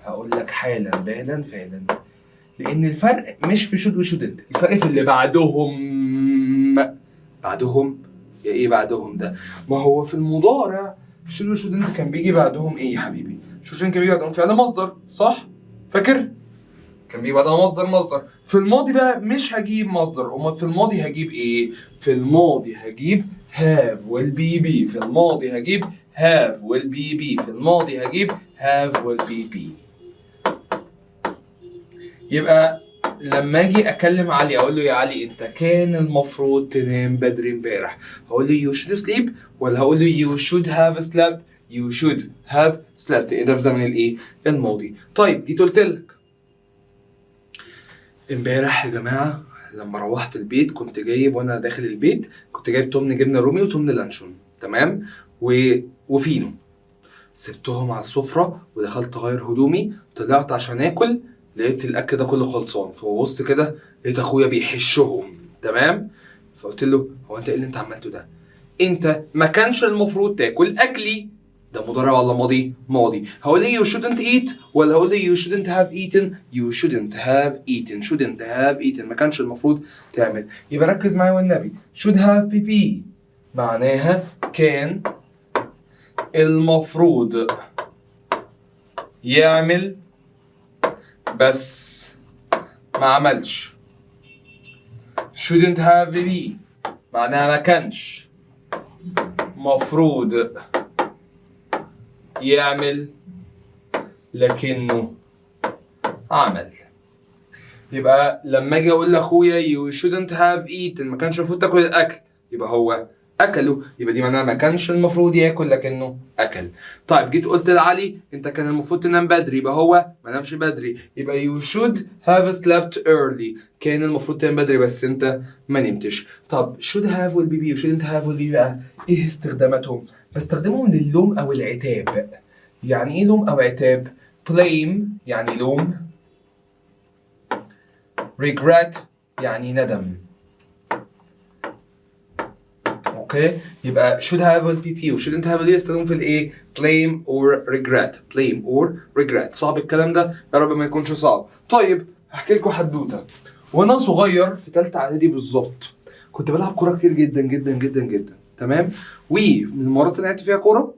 هقول لك حالا بالا فعلا. لان الفرق مش في شود وشودنت، الفرق في اللي بعدهم. بعدهم يا ايه بعدهم ده؟ ما هو في المضارع شود وشودنت كان بيجي بعدهم ايه يا حبيبي؟ شود كان بيجي بعدهم فعل مصدر، صح؟ فاكر؟ كان بيجي بعدها مصدر. في الماضي بقى مش هجيب مصدر، امال في الماضي هجيب ايه؟ في الماضي هجيب have will be be. في الماضي هجيب have will be be. في الماضي هجيب have will be be. يبقى لما اجي اكلم علي اقول له يا علي انت كان المفروض تنام بدري امبارح، هقول له you should sleep ولا هقول له you should have slept؟ you should have slept. ايه ده في زمن الايه؟ الماضي. طيب جيت قلت لك امبارح يا جماعه لما روحت البيت كنت جايب، وانا داخل البيت كنت جايب تمن جبنه رومي وتمن لانشون، تمام؟ وفينو. سبتهم على السفره ودخلت اغير هدومي، طلعت عشان اكل، لقيت الاكل ده كله خلصان، فببص كده لقيت اخويا بيحشهم، تمام؟ فقلت له هو انت ايه اللي انت عملته ده؟ انت ما كانش المفروض تاكل اكلي. ده مضارع ولا ماضي؟ ماضي. هقول لي you shouldn't eat ولا هقول لي you shouldn't have eaten؟ you shouldn't have eaten. shouldn't have eaten ما كانش المفروض تعمل. يبقى ركز معايا والنبي. should have pp معناها كان المفروض يعمل بس ما عملش. shouldn't have be معناها ما كانش مفروض يعمل لكنه عمل. يبقى لما اجي اقول لاخويا you shouldn't have eaten ما كانش المفروض تاكل الاكل، يبقى هو اكله، يبقى دي معناها ما كانش المفروض ياكل لكنه اكل. طيب جيت قلت لعلي انت كان المفروض تنام بدري، يبقى هو ما نامش بدري، يبقى you should have slept early. كان المفروض تنام بدري بس انت ما نمتش. طب should have will be و shouldn't have will be بقى ايه استخداماتهم؟ بستخدمهم للوم او العتاب. يعني ايه لوم او عتاب؟ blame يعني لوم، regret يعني ندم. اوكي؟ يبقى should have will be و shouldn't have will be استخدمهم في الايه؟ blame or regret. blame or regret. صعب الكلام ده؟ يا رب ما يكونش صعب. طيب هحكي لكم حدوته. وانا صغير في ثالثه اعدادي بالظبط كنت بلعب كوره كتير جدا جدا جدا جدا، تمام؟ ومن المرات اللي لعبت فيها كوره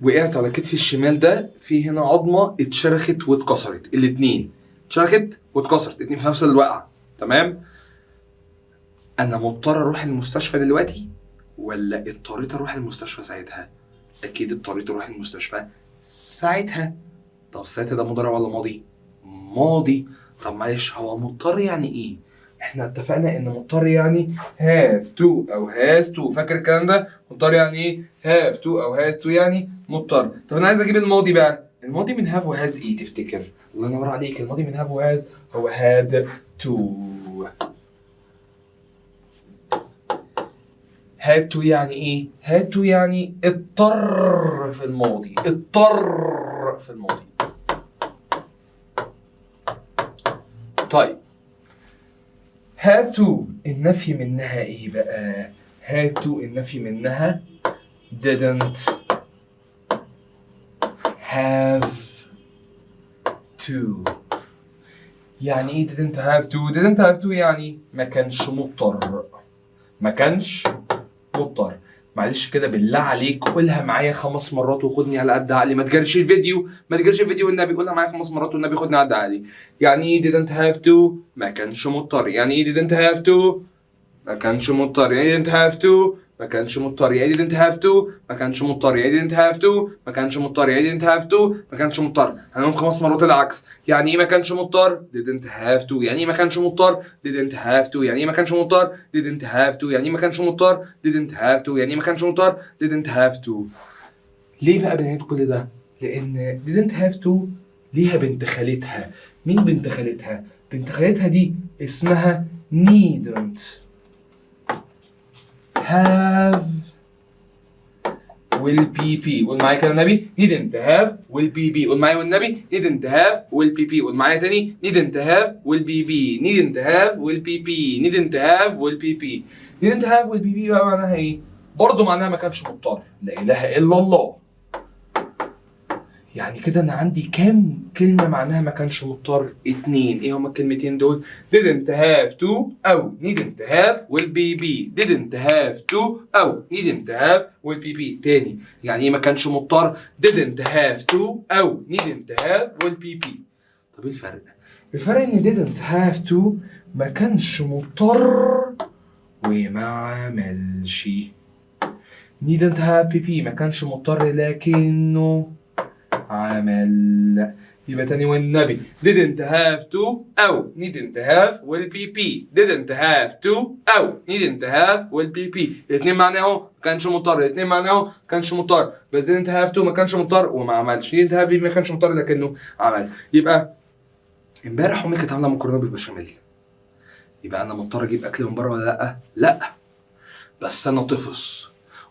وقعت على كتفي الشمال ده، في هنا عظمه اتشرخت واتكسرت، الاثنين اتشرخت واتكسرت، الاثنين في نفس الوقعه، تمام؟ انا مضطر اروح المستشفى دلوقتي ولا اضطريت اروح المستشفى ساعتها؟ اكيد اضطريت اروح المستشفى ساعتها. طب ساعتها ده مضارع ولا ماضي؟ ماضي. طب معلش، هو مضطر يعني ايه؟ احنا اتفقنا ان مضطر يعني have to او has to. فاكر الكلام ده؟ مضطر يعني ايه؟ have to او has to يعني مضطر. طب انا عايز اجيب الماضي بقى. الماضي من have و has ايه تفتكر؟ الله ينور عليك، الماضي من have و has هو had to. had to يعني ايه؟ had to يعني اضطر في الماضي، اضطر في الماضي. طيب had to النفي منها ايه بقى؟ had to النفي منها didn't have to. يعني ايه didn't have to؟ didn't have to يعني ما كانش مضطر، ما كانش مضطر. معلش كده بالله عليك قولها معايا 5 مرات وخدني على قد عقلي. ما تجرش الفيديو، ما تجرش الفيديو والنبي، قولها معايا 5 مرات والنبي خدني على قد عقلي. يعني ايه didn't have to؟ ما كانش مضطر. يعني ايه didn't have to؟ ما كانش مضطر. يعني didn't have to ما كانش مضطر. يعني didn't have to ما كانش مضطر. يعني didn't have to ما كانش مضطر. يعني didn't have to ما كانش مضطر. هنقوم 5 مرات العكس. يعني ايه ما كانش مضطر؟ didn't have to. يعني ايه ما كانش مضطر؟ didn't have to. يعني ايه ما كانش مضطر؟ didn't have to. يعني ايه ما كانش مضطر؟ didn't have to. يعني ايه ما كانش مضطر؟ didn't have to. ليه بقى بنعيد كل ده؟ لأن didn't have to ليها بنت خالتها. مين بنت خالتها؟ بنت خالتها دي اسمها needn't have will be. قول معايا كده النبي. needn't have will be. قول معايا والنبي. needn't have will be. قول معايا تاني. needn't have will be. needn't have will be. needn't have will be. needn't have will be بقى معناها ايه؟ برضه معناها ما كانش مضطر. لا إله إلا الله. يعني كده انا عندي كام كلمة معناها ما كانش مضطر؟ 2. ايه هما الكلمتين دول؟ didn't have to او needn't have will be. didn't have to او needn't have will be. تاني، يعني ايه ما كانش مضطر؟ didn't have to او needn't have will be. طب ايه الفرق؟ الفرق ان didn't have to ما كانش مضطر وما عملش. needn't have be ما كانش مضطر لكنه عمل. يبقى تاني والنبي didn't have to أو needn't have will be. didn't have to أو needn't have will be. الاتنين معناهم ما كانش مضطر. الاتنين معناهم ما كانش مضطر. بس didn't have to ما كانش مضطر وما عملش. didn't have ما كانش مضطر لكنه عمل. يبقى امبارح أمي كانت عاملة مكرونة بالبشاميل. يبقى أنا مضطر أجيب أكل من بره ولا لأ؟ لأ. بس أنا طفس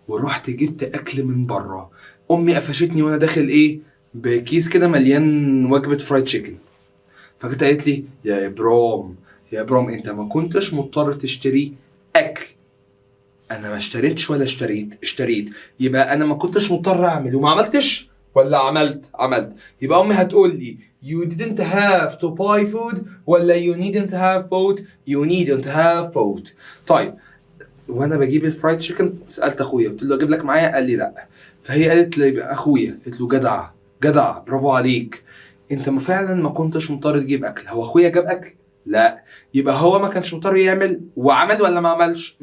ورحت جبت أكل من بره. أمي قفشتني وأنا داخل إيه؟ بكيس كده مليان وجبة فرايد تشيكن. فكانت قالت لي يا إبرام، يا إبرام أنت ما كنتش مضطر تشتري أكل. أنا ما اشتريتش ولا اشتريت. يبقى أنا ما كنتش مضطر أعمل وما عملتش ولا عملت. يبقى أمي هتقول لي you didn't have to buy food ولا you needn't have both. you needn't have both. طيب وانا بجيب الفرايد تشيكن سالت اخويا قلت له اجيب لك معايا؟ قال لي لا. فهي قالت لي يبقى اخويا، قلت له جدع برافو عليك، انت ما فعلا ما كنتش مضطر تجيب اكل. هو اخويا جاب اكل؟ لا. يبقى هو ما كانش مضطر يعمل وعمل ولا ما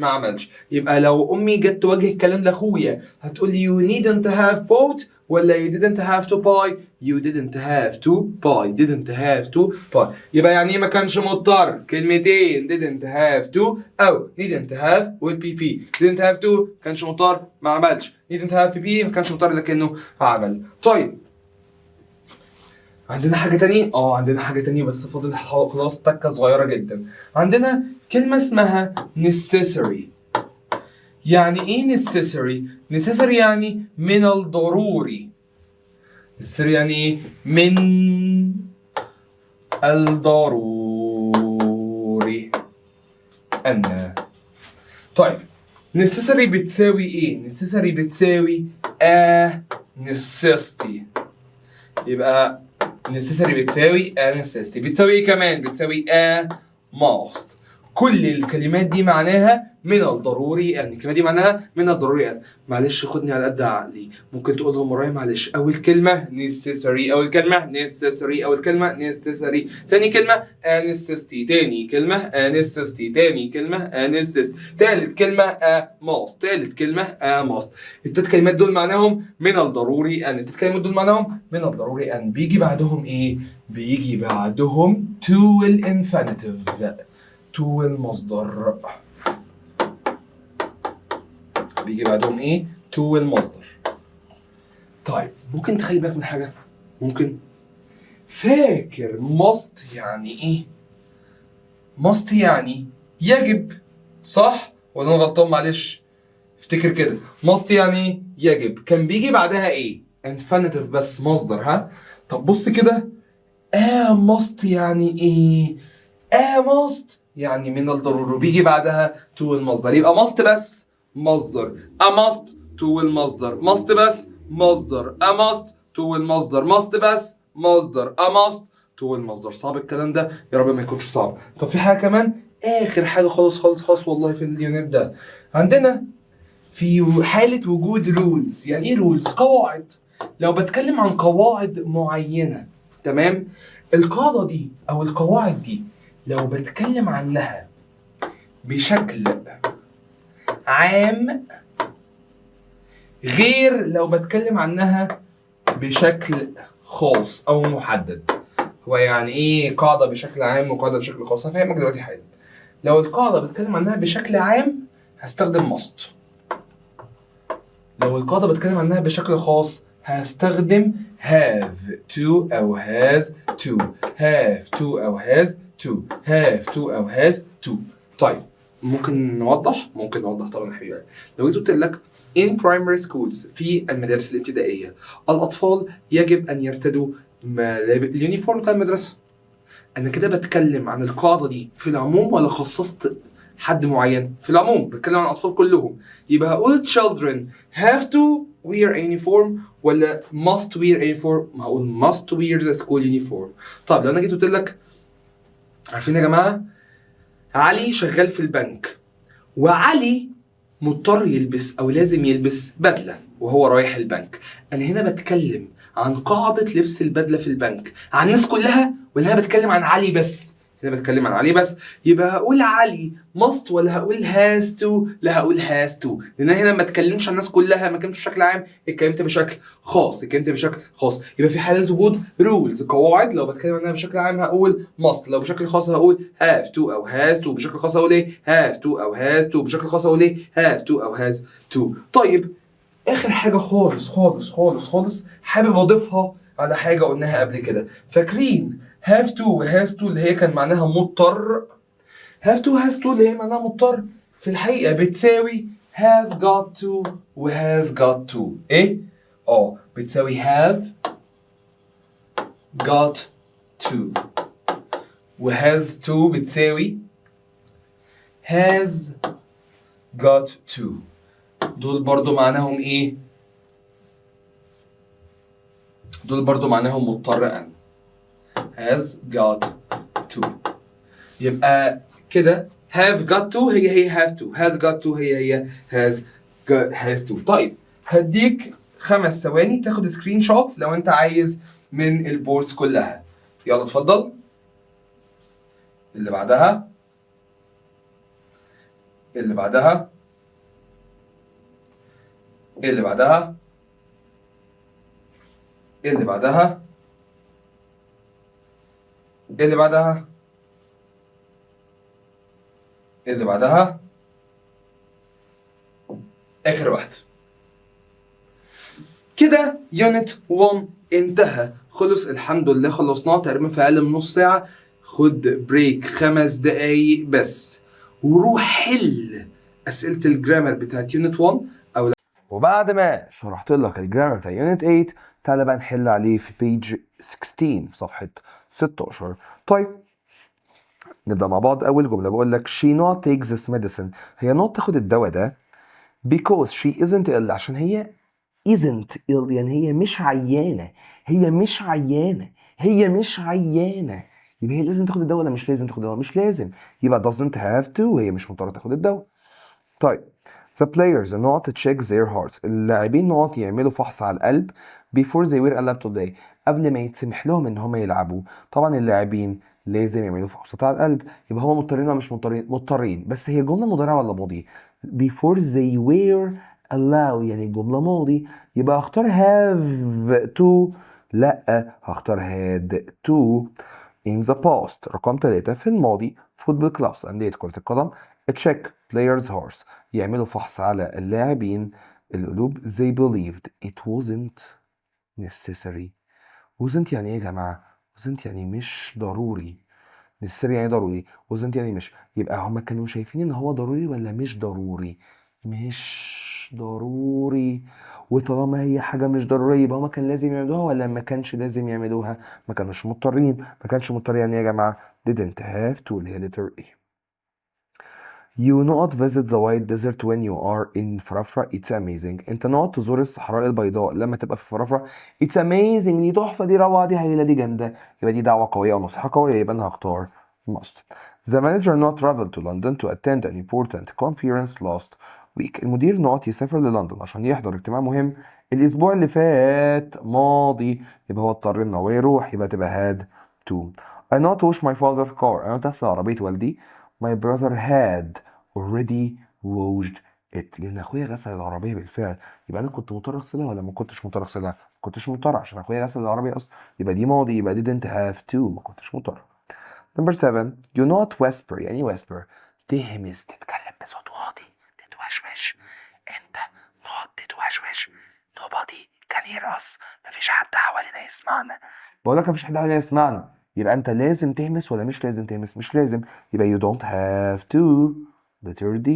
عملش. يبقى لو امي جت توجه الكلام لاخويا هتقول لي you needn't have both ولا you didn't have to buy. you didn't have to buy. يبقى يعني ايه ما كانش مضطر؟ كلمتين didn't have to او didn't have will be. didn't have to كانش مضطر ما عملش. didn't have be ما كانش مضطر لكنه عمل. طيب عندنا حاجة تانية؟ عندنا حاجة تانية بس فاضل خلاص تكة صغيرة جدا. عندنا كلمة اسمها necessary. يعني ايه necessary؟ necessary يعني من الضروري. necessary يعني ايه؟ من الضروري أن. طيب necessary بتساوي ايه؟ necessary بتساوي a necessity. يبقى necessary بتساوي a necessity. بتساوي ايه كمان؟ بتساوي a must. كل الكلمات دي معناها من الضروري ان. الكلمات دي معناها من الضروري ان. معلش خدني على قد عقلي، ممكن تقولهم ورايا معلش. اول كلمه necessary، اول كلمه necessary، اول كلمه necessary، تاني كلمه necessity، تاني كلمه necessity، تاني كلمه necessity، تالت كلمه must، تالت كلمه must. التلات كلمات دول معناهم من الضروري ان. التلات كلمات دول معناهم من الضروري ان. بيجي بعدهم ايه؟ بيجي بعدهم to الانفينيتيف، to المصدر. بيجي بعدهم ايه؟ to المصدر. طيب ممكن تخلي بالك من حاجة؟ ممكن فاكر must يعني ايه؟ must يعني يجب، صح؟ ولا انا غلطان؟ معلش افتكر كده. must يعني يجب. كان بيجي بعدها ايه؟ infinitive بس مصدر، ها؟ طب بص كده، must يعني ايه؟ must يعني من الضروري، بيجي بعدها to المصدر. يبقى must بس مصدر، must to المصدر، must بس مصدر، must to المصدر، must بس مصدر، must to المصدر. صعب الكلام ده؟ يا رب ما يكونش صعب. طب في حاجة كمان، آخر حاجة خالص خالص خالص والله في اليونت ده، عندنا في حالة وجود rules. يعني ايه rules؟ قواعد. لو بتكلم عن قواعد معينة، تمام؟ القاعدة دي أو القواعد دي لو بتكلم عنها بشكل عام غير لو بتكلم عنها بشكل خاص أو محدد. هو يعني إيه قاعدة بشكل عام وقاعدة بشكل خاص؟ هفهمك دلوقتي حالا. لو القاعدة بتكلم عنها بشكل عام هستخدم must. لو القاعدة بتكلم عنها بشكل خاص هستخدم have to أو has to، have to أو has to، have to أو has to. طيب ممكن نوضح طبعا يا حبيبي. لو جيت قلت لك in primary schools، في المدارس الابتدائية الأطفال يجب أن يرتدوا اليونيفورم بتاع المدرسة، أنا كده بتكلم عن القاعدة دي في العموم ولا خصصت حد معين؟ في العموم، بتكلم عن الأطفال كلهم. يبقى هقول children have to wear a uniform ولا must wear a uniform؟ هقول must wear the school uniform. طب لو أنا جيت قلت لك، عارفين يا جماعة علي شغال في البنك وعلي مضطر يلبس أو لازم يلبس بدلة وهو رايح البنك، أنا هنا بتكلم عن قاعدة لبس البدلة في البنك عن الناس كلها ولا أنا بتكلم عن علي بس؟ هنا بتكلم عن علي بس. يبقى هقول علي must ولا هقول has to؟ لا هقول has to، لأن أنا هنا ما اتكلمتش عن الناس كلها، ما اتكلمتش بشكل عام، اتكلمت بشكل خاص، يبقى في حالة وجود rules قواعد لو بتكلم عنها بشكل عام هقول must، لو بشكل خاص هقول have to أو has to، بشكل خاص هقول إيه؟ have to أو has to، بشكل خاص هقول إيه؟ have to أو has to. طيب آخر حاجة خالص خالص خالص خالص حابب أضيفها على حاجة قلناها قبل كده. فاكرين have to و has to اللي هي كان معناها مضطر؟ have to has to اللي هي معناها مضطر في الحقيقة بتساوي have got to و has got to. إيه؟ بتساوي have got to و has to بتساوي has got to. دول برضو معناهم إيه؟ دول برضو معناهم مضطر أن، has got to. يبقى كده have got to هي have to، has got to هي has to. طيب هديك 5 ثواني تاخد سكرين شوت لو انت عايز من البوردز كلها. يلا اتفضل. اللي بعدها، اللي بعدها، اللي بعدها، اللي بعدها، اللي بعدها، اللي بعدها، آخر واحد. كده يونت 1 انتهى، خلص الحمد لله، خلصناه تقريبا في أقل من نص ساعة. خد بريك 5 دقايق بس وروح حل أسئلة الجرامر بتاعت يونت 1 أو وبعد ما شرحت لك الجرامر بتاع يونت 8 تعالى بقى نحل عليه في بيج 16 في صفحة 16. طيب نبدأ مع بعض. أول جملة بقول لك she not takes this medicine، هي not تاخد الدواء ده because she isn't ill، عشان هي isn't ill يعني هي مش عيانة، هي مش عيانة، هي مش عيانة. يبقى هي لازم تاخد الدواء ولا مش لازم تاخد الدواء؟ مش لازم. يبقى doesn't have to، هي مش مضطرة تاخد الدواء. طيب the players not to check their hearts، اللاعبين نقط يعملوا فحص على القلب before they were allowed to play، قبل ما يتسمح لهم ان هم يلعبوا. طبعا اللاعبين لازم يعملوا فحوصات على القلب، يبقى هم مضطرين ولا مش مضطرين؟ مضطرين. بس هي جملة مضارعة ولا ماضي؟ before they were allowed يعني الجملة ماضي، يبقى اختار have to؟ لا، هختار had to. in the past رقم 3 في الماضي football clubs أندية كرة القدم check players hearts يعملوا فحص على اللاعبين القلوب. they believed it wasn't necessary. wasn't يعني ايه يا جماعة؟ wasn't يعني مش ضروري. necessary يعني ضروري، wasn't يعني مش. يبقى هما كانوا شايفين ان هو ضروري ولا مش ضروري؟ مش ضروري. وطالما هي حاجة مش ضرورية يبقى هما كان لازم يعملوها ولا ما كانش لازم يعملوها؟ ما كانوش مضطرين. ما كانش مضطر يعني ايه يا جماعة؟ didn't have to اللي هي letter A. You not visit the white desert when you are in فرافرة. It's amazing. انت نقعد تزور الصحراء البيضاء لما تبقى في فرافرة. It's amazing، دي تحفة، دي روعة، دي هايلة، دي جامدة. يبقى دي دعوة قوية أو نصيحة قوية، يبقى أنا هختار must. The manager not traveled to London to attend an important conference last week. المدير نقط يسافر للندن عشان يحضر اجتماع مهم الأسبوع اللي فات ماضي، يبقى هو اضطر إن هو يروح، يبقى تبقى had to. I not wash my father's car. أنا تغسل عربية والدي. My brother had already washed it. لان اخويا غسل العربيه بالفعل. يبقى انا كنت مضطر اغسلها ولا ما كنتش مضطر اغسلها؟ ما كنتش مضطر عشان اخويا غسل العربيه اصلا. يبقى دي ماضي، يبقى didn't have to، ما كنتش مضطر. Number 7 you not whisper. يعني whisper تهمس، تتكلم بصوت واطي، تتوشوش. انت not تتوشوش. nobody can hear us. مفيش حد حوالينا يسمعنا. بقول لك مفيش حد حوالينا يسمعنا، يبقى انت لازم تهمس ولا مش لازم تهمس؟ مش لازم. يبقى you don't have to letter D.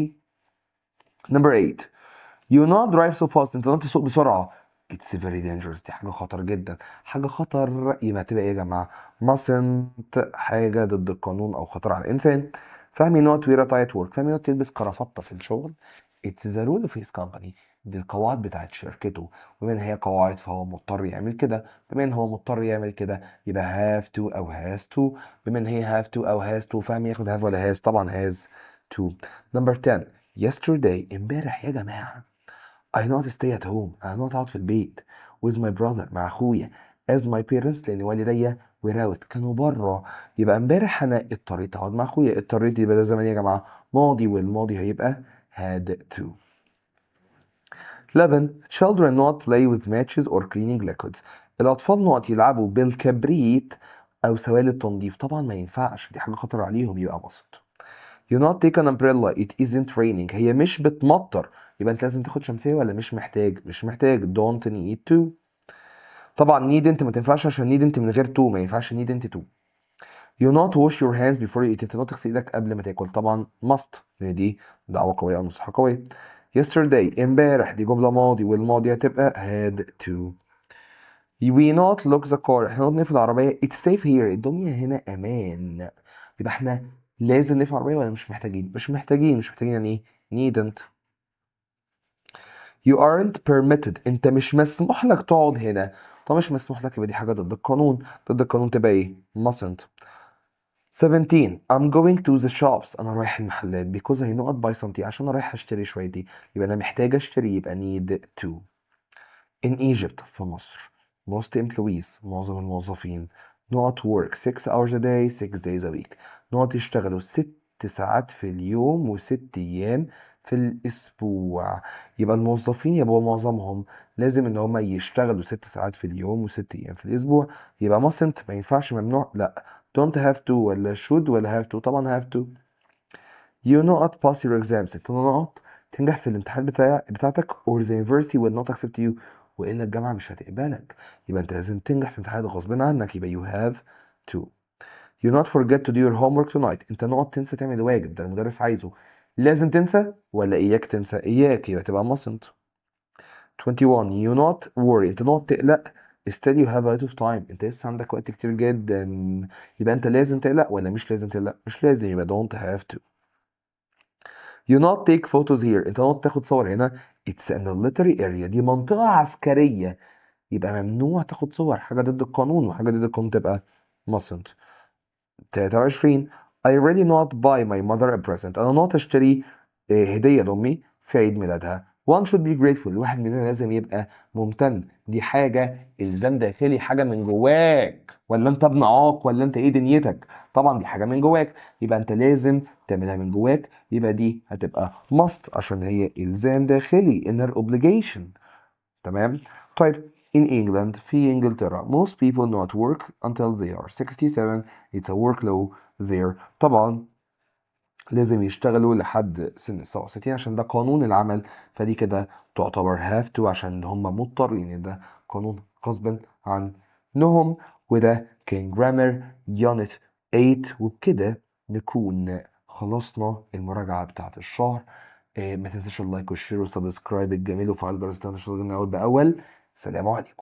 Number 8 you not drive so fast. انت not تسوق بسرعة. It's very dangerous. دي حاجة خطر جدا. حاجة خطر يبقى هتبقى ايه يا جماعة؟ mustn't حاجة ضد القانون أو خطر على الإنسان. فهمي not wear a tight work. فهمي not تلبس كرافتة في الشغل. It's the rule of his company. دي القواعد بتاعت شركته، بما ان هي قواعد فهو مضطر يعمل كده. بما ان هو مضطر يعمل كده يبقى have to او has to. بما ان هي have to او has to، فهمي ياخد have ولا has؟ طبعا has to. Number 10 yesterday امبارح يا جماعة I not stay at home. أنا not أقعد في البيت with my brother مع أخويا as my parents لأن والدي were out كانوا بره. يبقى امبارح أنا اضطريت أقعد مع أخويا. اضطريت يبقى ده زمان يا جماعة ماضي، والماضي هيبقى had to. 11 children not play with matches or cleaning liquids. الأطفال نقط يلعبوا بالكبريت أو سوائل التنظيف. طبعا ما ينفعش، دي حاجة خطر عليهم، يبقى must. You not take an umbrella. It isn't raining. هي مش بتمطر، يبقى انت لازم تاخد شمسية ولا مش محتاج؟ مش محتاج. don't need to. طبعا need انت ما تنفعش عشان need انت من غير to، ما ينفعش need انت to. You not wash your hands before you eat. انت not تغسل ايدك قبل ما تاكل. طبعا must لان دي دعوة قوية او نصيحة قوية. Yesterday امبارح دي جملة ماضي، والماضي هتبقى had to. We not lock the car. احنا not نقفل العربية. It's safe here. الدنيا هنا امان. يبقى احنا لازم نقفل العربية ولا مش محتاجين؟ مش محتاجين. مش محتاجين يعني ايه؟ needn't. You aren't permitted. انت مش مسموح لك تقعد هنا. طب مش مسموح لك يبقى دي حاجة ضد القانون. ضد القانون تبقى ايه؟ mustn't. 17 I'm going to the shops. انا رايح المحلات because I not buy something عشان انا رايح اشتري شوية دي. يبقى انا محتاج اشتري، يبقى need to. In Egypt في مصر most employees معظم الموظفين not work 6 hours a day 6 days a week. not يشتغلوا 6 ساعات في اليوم و6 أيام في الأسبوع. يبقى الموظفين يبقى معظمهم لازم إن هما يشتغلوا 6 ساعات في اليوم و6 أيام في الأسبوع. يبقى mustn't ما ينفعش، ممنوع. لأ don't have to ولا should ولا have to؟ طبعا have to. You not pass your exams. انت نقط تنجح في الامتحان بتاعتك or the university will not accept you. وإلا الجامعة مش هتقبلك. يبقى انت لازم تنجح في امتحانات غصب عنك، يبقى you have to. You not forget to do your homework tonight. انت نقط تنسى تعمل الواجب، ده المدرس عايزه. لازم تنسى ولا إياك تنسى؟ إياك، يبقى تبقى mustn't. 21 you not worry. انت نقط تقلق still you have a lot of time. انت لسه عندك وقت كتير جدا. يبقى انت لازم تقلق ولا مش لازم تقلق؟ مش لازم، يبقى don't have to. You not take photos here. انت not تاخد صور هنا. It's a military area. دي منطقة عسكرية، يبقى ممنوع تاخد صور. حاجة ضد القانون، وحاجة ضد القانون تبقى mustn't. 23 I really not buy my mother a present. أنا not أشتري هدية لأمي في عيد ميلادها. One should be grateful. الواحد مننا لازم يبقى ممتن. دي حاجة إلزام داخلي، حاجة من جواك. ولا أنت ابن عاق ولا أنت إيه دنيتك؟ طبعا دي حاجة من جواك، يبقى أنت لازم تعملها من جواك. يبقى دي هتبقى must عشان هي إلزام داخلي inner obligation. تمام. طيب in England في إنجلترا most people not work until they are 67. it's a work law there. طبعا لازم يشتغلوا لحد سن 67 عشان ده قانون العمل، فدي كده تعتبر have to عشان هم مضطرين، ده قانون غصب عنهم. وده كان جرامر يونت 8. وبكده نكون خلصنا المراجعة بتاعت الشهر. ما تنساش اللايك والشير والسبسكرايب الجميل وفعل الجرس عشان تشتغلنا أول بأول. سلام عليكم.